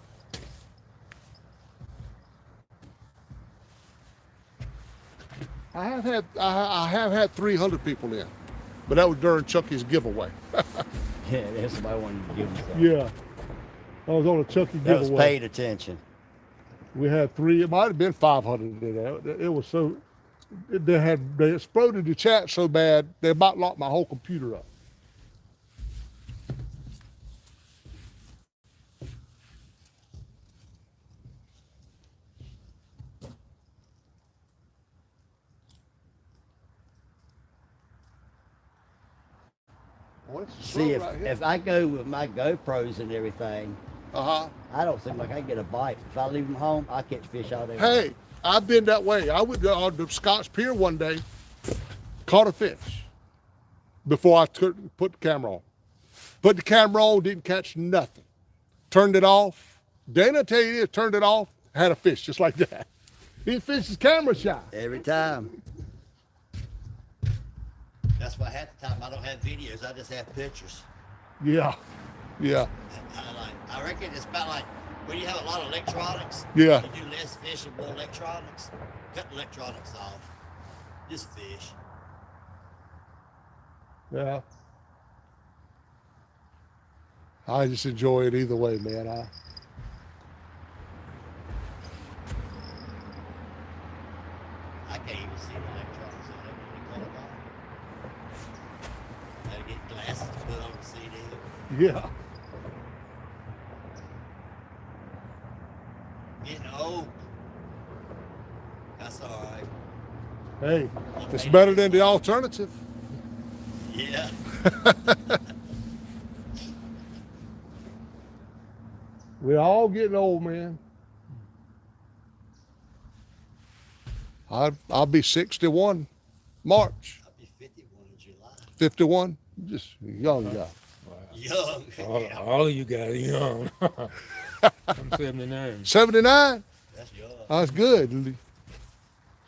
I have had 300 people in, but that was during Chucky's giveaway.
Yeah, there's somebody wanted to give him something.
Yeah, I was on a Chucky
That was
giveaway.
paid attention.
We had 3. It might have been 500 in there. It was so. They exploded the chat so bad they about locked my whole computer up. Oh, it's slow
See,
right here.
if I go with my GoPros and everything,
Uh-huh.
I don't seem like I get a bite. If I leave them home, I catch fish all day.
Hey, I've been that way. I went on the Scotch Pier one day, caught a fish before I put the camera on. Put the camera on, didn't catch nothing. Turned it off. Dana tell you this, turned it off, had a fish just like that. He fish is camera shy.
Every time. why half the time I don't have videos. I just have pictures.
Yeah. Yeah.
I reckon it's about like when you have a lot of electronics.
Yeah.
You do less fish and more electronics. Cut the electronics off. Just fish.
Yeah. I just enjoy it either way, man.
I can't even see the electronics in there when you cut them off. Gotta get glasses to put on the CD.
Yeah.
Getting old. That's all right.
Hey, it's better than the alternative.
Yeah.
We're all getting old, man. I'll be 61 March.
I'll be 51 in July.
51, just a young guy.
Wow.
Young.
All of you guys are young. I'm 79.
79?
That's young.
That's good.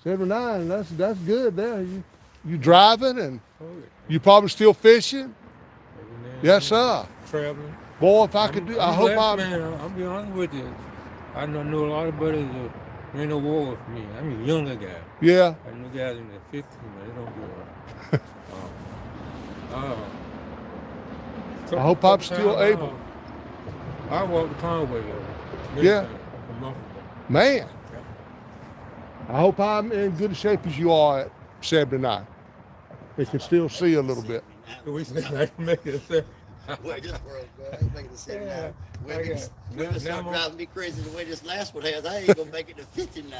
79, that's good there. You driving and
Oh, yeah.
you probably still fishing?
Every now and
Yes,
then,
sir.
Traveling.
Boy, if I could do, I hope
blessed,
I'm.
man. I'll be honest with you. I know a lot of buddies that ain't no war with me. I'm a younger guy.
Yeah.
I know guys in their 50s, but they don't do it.
I hope I'm still able.
I walked the Conway.
Yeah.
A month ago.
Man, I hope I'm in good shape as you are at 79. They can still see a little bit.
We said I can make it. Sir.
Where this world, bro. I ain't making the 79. Women start driving me crazy the way this last one has. I ain't gonna make it to 59.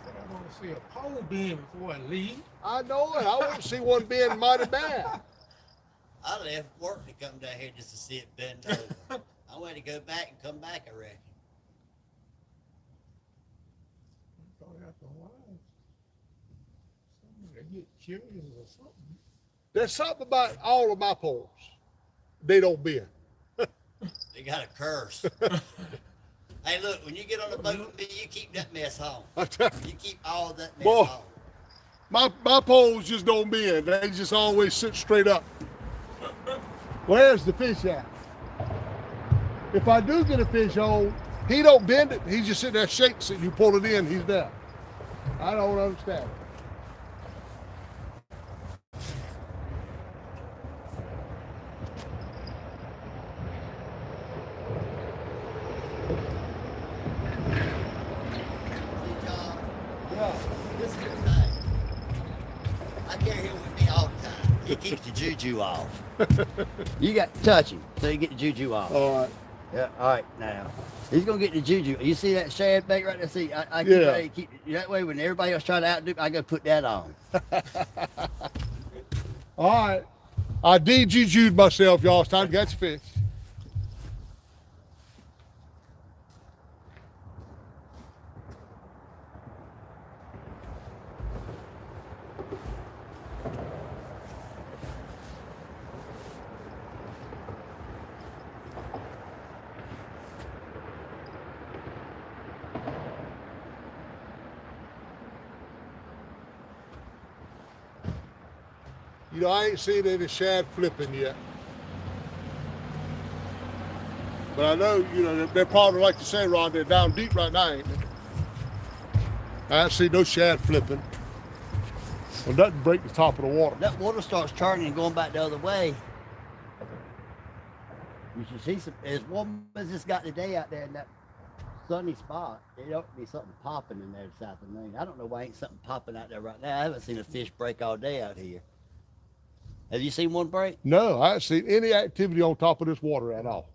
I want to see a pole beam before I leave.
I know it. I want to see one being mighty bad.
I left work to come down here just to see it bend over. I want to go back and come back, I reckon.
After a while, they get curious or something.
There's something about all of my poles. They don't bend.
They got a curse. Hey, look, when you get on the boat with me, you keep that mess home. You keep all that mess
Boy.
home.
My poles just don't bend. They just always sit straight up. Where's the fish at? If I do get a fish on, he don't bend it. He just sit there, shakes it. You pull it in, he's there. I don't understand it.
See, John,
Yeah.
this is the thing. I carry him with me all the time. He keeps the juju off. You got to touch him so you get the juju off.
All right.
Yeah, all right, now. He's going to get the juju. You see that shad bait right there? See, I keep,
Yeah.
ready to keep that way when everybody else trying to outdo me, I go put that on.
All right. I de-jujued myself, y'all. It's time to catch fish. You know, I ain't seen any shad flipping yet. But I know, you know, they're probably like you say, Ron, they're down deep right now, ain't they? I ain't seen no shad flipping. Well, doesn't break the top of the water.
That water starts turning and going back the other way. You should see some, as warm as it's got today out there in that sunny spot, there ought to be something popping in there this afternoon. I don't know why ain't something popping out there right now. I haven't seen a fish break all day out here. Have you seen one break?
No, I haven't seen any activity on top of this water at all.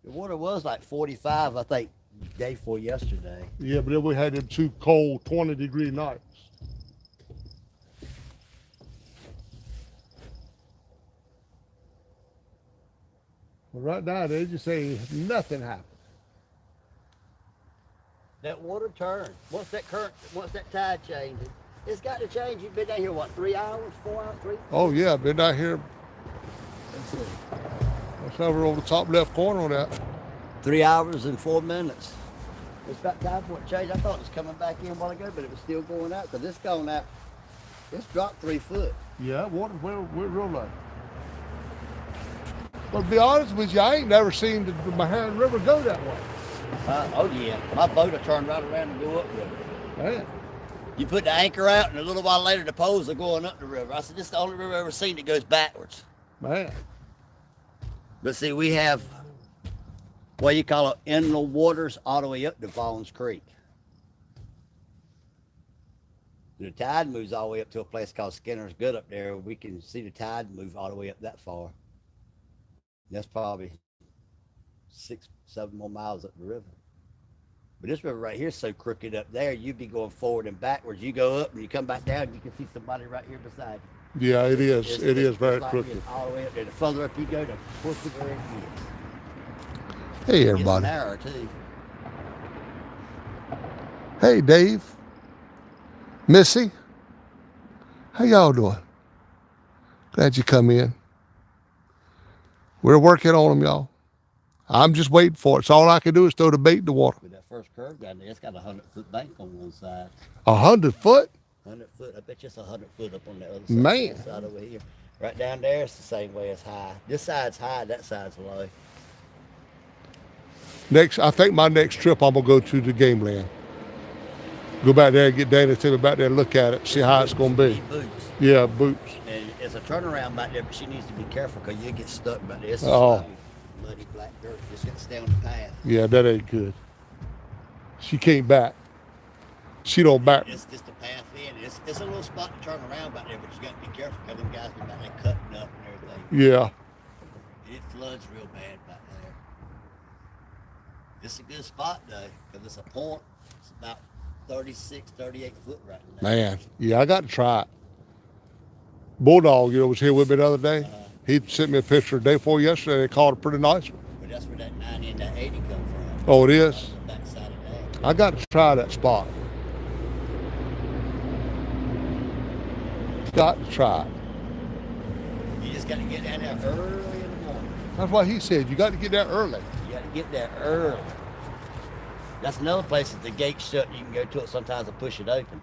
The water was like 45, I think, day before yesterday.
Yeah, but then we had them 2 cold 20-degree nights. But right now, they just say nothing happened.
That water turns. Once that tide changes, it's got to change. You've been down here, what, 3 hours, 4 hours, 3?
Oh yeah, been down here.
Let's see.
That's over on the top left corner on that.
3 hours and 4 minutes. It's about time for it to change. I thought it was coming back in a while ago, but it was still going out because it's gone out. It's dropped 3 foot.
Yeah, we're real low. But to be honest with you, I ain't never seen the Meherrin River go that way.
Oh yeah, my boat will turn right around and go up river.
Man.
You put the anchor out, and a little while later, the poles are going up the river. I said, this is the only river I've ever seen that goes backwards.
Man.
But see, we have what you call it, inland waters all the way up to Vaughn's Creek. The tide moves all the way up to a place called Skinner's Gut up there. We can see the tide move all the way up that far. That's probably 6, 7 more miles up the river. But this river right here is so crooked up there, you'd be going forward and backwards. You go up and you come back down, you can see somebody right here beside you.
Yeah, it is. It is very
like
crooked.
this, all the way up there. The further up you go, the closer where it is.
Hey everybody.
It's narrow too.
Hey Dave. Missy. How y'all doing? Glad you come in. We're working on them, y'all. I'm just waiting for it. So all I can do is throw the bait in the water.
With that first curve down there, it's got a 100-foot bank on one side.
100 foot?
100 foot. I bet you it's 100 foot up on the other side.
Man.
That side over here. Right down there, it's the same way as high. This side's high, that side's low.
I think my next trip I'm gonna go to the game land. Go back there and get Dana to take me back there and look at it, see how it's gonna be.
Need boots.
Yeah, boots.
And it's a turnaround back there, but she needs to be careful because you get stuck back there. It's
Oh.
muddy black dirt. Just got to stay on the path.
Yeah, that ain't good. She can't back. She don't back.
It's just a path in. It's a little spot to turn around back there, but you got to be careful because them guys be back there cutting up and everything.
Yeah.
It floods real bad back there. It's a good spot though, because it's a point. It's about 36, 38 foot right now.
Man, yeah, I got to try it. Bulldog, was here with me the other day. He sent me a picture the day before yesterday. They caught a pretty nice one.
But that's where that 90 and that 80 come from.
Oh, it is?
The backside of that.
I got to try that spot. Got to try it.
You just got to get down there early in the morning.
That's what he said. You got to get there early.
You got to get there early. That's another place that the gate's shut. You can go to it sometimes and push it open.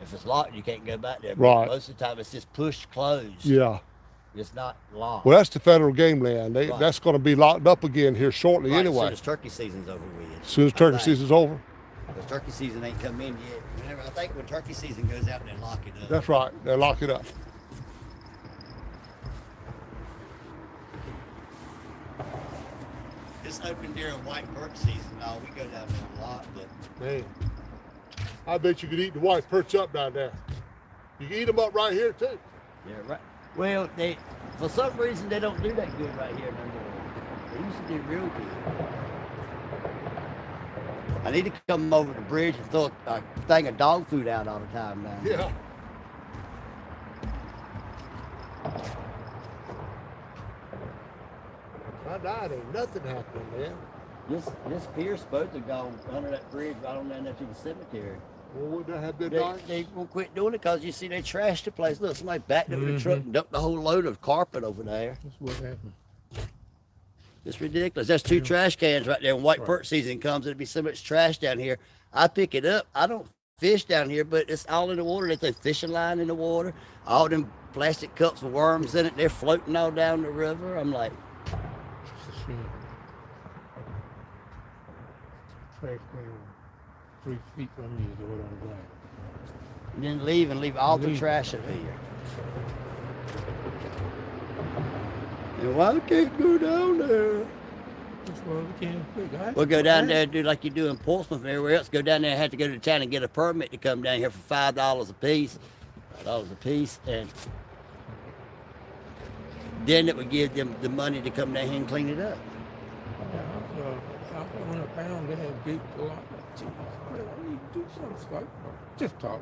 If it's locked, you can't go back there. But
Right.
most of the time, it's just pushed closed.
Yeah.
It's not locked.
Well, that's the federal game land.
Right.
That's going to be locked up again here shortly
Right,
anyway.
As soon as turkey season's over with.
As soon as turkey season's over.
Because turkey season ain't come in yet. I think when turkey season goes out, they lock it up.
That's right. They lock it up.
It's open during white perch season. No, we go down there a lot, but
Man, I bet you could eat the white perch up down there. You can eat them up right here too.
yeah, right. Well, for some reason they don't do that good right here no more. They used to do real good. I need to come over the bridge and throw a thing of dog food out all the time now.
Yeah. My diet ain't nothing happening, man.
This pier's supposed to go under that bridge right on down there to the cemetery.
Well, wouldn't that have been
They,
nice?
they won't quit doing it because you see they trashed the place. Look, somebody backed up with a truck and dumped a whole load of carpet over there.
That's what happened.
It's ridiculous. That's 2 trash cans right there. When white perch season comes, there'll be so much trash down here. I pick it up. I don't fish down here, but it's all in the water. They throw fishing line in the water. All them plastic cups with worms in it, they're floating all down the river. I'm like,
It's a shame. Trash can 3 feet from me is the word on the ground.
and then leave all the
Leave.
trash in here. And why we can't go down there?
That's why we can't figure.
We'll go down there and do like you do in Portsmouth and everywhere else. Go down there and have to go to town and get a permit to come down here for $5 a piece. $5 a piece. And then it would give them the money to come down here and clean it up.
When I found they had big a lot. Geez, I need to do something. Like, just talk.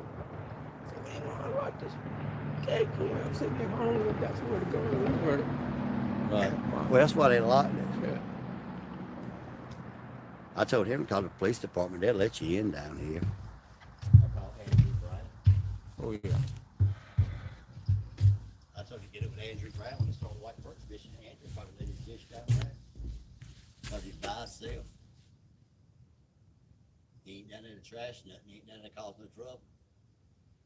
Man, I like this. Okay, cool. I'm sitting at home. That's where to go. Anywhere.
Right. Well, that's why they locked it.
Yeah.
I told him to call the police department. They'll let you in down here. I called Andrew Brown.
Oh yeah.
I told him to get up with Andrew Brown when he started white perch fishing. Andrew probably let him fish down there. Because he's by himself. He ain't down there to trash nothing. He ain't down there to cause no trouble.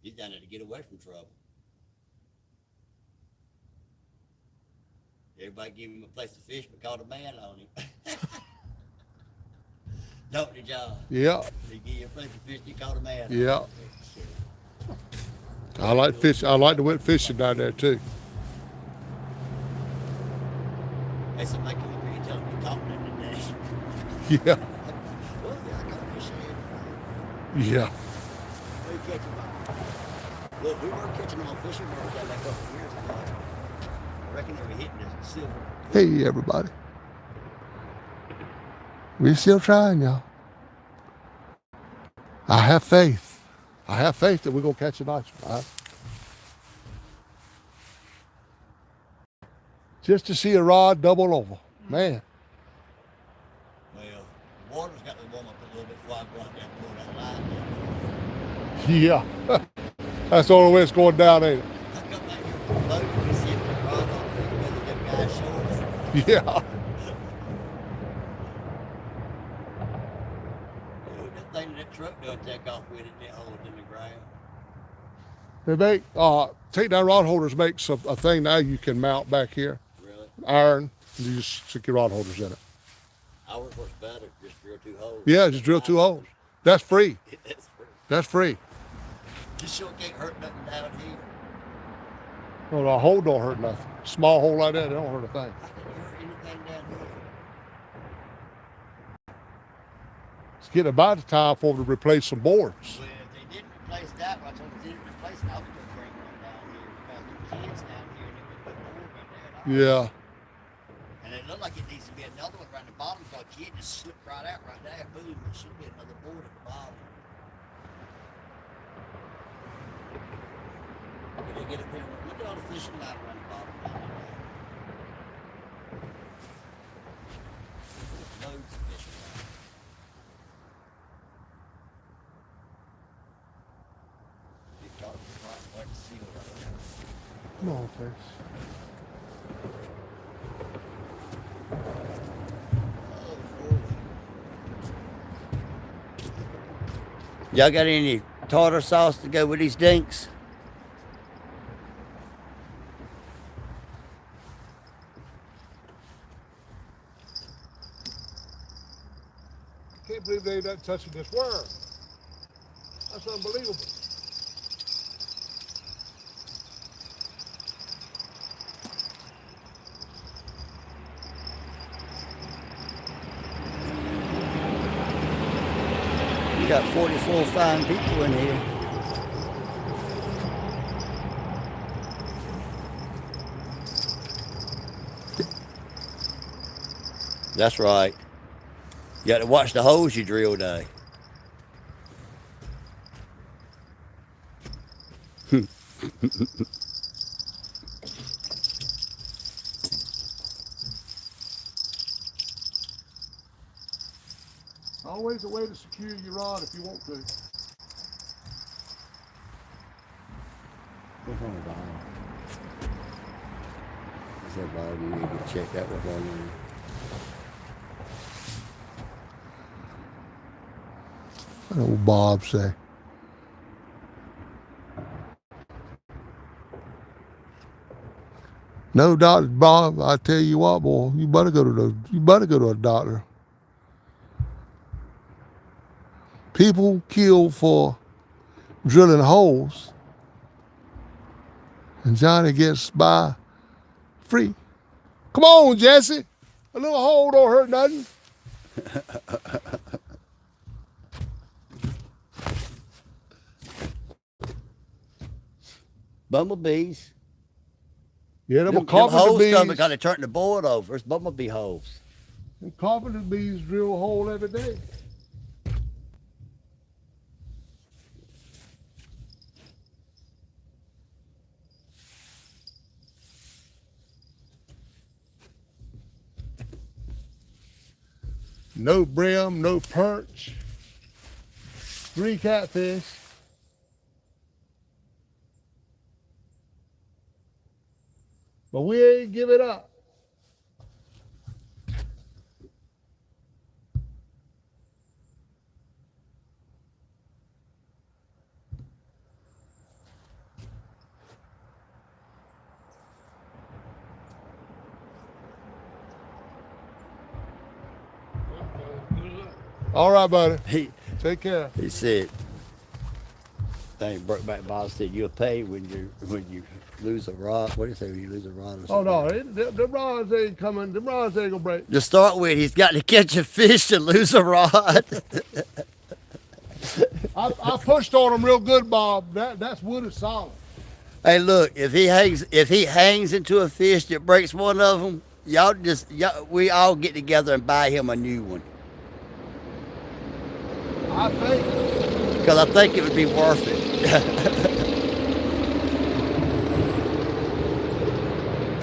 He's down there to get away from trouble. Everybody give him a place to fish but called a man on him. Don't they, John?
Yeah,
They give you a place to fish, you called a man
yeah.
on him.
I like fish. I like to went fishing down there too.
Hey, somebody come up here and tell him you caught them today.
Yeah,
Well, yeah, I caught this shit.
yeah.
Where you catch them on? Look, we were catching them on fishing boats down there a couple of years ago. I reckon they were hitting the silver.
Hey, everybody. We're still trying, y'all. I have faith. I have faith that we're going to catch a nice one. Just to see a rod double over. Man.
Well, the water's got to warm up a little bit before I go out there and pull that line down.
Yeah. That's the only way it's going down, ain't
I come back here from the boat and we see the rod on there, whether them guys short.
it? Yeah.
That thing that truck doesn't take off with it and it holds in the ground.
They make, takedown rod holders makes a thing now you can mount back here.
Really?
Iron. You just stick your rod holders in it.
Ours works better, just drill 2 holes.
Yeah, just drill 2 holes. That's free.
That's free.
That's free.
This sure can't hurt nothing down here.
No, a hole don't hurt nothing. Small hole like that, it don't hurt a thing.
I didn't hurt anything down here.
It's getting about the time for them to replace some boards.
Well, if they didn't replace that one, I told them they didn't replace it, I was going to bring one down here because there kids down here and they would put board in there.
Yeah.
And it looked like it needs to be another one around the bottom because a kid just slipped right out right there. Boom, there should be another board at the bottom. But they get up there, look at all the fishing line around the bottom down there. Loads of fishing line. Big dog, white seal right there.
Come on, Chris.
Y'all got any tartar sauce to go with these dinks?
Can't believe they ain't not touching this worm. That's unbelievable.
You got 44 fine people in here. That's right. You got to watch the holes you drill today.
Always a way to secure your rod if you want to.
What's wrong with the hole? I said, Bob, you need to check that one on.
What old Bob say? No, Dr. Bob, I tell you what, boy, you better go to a doctor. People killed for drilling holes, and Johnny gets by free. Come on, Jesse. A little hole don't hurt nothing.
Bumblebees.
Yeah, them
Them
carpenter
holes come
bees.
because they turned the board over. It's bumblebee holes.
Them carpenter bees drill a hole every day. no brim, no perch, 3 catfish. But we ain't give it up.
Good luck.
All right, buddy.
He
Take care.
he said, "Thing Brokeback Bob said you'll pay when you lose a rod. What do you say when you lose a rod or
Oh
something?"
no, the rods ain't coming. The rods ain't gonna break.
To start with, he's got to catch a fish to lose a rod.
I pushed on them real good, Bob. That's wood is solid.
Hey, look, if he hangs into a fish that breaks one of them, we all get together and buy him a new one.
I think.
Because I think it would be worth it.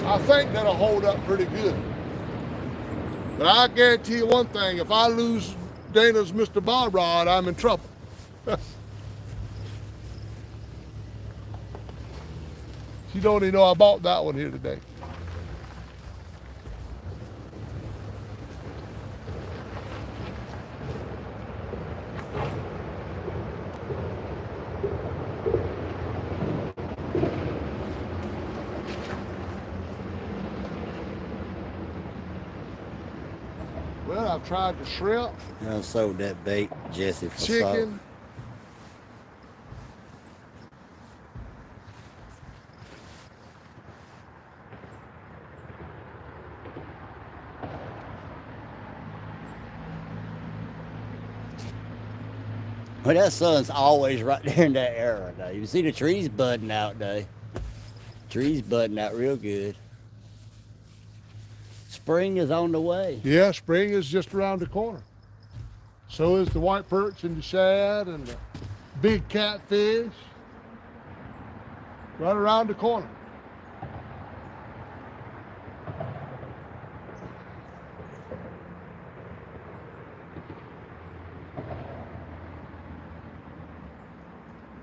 I think that'll hold up pretty good. But I guarantee you one thing: if I lose Dana's Mr. Bob Rod, I'm in trouble. She don't even know I bought that one here today. Well, I've tried the shrimp,
I sold that bait, Jesse, for salt.
chicken.
Well, that sun's always right there in that area. Now. You see the trees budding out, though. Trees budding out real good. Spring is on the way.
Yeah, spring is just around the corner. So is the white perch and the shad and the big catfish. Right around the corner.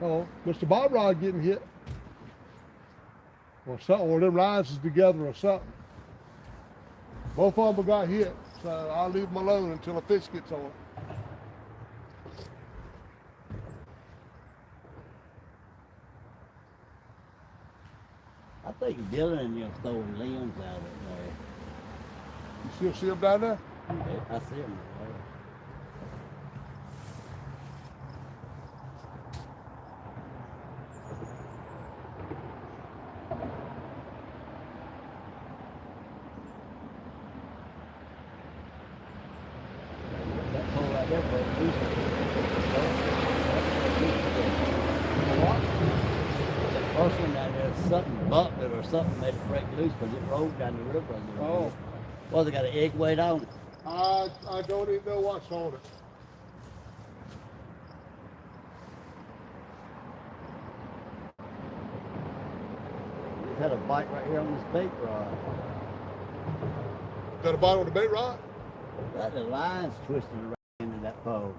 Oh, Mr. Bob Rod getting hit. Or something, or them lines is together or something. Both of them got hit, so I'll leave them alone until a fish gets on.
I think Dylan and them throwing limbs out of there.
You still see them down there?
I see them. That pole right there broke loose. That first one down there, something bumped it or something made it break loose because it rolled down the river.
Oh.
Well, they got an egg weight on it.
I don't even know what's on it.
It's had a bite right here on this bait rod.
Got a bite on the bait rod?
Got the lines twisted around into that pole.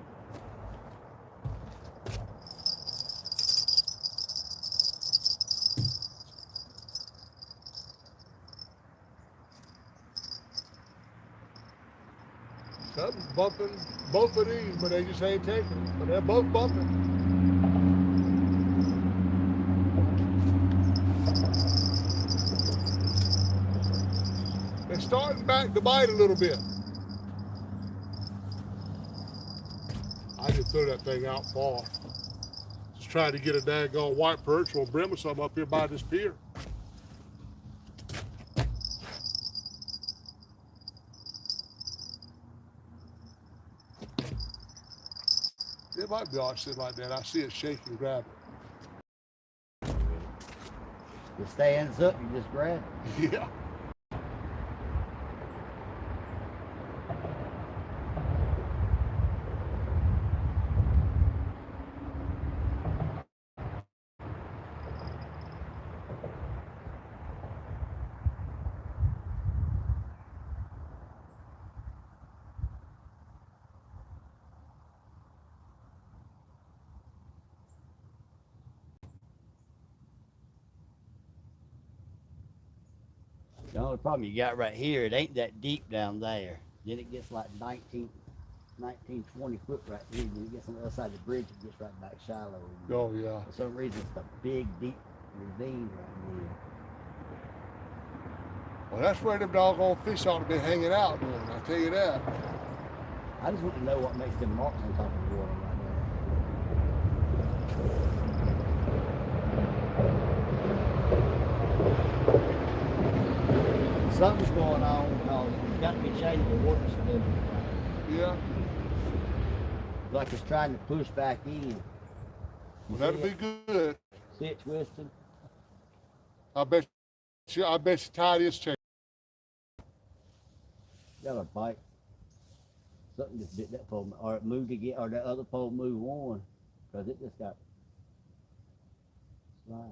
Something's bumping both of these, but they just ain't taking them. But they're both bumping. They're starting back to bite a little bit. I just threw that thing out far. Just trying to get a daggone white perch or brim or something up here by this pier. It might be all right sitting like that. I see it shake and grab it.
It stands up, you just grab it.
Yeah.
The only problem you got right here, it ain't that deep down there. Then it gets like 20 foot right here. Then it gets on the other side of the bridge, it gets right back shallow.
Oh, yeah.
For some reason, it's a big, deep ravine right here.
Well, that's where them doggone fish ought to be hanging out doing, I tell you that.
I just want to know what makes them marks on top of the water right there. Something's going on because it's got to be changing the water stability.
Yeah.
Like it's trying to push back in.
Well, that'll be good.
See it twisting?
I bet you tide is changing.
Got a bite. Something just bit that pole, or it moved again, or that other pole moved on, because it just got slide.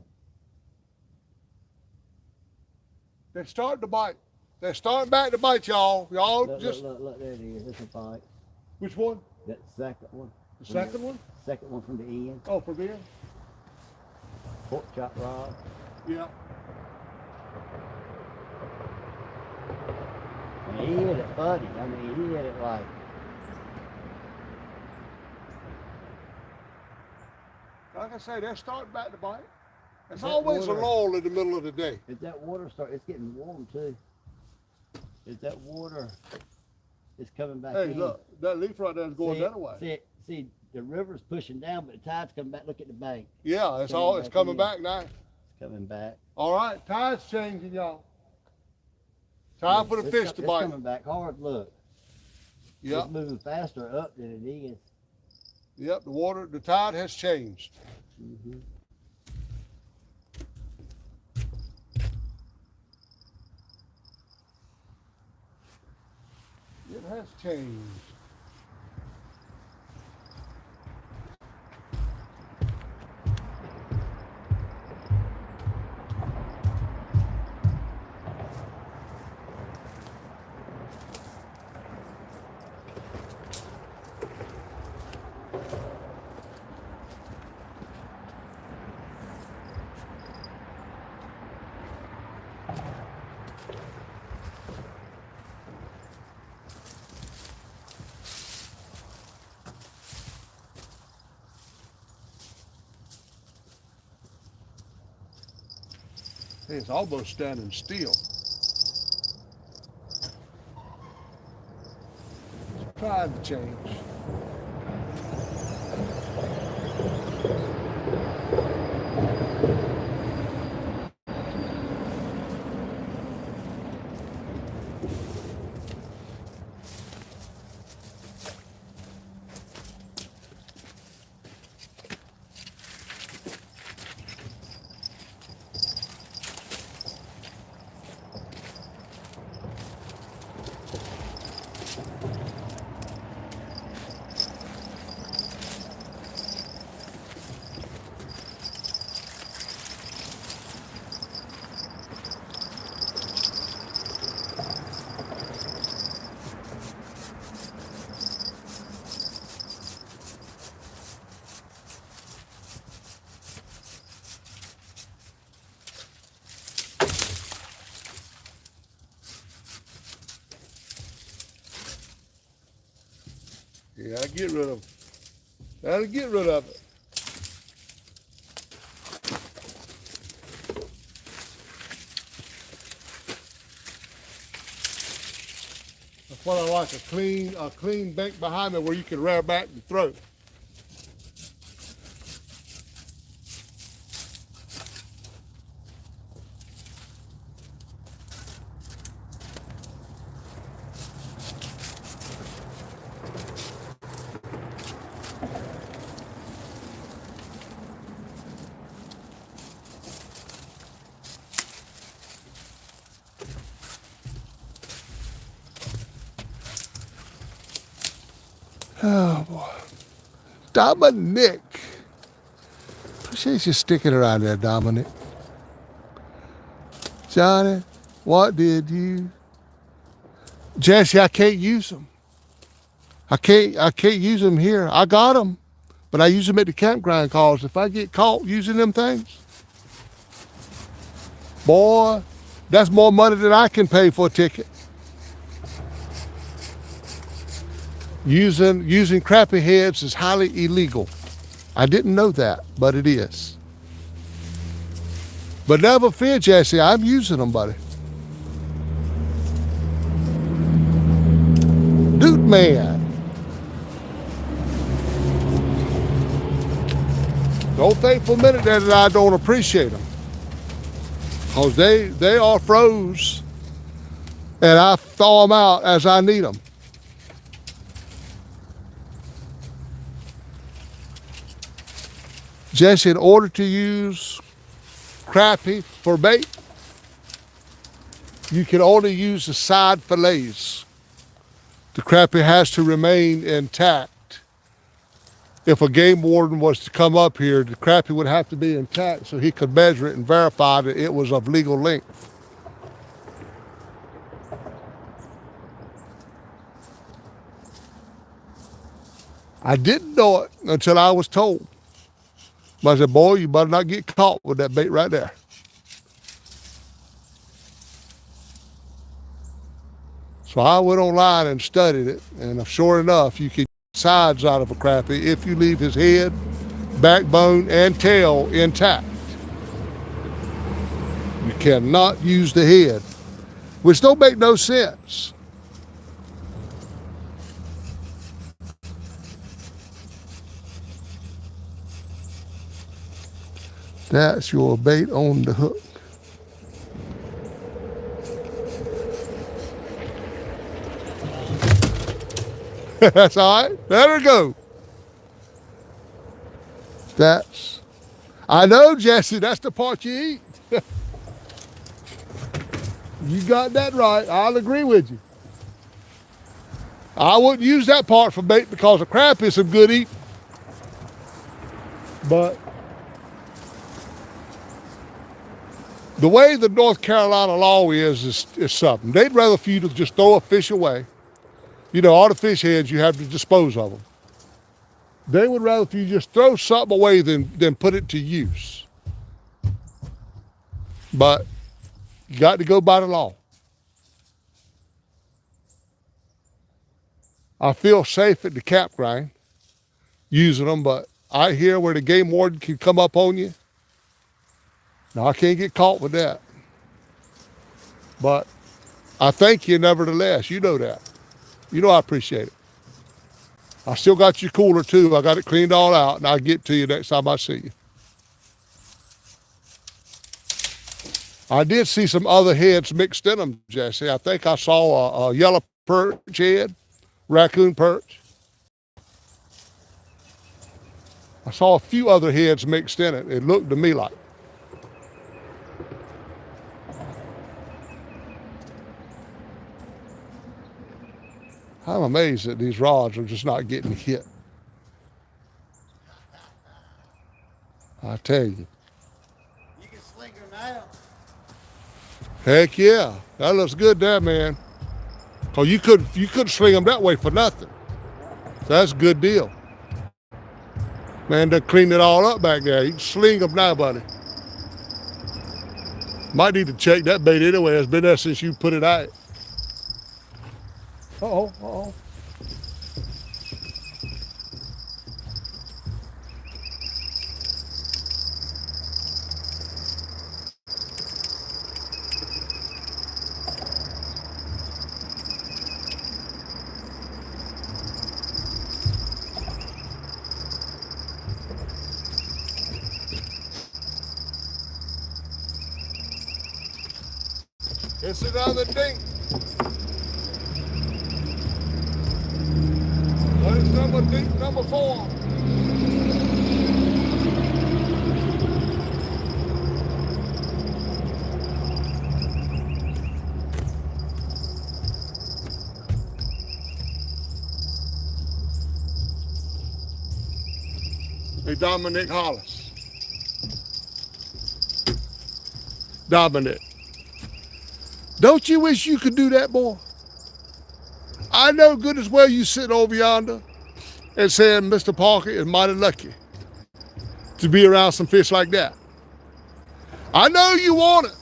They're starting to bite. They're starting back to bite, y'all. Y'all just.
Look, there it is. It's a bite.
Which one?
That second one.
The second one?
Second one from the end.
Oh, from there?
Pork chop rod.
Yeah.
And he hit it funny. I mean, he hit it like.
Like I say, they're starting back to bite. There's
That
always
water-
a lull in the middle of the day.
Is that water it's getting warm too. Is that water is coming back
Hey,
in.
look, that leaf right there is going that way.
See, the river's pushing down, but the tide's coming back. Look at the bank.
Yeah, it's
Coming
coming
back
back now.
It's coming back.
All right, tide's changing, y'all. Time for the fish to
It's
bite.
coming back hard. Look.
Yep,
It's moving faster up than it is.
yep. The tide has changed.
Mm-hmm.
It has changed. It's almost standing still. It's trying to change. Yeah, that'll get rid of it. That'll get rid of it. That's what I like, a clean bank behind me where you can rear back and throw. Oh boy. Dominic. Appreciate you sticking around there, Dominic. Johnny, what did you? Jesse, I can't use them. I can't use them here. I got them, but I use them at the campground cause if I get caught using them things, boy, That's more money than I can pay for a ticket. Using crappie heads is highly illegal. I didn't know that, but it is. But never fear, Jesse, I'm using them, buddy. Dude, man. Don't think for a minute that I don't appreciate them. Because they are froze. And I thaw them out as I need them. Jesse, in order to use crappie for bait, you can only use the side fillets. The crappie has to remain intact. If a game warden was to come up here, the crappie would have to be intact so he could measure it and verify that it was of legal length. I didn't know it until I was told. But I said, boy, you better not get caught with that bait right there. So I went online and studied it, and sure enough, you can get sides out of a crappie if you leave his head, backbone, and tail intact. You cannot use the head, which don't make no sense. That's your bait on the hook. That's all right. Let her go. I know, Jesse, that's the part you eat. You got that right. I'll agree with you. I wouldn't use that part for bait because the crappie is some good eating. But the way the North Carolina law is something. They'd rather for you to just throw a fish away. You know, all the fish heads, you have to dispose of them. They would rather for you just throw something away than put it to use. But you got to go by the law. I feel safe at the campground using them, but I hear where the game warden can come up on you. Now, I can't get caught with that. But I thank you nevertheless. You know that. You know I appreciate it. I still got your cooler too. I got it cleaned all out, and I'll get to you next time I see you. I did see some other heads mixed in them, Jesse. I think I saw a yellow perch head, raccoon perch. I saw a few other heads mixed in it. It looked to me like. I'm amazed that these rods are just not getting hit. I tell you.
You can sling her now.
Heck yeah. That looks good there, man. Cause you couldn't sling them that way for nothing. So that's a good deal. Man, they cleaned it all up back there. You can sling them now, buddy. Might need to check that bait anyway. It's been there since you put it out. Uh-oh. It's another dink. What is dink number 4? Hey, Dominic Hollis. Dominic. Don't you wish you could do that, boy? I know good as well you sitting over yonder and saying Mr. Parker is mighty lucky to be around some fish like that. I know you want it.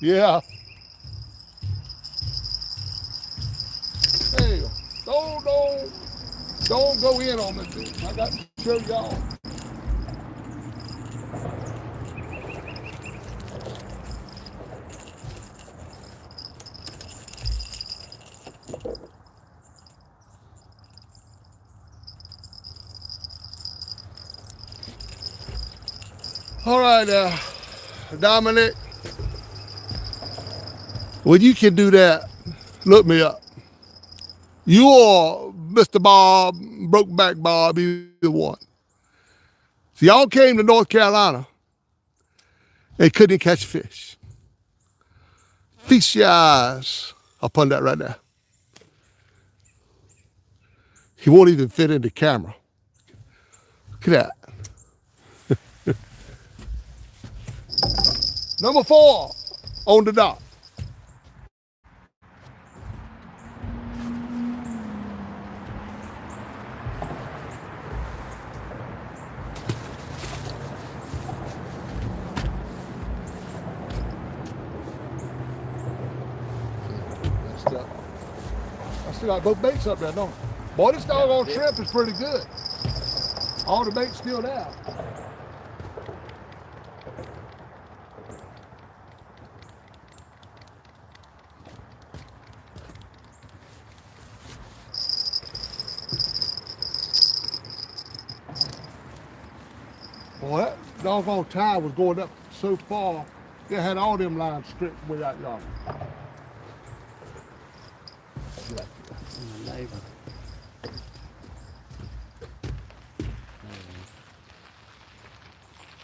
Yeah. Hey, don't go in on me, dude. I got to show y'all. All right, Dominic. When you can do that, look me up. You or Mr. Bob, Brokeback Bob, either one. So y'all came to North Carolina and couldn't catch fish. Feast your eyes upon that right there. He won't even fit in the camera. Look at that. Number 4 on the dock. I still got both baits up there, don't I? Boy, this doggone shrimp is pretty good. All the bait's still there. Boy, that doggone tide was going up so far, it had all them lines stripped way out yonder.
My neighbor.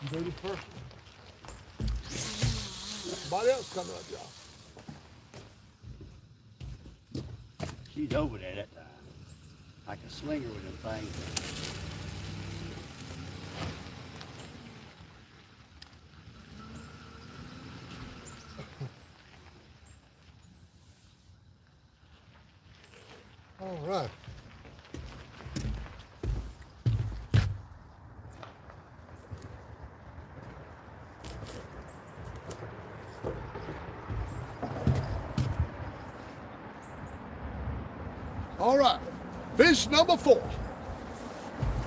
You do this first. Somebody else coming up, y'all.
She's over there that time. I can sling her with them things.
All right. All right. Fish number 4.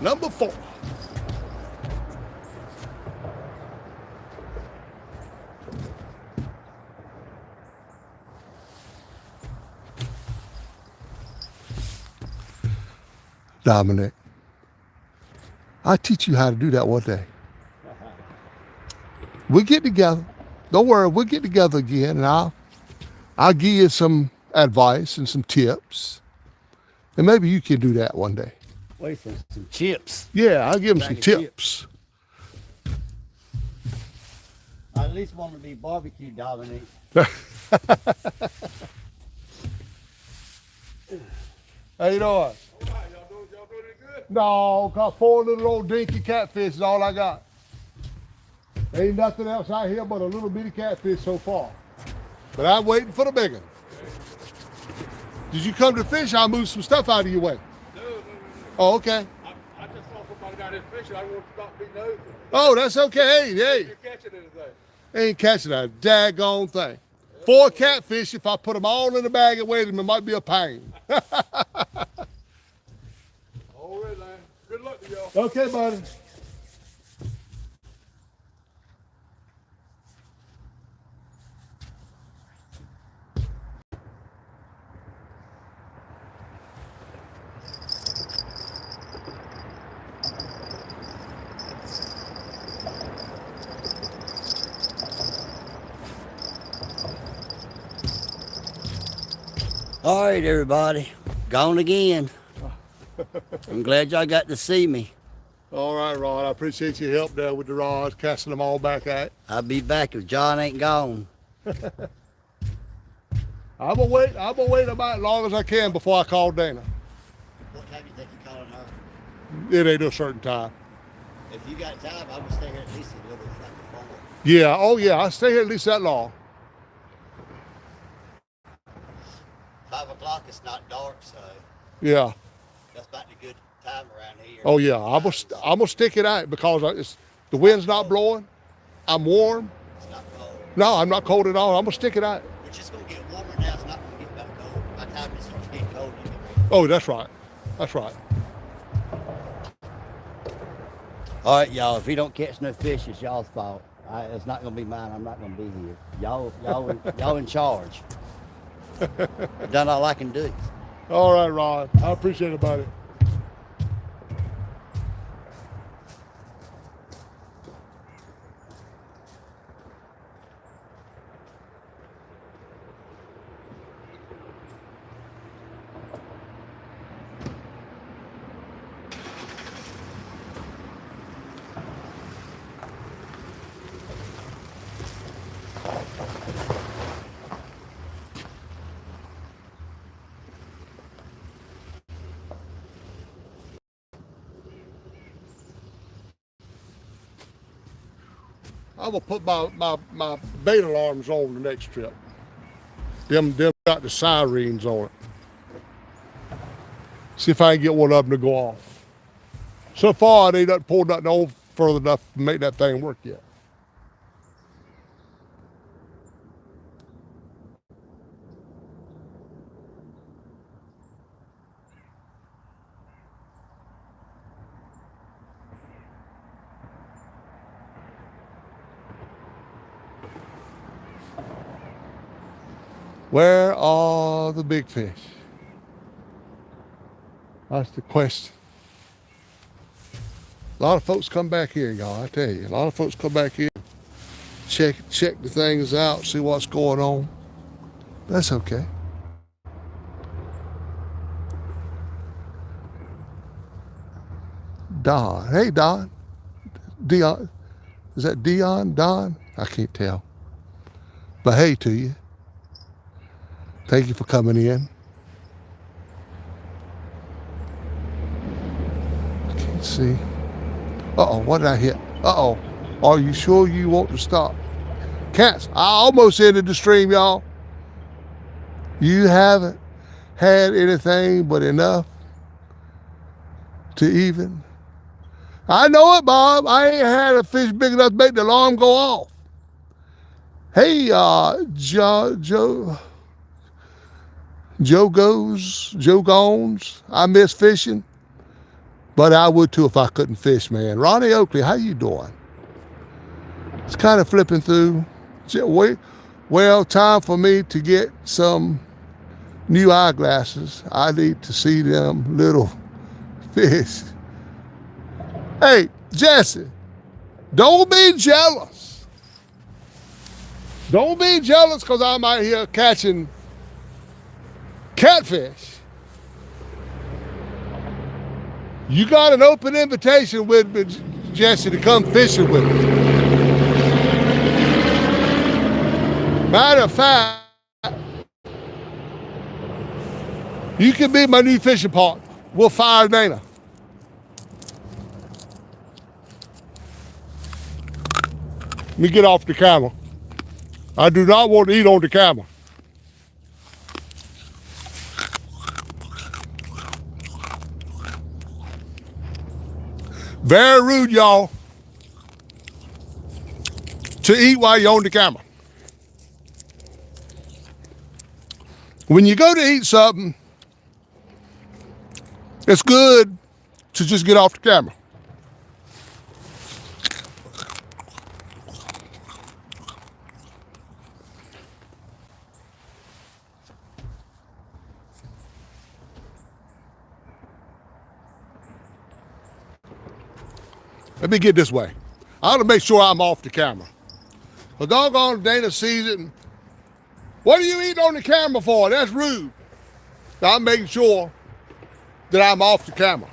Number 4. Dominic, I'll teach you how to do that one day. We'll get together. Don't worry, we'll get together again and I'll give you some advice and some tips. And maybe you can do that one day.
Wait for some chips.
Yeah, I'll give them some
Bag of
tips.
I at least want to be barbecue, Dominic.
How you doing?
Y'all doing it good?
No, got 4 little old dinky catfish is all I got. Ain't nothing else out here but a little bitty catfish so far. But I'm waiting for the big one. Did you come to fish? I'll move some stuff out of your way.
No.
Oh, okay.
I just saw somebody down there fishing. I want to stop being nosy.
Oh, that's okay. Hey,
You're catching anything?
ain't catching a daggone thing. 4 catfish, if I put them all in a bag and weigh them, it might be a pain.
All right, man. Good luck to y'all.
Okay, buddy.
All right, everybody. Gone again. I'm glad y'all got to see me.
All right, Ron. I appreciate your help there with the rods, casting them all back out.
I'll be back if John ain't gone.
I'm gonna wait about as long as I can before I call Dana.
What time you think you're calling her?
It ain't a certain time.
If you got time, I would stay here at least a little like 4.
Yeah, oh yeah, I stay here at least that long.
5 o'clock, it's not dark, so
Yeah.
that's about the good time around here.
Oh yeah, I'm gonna stick it out because the wind's not blowing. I'm warm.
It's not cold.
No, I'm not cold at all. I'm gonna stick it out.
Which is going to get warmer now. It's not going to get back cold. By the time it starts getting cold, you
Oh, that's right. That's right.
All right, y'all. If we don't catch no fish, it's y'all's fault. It's not going to be mine. I'm not going to be here. Y'all in charge. I've done all I can do.
All right, Ron. I appreciate it, buddy. I will put my bait alarms on the next trip. Them got the sirens on it. See if I can get one of them to go off. So far, they done pulled nothing on further enough to make that thing work yet. Where are the big fish? That's the question. A lot of folks come back here, y'all. I tell you, a lot of folks come back here, check the things out, see what's going on. That's okay. Don, hey Don, Dion, is that Dion? Don? I can't tell. But hey to you. Thank you for coming in. I can't see. Uh-oh, what did I hit? Uh-oh. Are you sure you want to stop? Cats, I almost ended the stream, y'all. You haven't had anything but enough to even. I know it, Bob. I ain't had a fish big enough to make the alarm go off. Hey, Joe Gones, I miss fishing, but I would too if I couldn't fish, man. Ronnie Oakley, how you doing? It's kind of flipping through. Well, time for me to get some new eyeglasses. I need to see them little fish. Hey, Jesse, don't be jealous. Don't be jealous because I'm out here catching catfish. You got an open invitation with me, Jesse, to come fishing with me. Matter of fact, you can be my new fishing partner. We'll fire Dana. Let me get off the camera. I do not want to eat on the camera. Very rude, y'all, to eat while you're on the camera. When you go to eat something, it's good to just get off the camera. Let me get this way. I ought to make sure I'm off the camera. The doggone Dana sees it. And, what are you eating on the camera for? That's rude. Now I'm making sure that I'm off the camera.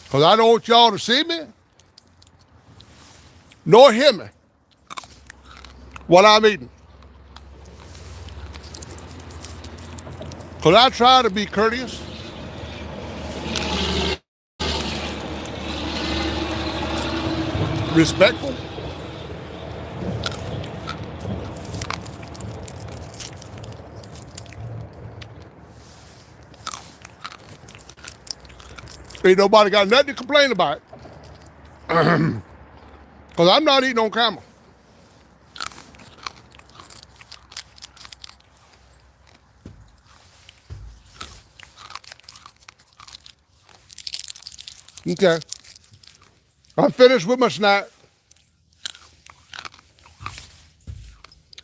Because I don't want y'all to see me, nor hear me, what I'm eating. Because I try to be courteous. Respectful. Ain't nobody got nothing to complain about. Because I'm not eating on camera. Okay. I'm finished with my snack.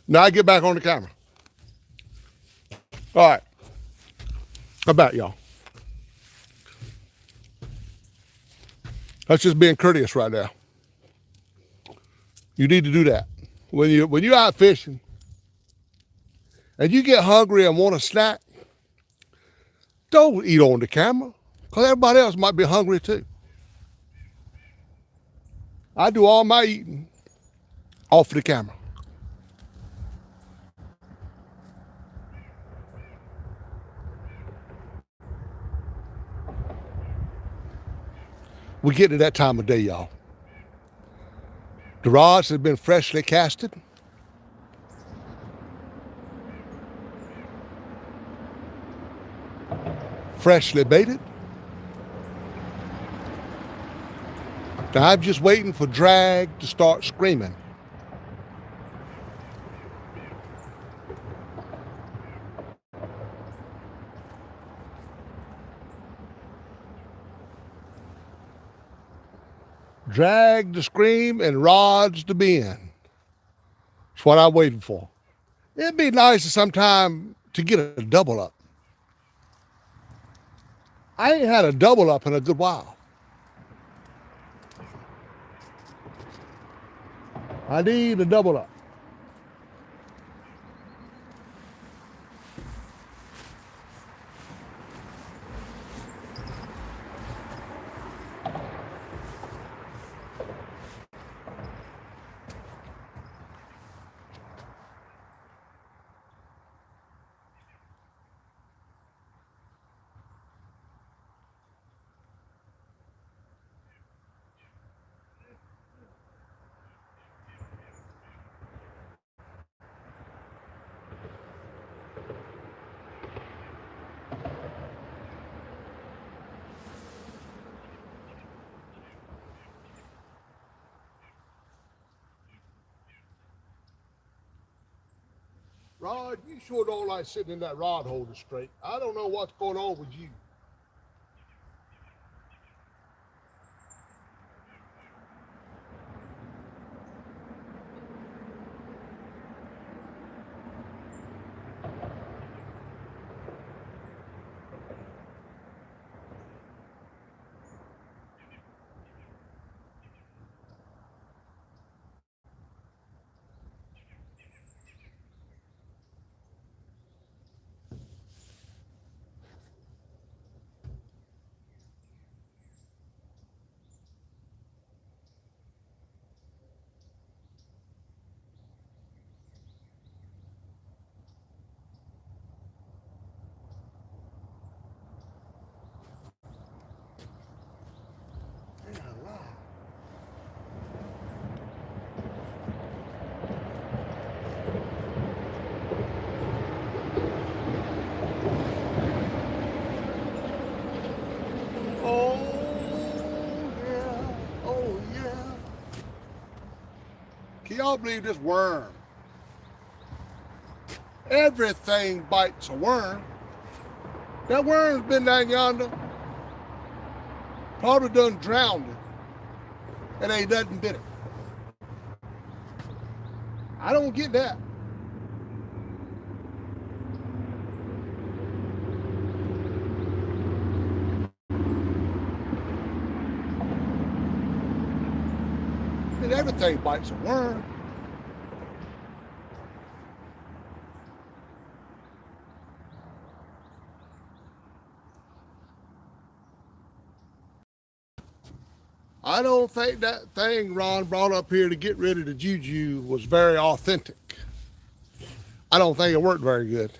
Now I get back on the camera. All right. How about y'all? That's just being courteous right now. You need to do that. When you're out fishing and you get hungry and want a snack, don't eat on the camera, because everybody else might be hungry too. I do all my eating off the camera. We get to that time of day, y'all. The rods have been freshly casted. Freshly baited. Now I'm just waiting for drag to start screaming. Drag to scream and rods to bend. That's what I'm waiting for. It'd be nice sometime to get a double up. I ain't had a double up in a good while. I need a double up. Rod, you sure don't like sitting in that rod holder straight. I don't know what's going on with you. Oh, yeah. Oh, yeah. Can y'all believe this worm? Everything bites a worm. That worm's been down yonder, probably done drowned it, and ain't nothing bit it. I don't get that. And everything bites a worm. I don't think that thing Ron brought up here to get rid of the juju was very authentic. I don't think it worked very good.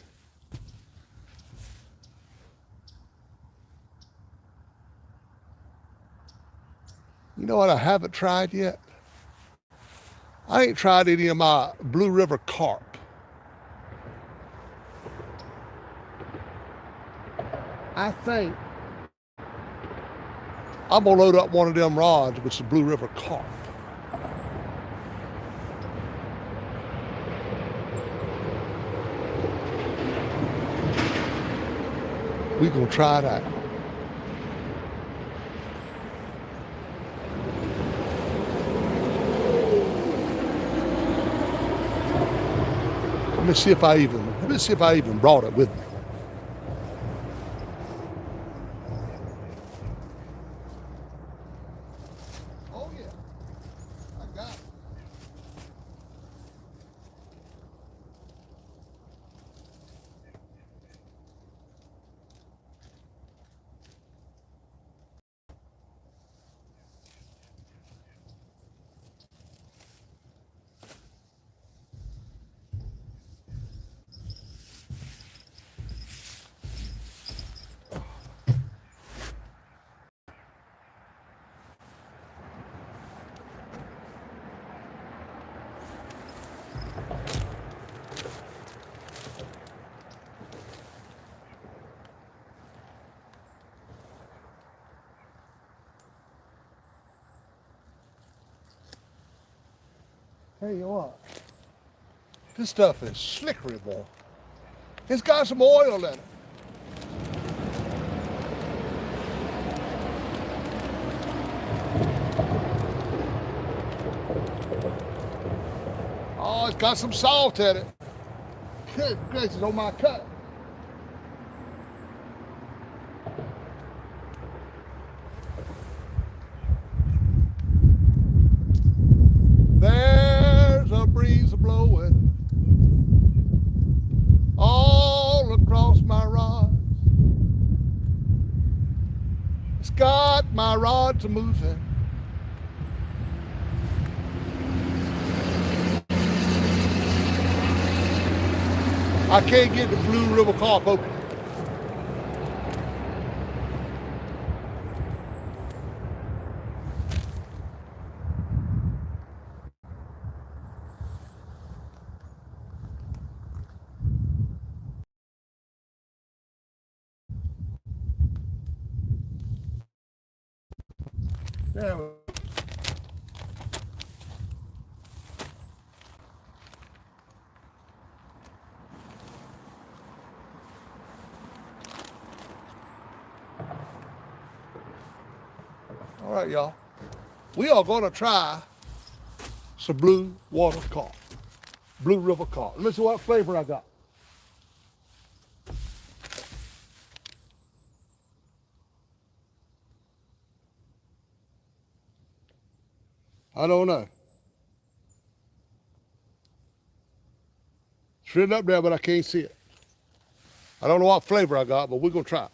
You know what I haven't tried yet? I ain't tried any of my Blue River carp. I think I'm gonna load up one of them rods with some Blue River carp. We gonna try it out. Let me see if I even brought it with me. Oh yeah, I got it. Tell you what, this stuff is slickery, boy. It's got some oil in it. Oh, it's got some salt in it. Good gracious, on my cut. There's a breeze blowing all across my rods. It's got my rods moving. I can't get the Blue River carp open. Damn it. All right, y'all. We are going to try some blue water carp. Blue River carp. Let me see what flavor I got. I don't know. It's written up there, but I can't see it. I don't know what flavor I got, but we're going to try it.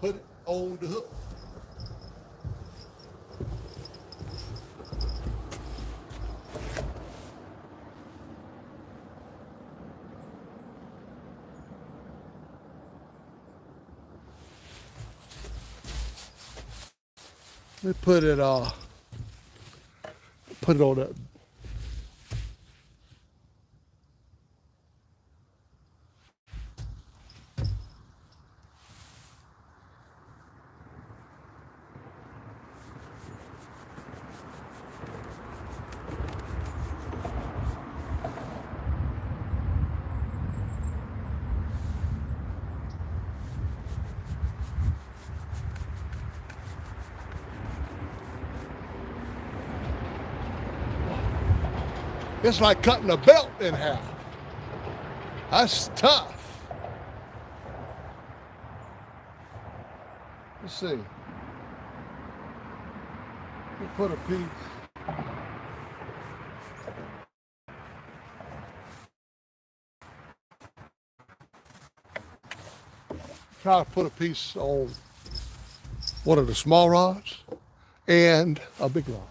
Put it on the hook. Let me put it on that. It's like cutting a belt in half. That's tough. Let's see. We'll put a piece. Try to put a piece on one of the small rods and a big rod.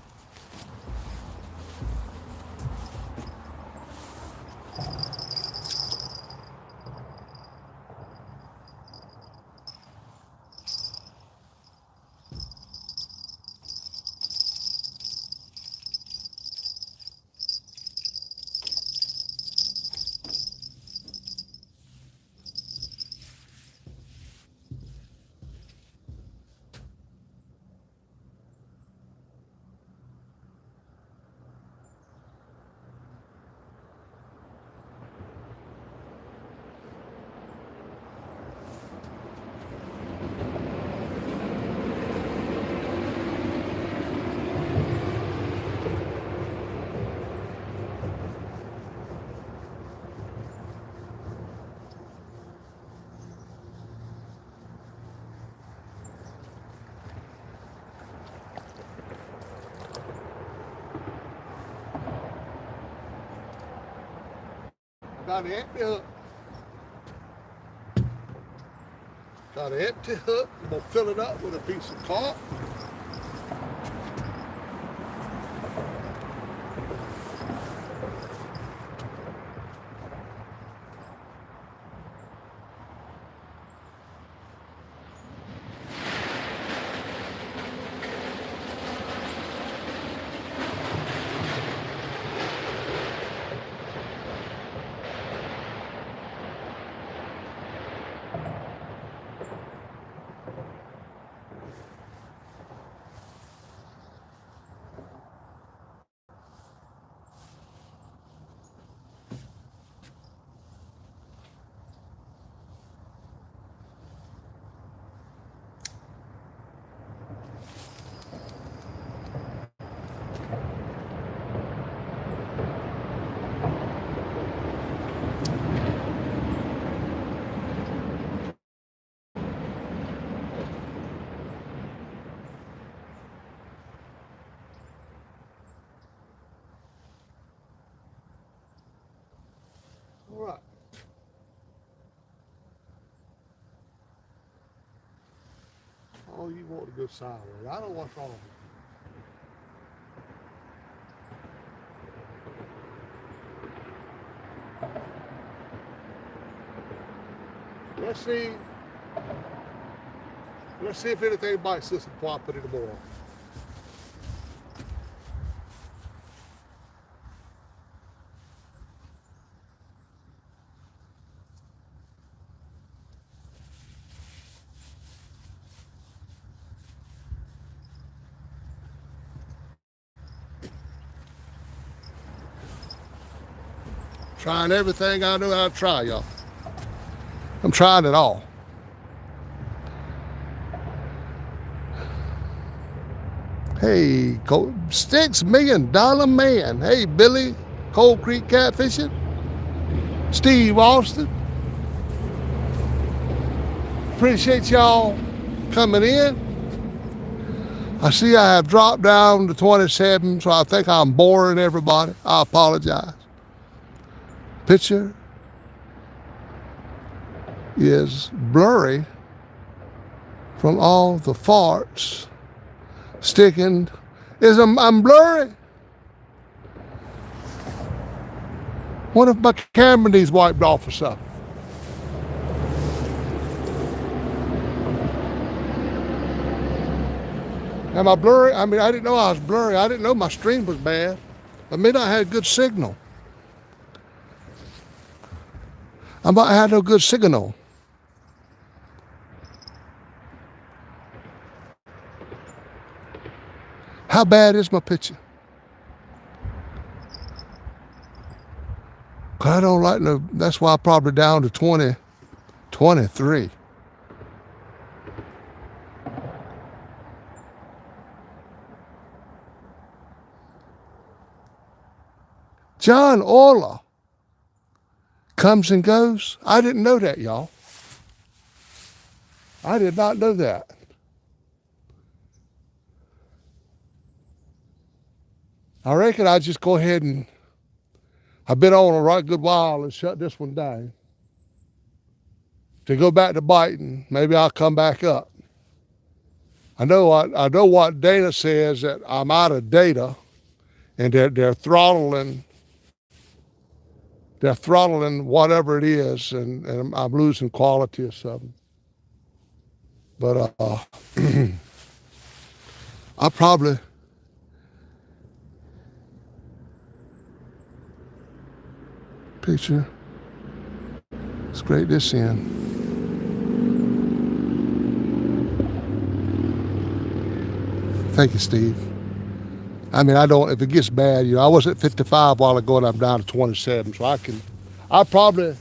Got an empty hook. Got an empty hook. I'm gonna fill it up with a piece of caulk. All right. Oh, you want to go sideways. I don't know what's wrong with you. Let's see if anything bites this before I put it in the bowl. Trying everything I know how to try, y'all. I'm trying it all. Hey, $6 million man. Hey, Billy, Cold Creek Catfishing. Steve Austin. Appreciate y'all coming in. I see I have dropped down to 27, so I think I'm boring everybody. I apologize. Picture is blurry from all the farts sticking. I'm blurry. What if my camera needs wiped off or something? Am I blurry? I mean, I didn't know I was blurry. I didn't know my stream was bad. I mean, I had good signal. I might have no good signal. How bad is my picture? I don't like no, that's why I'm probably down to 20, 23. John Orla comes and goes. I didn't know that, y'all. I did not know that. I reckon I'll just go ahead and, I've been on a right good while and shut this one down. To go back to biting, maybe I'll come back up. I know what Dana says, that I'm out of data and they're throttling whatever it is, and I'm losing quality or something. But I probably picture. Let's grade this in. Thank you, Steve. I mean, I don't, if it gets bad, I was at 55 a while ago and I'm down to 27. So I can probably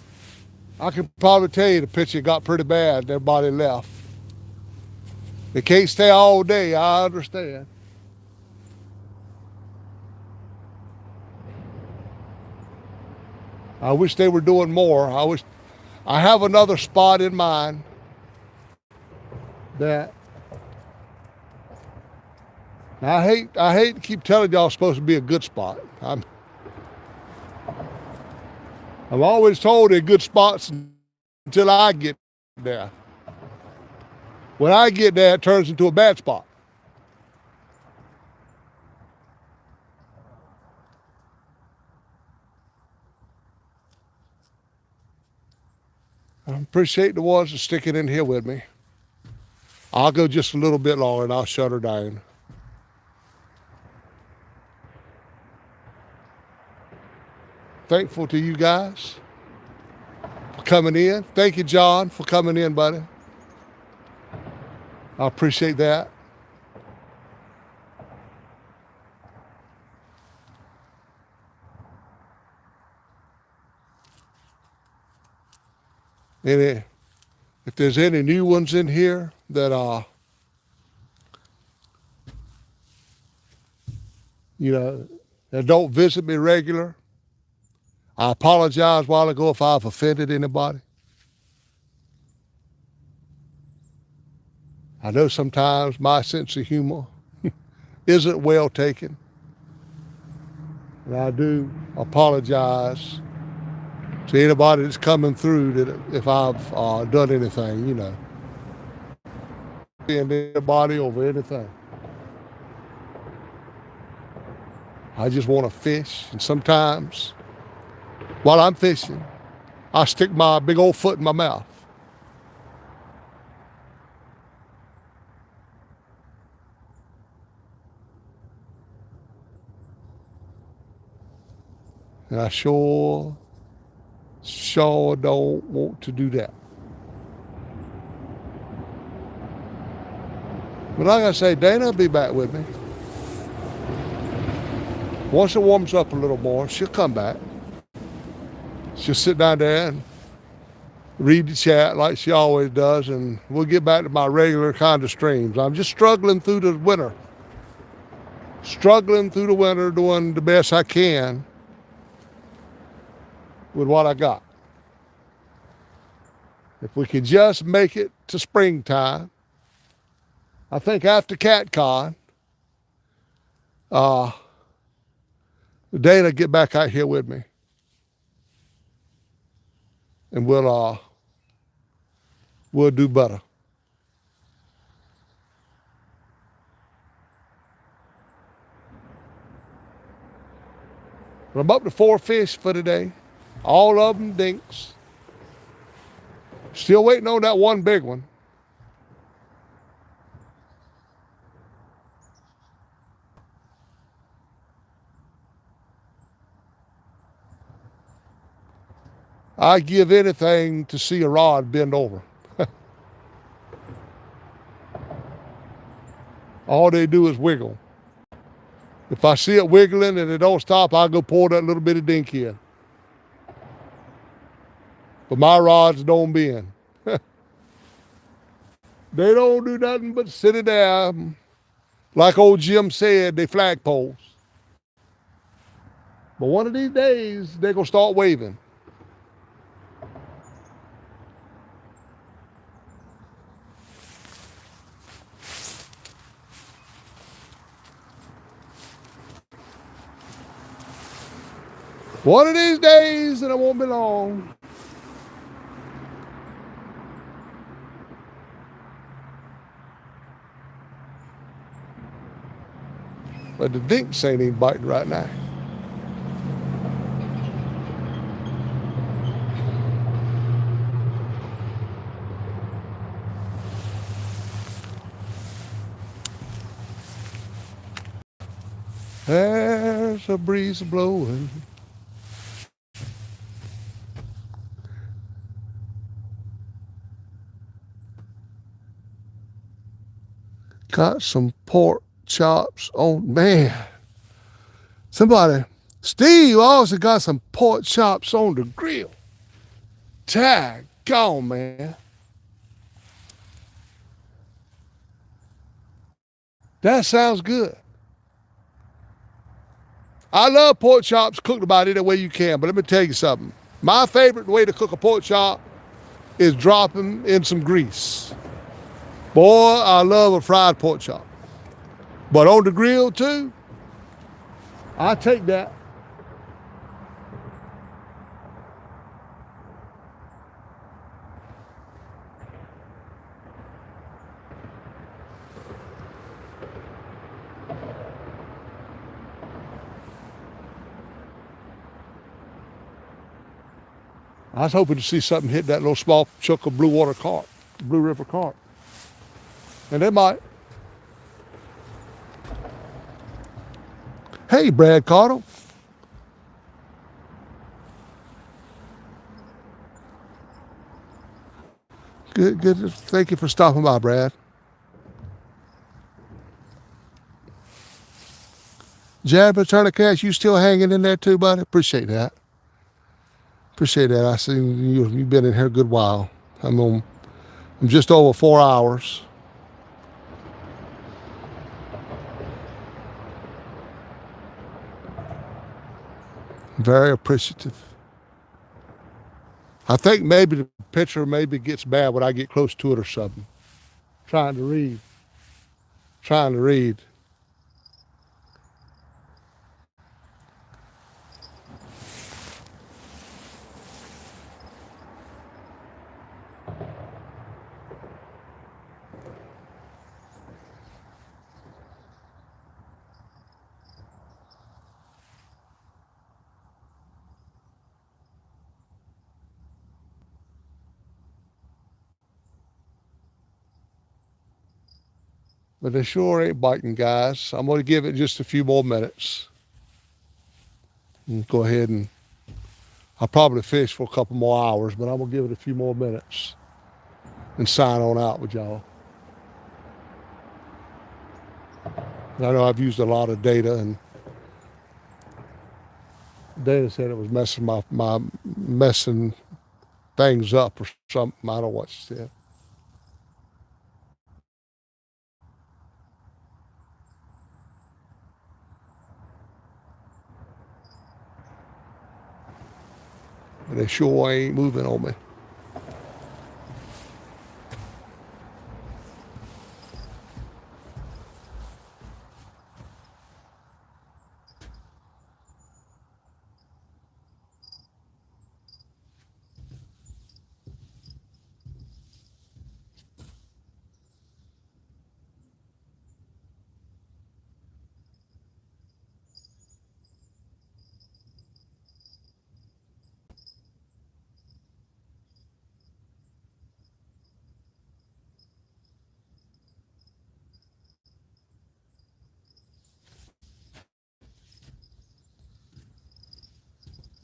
tell you the picture got pretty bad and everybody left. They can't stay all day, I understand. I wish they were doing more. I have another spot in mind that I hate to keep telling y'all it's supposed to be a good spot. I'm always told they're good spots until I get there. When I get there, it turns into a bad spot. I appreciate the ones that sticking in here with me. I'll go just a little bit longer and I'll shut her down. Thankful to you guys for coming in. Thank you, John, for coming in, buddy. I appreciate that. If there's any new ones in here that that don't visit me regular, I apologize a while ago if I've offended anybody. I know sometimes my sense of humor isn't well taken. And I do apologize to anybody that's coming through that if I've done anything, anybody over anything. I just want to fish, and sometimes while I'm fishing, I stick my big old foot in my mouth. And I sure don't want to do that. But like I say, Dana will be back with me. Once it warms up a little more, she'll come back. She'll sit down there and read the chat like she always does, and we'll get back to my regular kind of streams. I'm just struggling through the winter. Doing the best I can with what I got. If we could just make it to springtime, I think after CatCon, Dana get back out here with me, and we'll do better. But I'm up to 4 fish for today. All of them dinks. Still waiting on that one big one. I'd give anything to see a rod bend over. All they do is wiggle. If I see it wiggling and it don't stop, I'll go pour that little bit of dink in. But my rods don't bend. They don't do nothing but sit it down. Like old Jim said, they flagpoles. But one of these days, they're going to start waving. One of these days, and it won't be long. But the dinks ain't even biting right now. There's a breeze blowing. Got some pork chops on, man. Steve also got some pork chops on the grill. Tag gone, man. That sounds good. I love pork chops cooked about any way you can, but let me tell you something. My favorite way to cook a pork chop is drop them in some grease. Boy, I love a fried pork chop. But on the grill too, I take that. I was hoping to see something hit that little small chunk of blue water carp, blue river carp. And they might. Hey, Brad Cottle. Good. Thank you for stopping by, Brad. Jabba Turner Cash, you still hanging in there too, buddy? Appreciate that. Appreciate that. I see you've been in here a good while. I'm just over 4 hours. Very appreciative. I think maybe the picture maybe gets bad when I get close to it or something. Trying to read. But they sure ain't biting, guys. I'm going to give it just a few more minutes. And go ahead and I'll probably fish for a couple more hours, but I'm going to give it a few more minutes and sign on out with y'all. I know I've used a lot of data, and data said it was messing things up or something. I don't know what she said. And they sure ain't moving on me.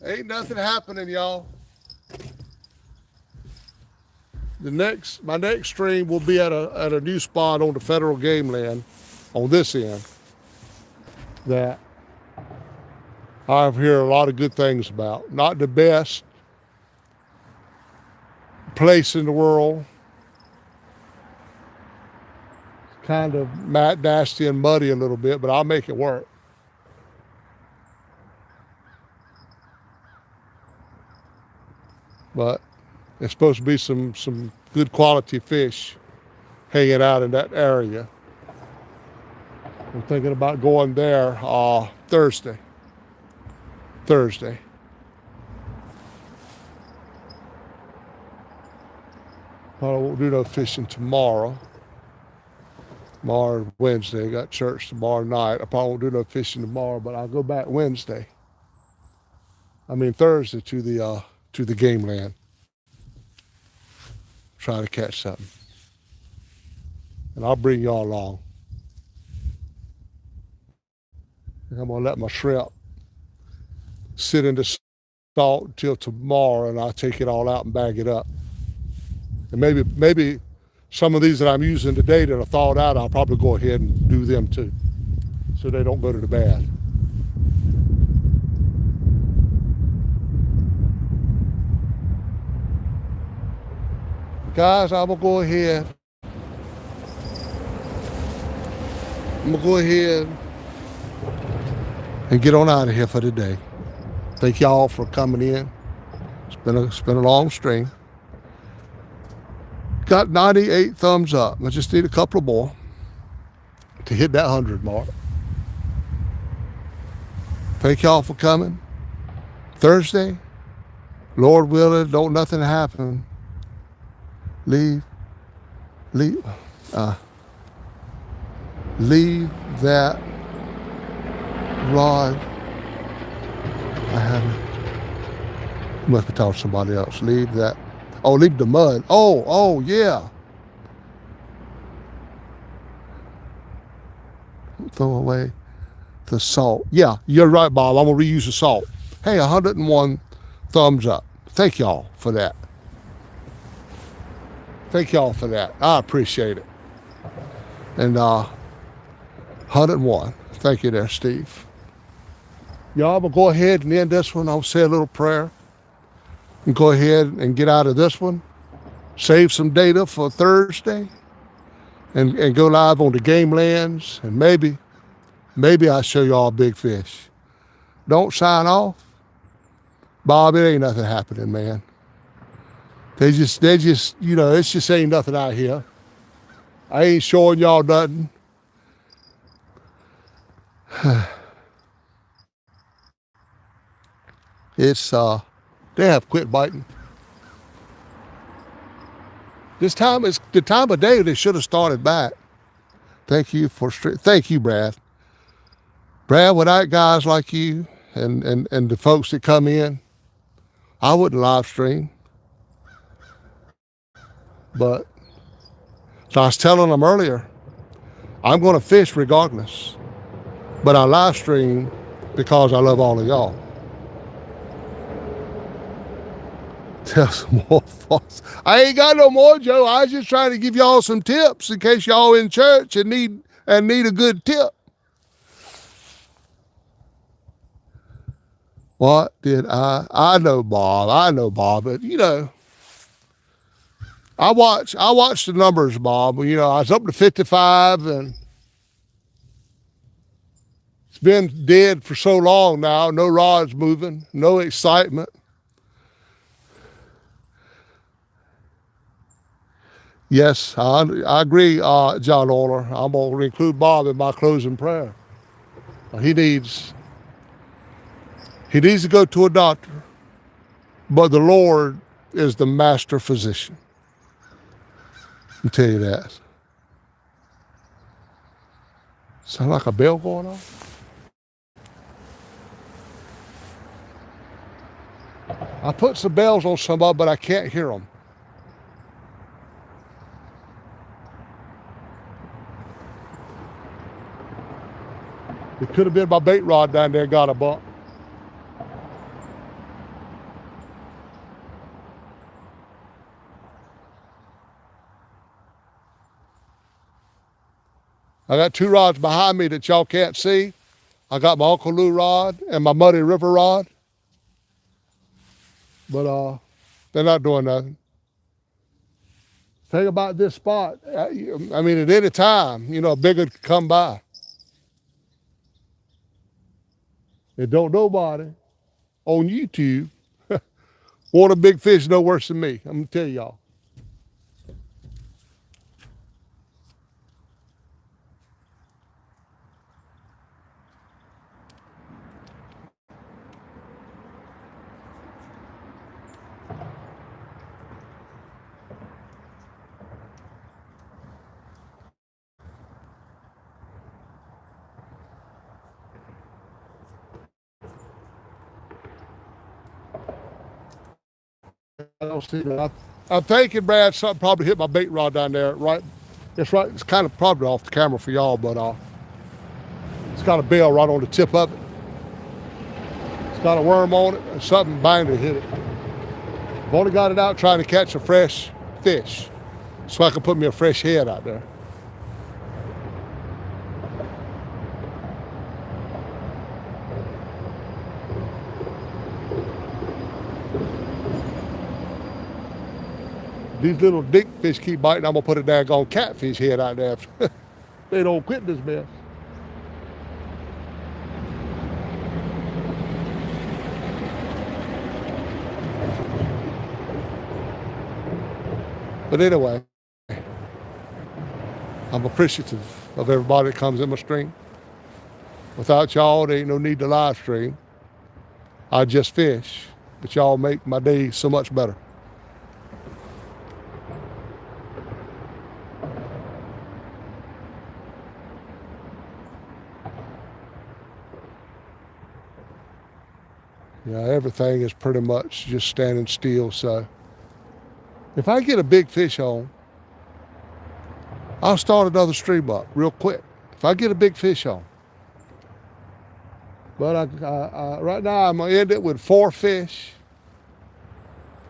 Ain't nothing happening, y'all. My next stream will be at a new spot on the federal game land on this end that I've heard a lot of good things about. Not the best place in the world. Kind of nasty and muddy a little bit, but I'll make it work. But there's supposed to be some good quality fish hanging out in that area. I'm thinking about going there Thursday. Probably won't do no fishing tomorrow. Tomorrow, Wednesday, got church tomorrow night. I probably won't do no fishing tomorrow, but I'll go back Thursday to the game land. Try to catch something. And I'll bring y'all along. And I'm gonna let my shrimp sit in the salt until tomorrow, and I'll take it all out and bag it up. And maybe some of these that I'm using today that are thawed out, I'll probably go ahead and do them too, so they don't go to the bad. Guys, I'm gonna go ahead and get on out of here for today. Thank y'all for coming in. It's been a long stream. Got 98 thumbs up. I just need a couple more to hit that 100 mark. Thank y'all for coming. Thursday, Lord willing, don't nothing happen. Leave that rod. I haven't. Must be talking to somebody else. Leave that. Oh, leave the mud. Oh, yeah. Throw away the salt. Yeah, you're right, Bob. I'm going to reuse the salt. Hey, 101 thumbs up. Thank y'all for that. Thank y'all for that. I appreciate it. And 101. Thank you there, Steve. Y'all, I'm going to go ahead and end this one. I'll say a little prayer and go ahead and get out of this one. Save some data for Thursday and go live on the game lands. And maybe I'll show y'all big fish. Don't sign off. Bob, it ain't nothing happening, man. They just, it's just ain't nothing out here. I ain't showing y'all nothing. It's, they have quit biting. This time is the time of day they should have started back. Thank you, Brad. Brad, without guys like you and the folks that come in, I wouldn't live stream. But, so I was telling them earlier, I'm going to fish regardless. But I live stream because I love all of y'all. Tell some more folks. I ain't got no more, Joe. I was just trying to give y'all some tips in case y'all in church and need a good tip. What did I know, Bob, but I watched the numbers, Bob. I was up to 55 and it's been dead for so long now. No rods moving, no excitement. Yes, I agree, John Orler. I'm going to include Bob in my closing prayer. He needs to go to a doctor, but the Lord is the master physician. I'll tell you that. Sound like a bell going off? I put some bells on some of them, but I can't hear them. It could have been my bait rod down there got a bump. I got two rods behind me that y'all can't see. I got my Uncle Lou rod and my Muddy River rod. But they're not doing nothing. Thing about this spot, I mean, at any time, a bigger could come by. And don't nobody on YouTube want a big fish no worse than me. I'm going to tell y'all. I don't see that. I'm thinking, Brad, something probably hit my bait rod down there. Right, it's right. It's kind of probably off the camera for y'all, but it's got a bell right on the tip of it. It's got a worm on it, and something binder hit it. I've only got it out trying to catch a fresh fish, so I can put me a fresh head out there. These little dink fish keep biting. I'm gonna put a daggone catfish head out there. They don't quit this mess. But anyway, I'm appreciative of everybody that comes in my stream. Without y'all, there ain't no need to live stream. I just fish, but y'all make my day so much better. Yeah, everything is pretty much just standing still. So if I get a big fish on, I'll start another stream up real quick. If I get a big fish on. But right now I'm going to end it with 4 fish.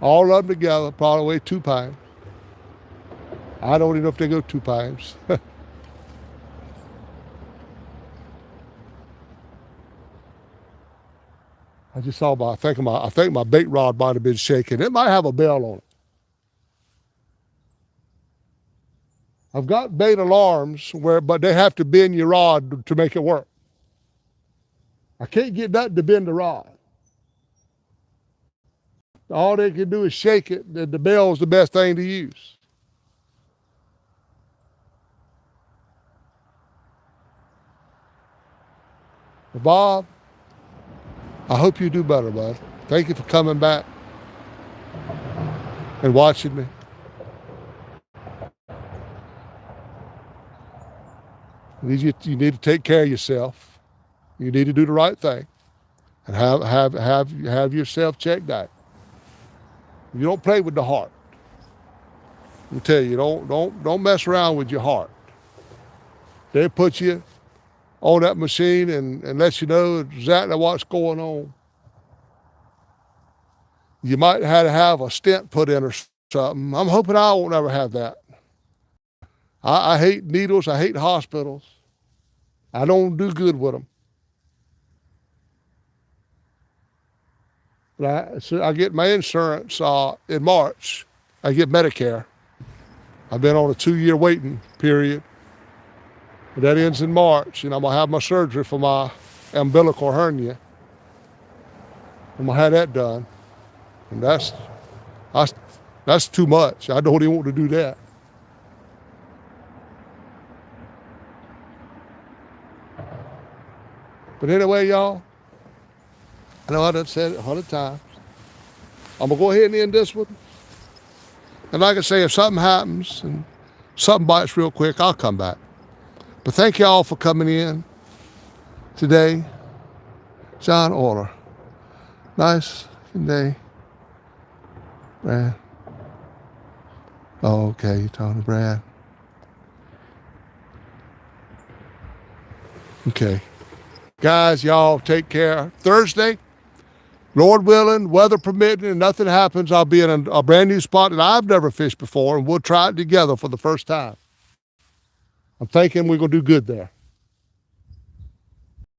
All of them together, probably weigh 2 pounds. I don't even know if they go 2 pounds. I just saw I think my bait rod might have been shaking. It might have a bell on it. I've got bait alarms but they have to bend your rod to make it work. I can't get nothing to bend the rod. All they can do is shake it. The bell is the best thing to use. Bob, I hope you do better, bud. Thank you for coming back and watching me. You need to take care of yourself. You need to do the right thing and have yourself checked out. You don't play with the heart. I tell you, don't mess around with your heart. They put you on that machine and let you know exactly what's going on. You might have to have a stent put in or something. I'm hoping I won't ever have that. I hate needles. I hate hospitals. I don't do good with them. But I get my insurance in March. I get Medicare. I've been on a 2-year waiting period. But that ends in March, and I'm going to have my surgery for my umbilical hernia. I'm going to have that done. And that's too much. I don't even want to do that. But anyway, y'all, I know I done said it 100 times. I'm going to go ahead and end this one. And like I say, if something happens and something bites real quick, I'll come back. But thank y'all for coming in today. John Orler. Nice day. Brad. Oh, okay, you're talking to Brad. Okay. Guys, y'all take care. Thursday, Lord willing, weather permitting, and nothing happens, I'll be in a brand new spot that I've never fished before, and we'll try it together for the first time. I'm thinking we're going to do good there.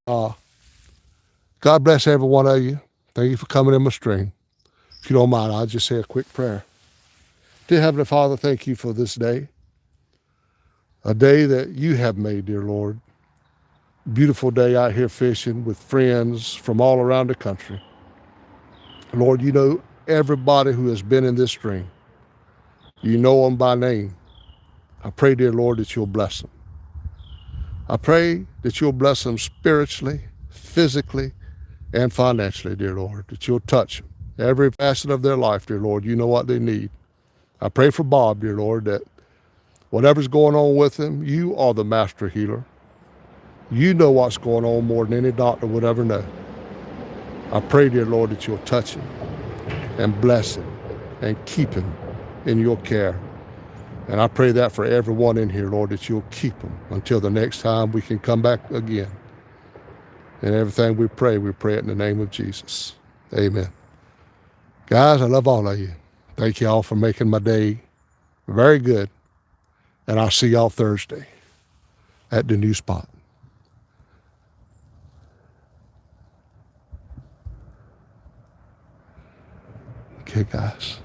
God bless every one of you. Thank you for coming in my stream. If you don't mind, I'll just say a quick prayer. Dear Heavenly Father, thank you for this day, a day that you have made, dear Lord. Beautiful day out here fishing with friends from all around the country. Lord, you know everybody who has been in this stream. You know them by name. I pray, dear Lord, that you'll bless them. I pray that you'll bless them spiritually, physically, and financially, dear Lord, that you'll touch them. Every facet of their life, dear Lord, you know what they need. I pray for Bob, dear Lord, that whatever's going on with him, you are the master healer. You know what's going on more than any doctor would ever know. I pray, dear Lord, that you'll touch him and bless him and keep him in your care. And I pray that for everyone in here, Lord, that you'll keep them until the next time we can come back again. And everything we pray it in the name of Jesus. Amen. Guys, I love all of you. Thank you all for making my day very good. And I'll see y'all Thursday at the new spot. Okay, guys.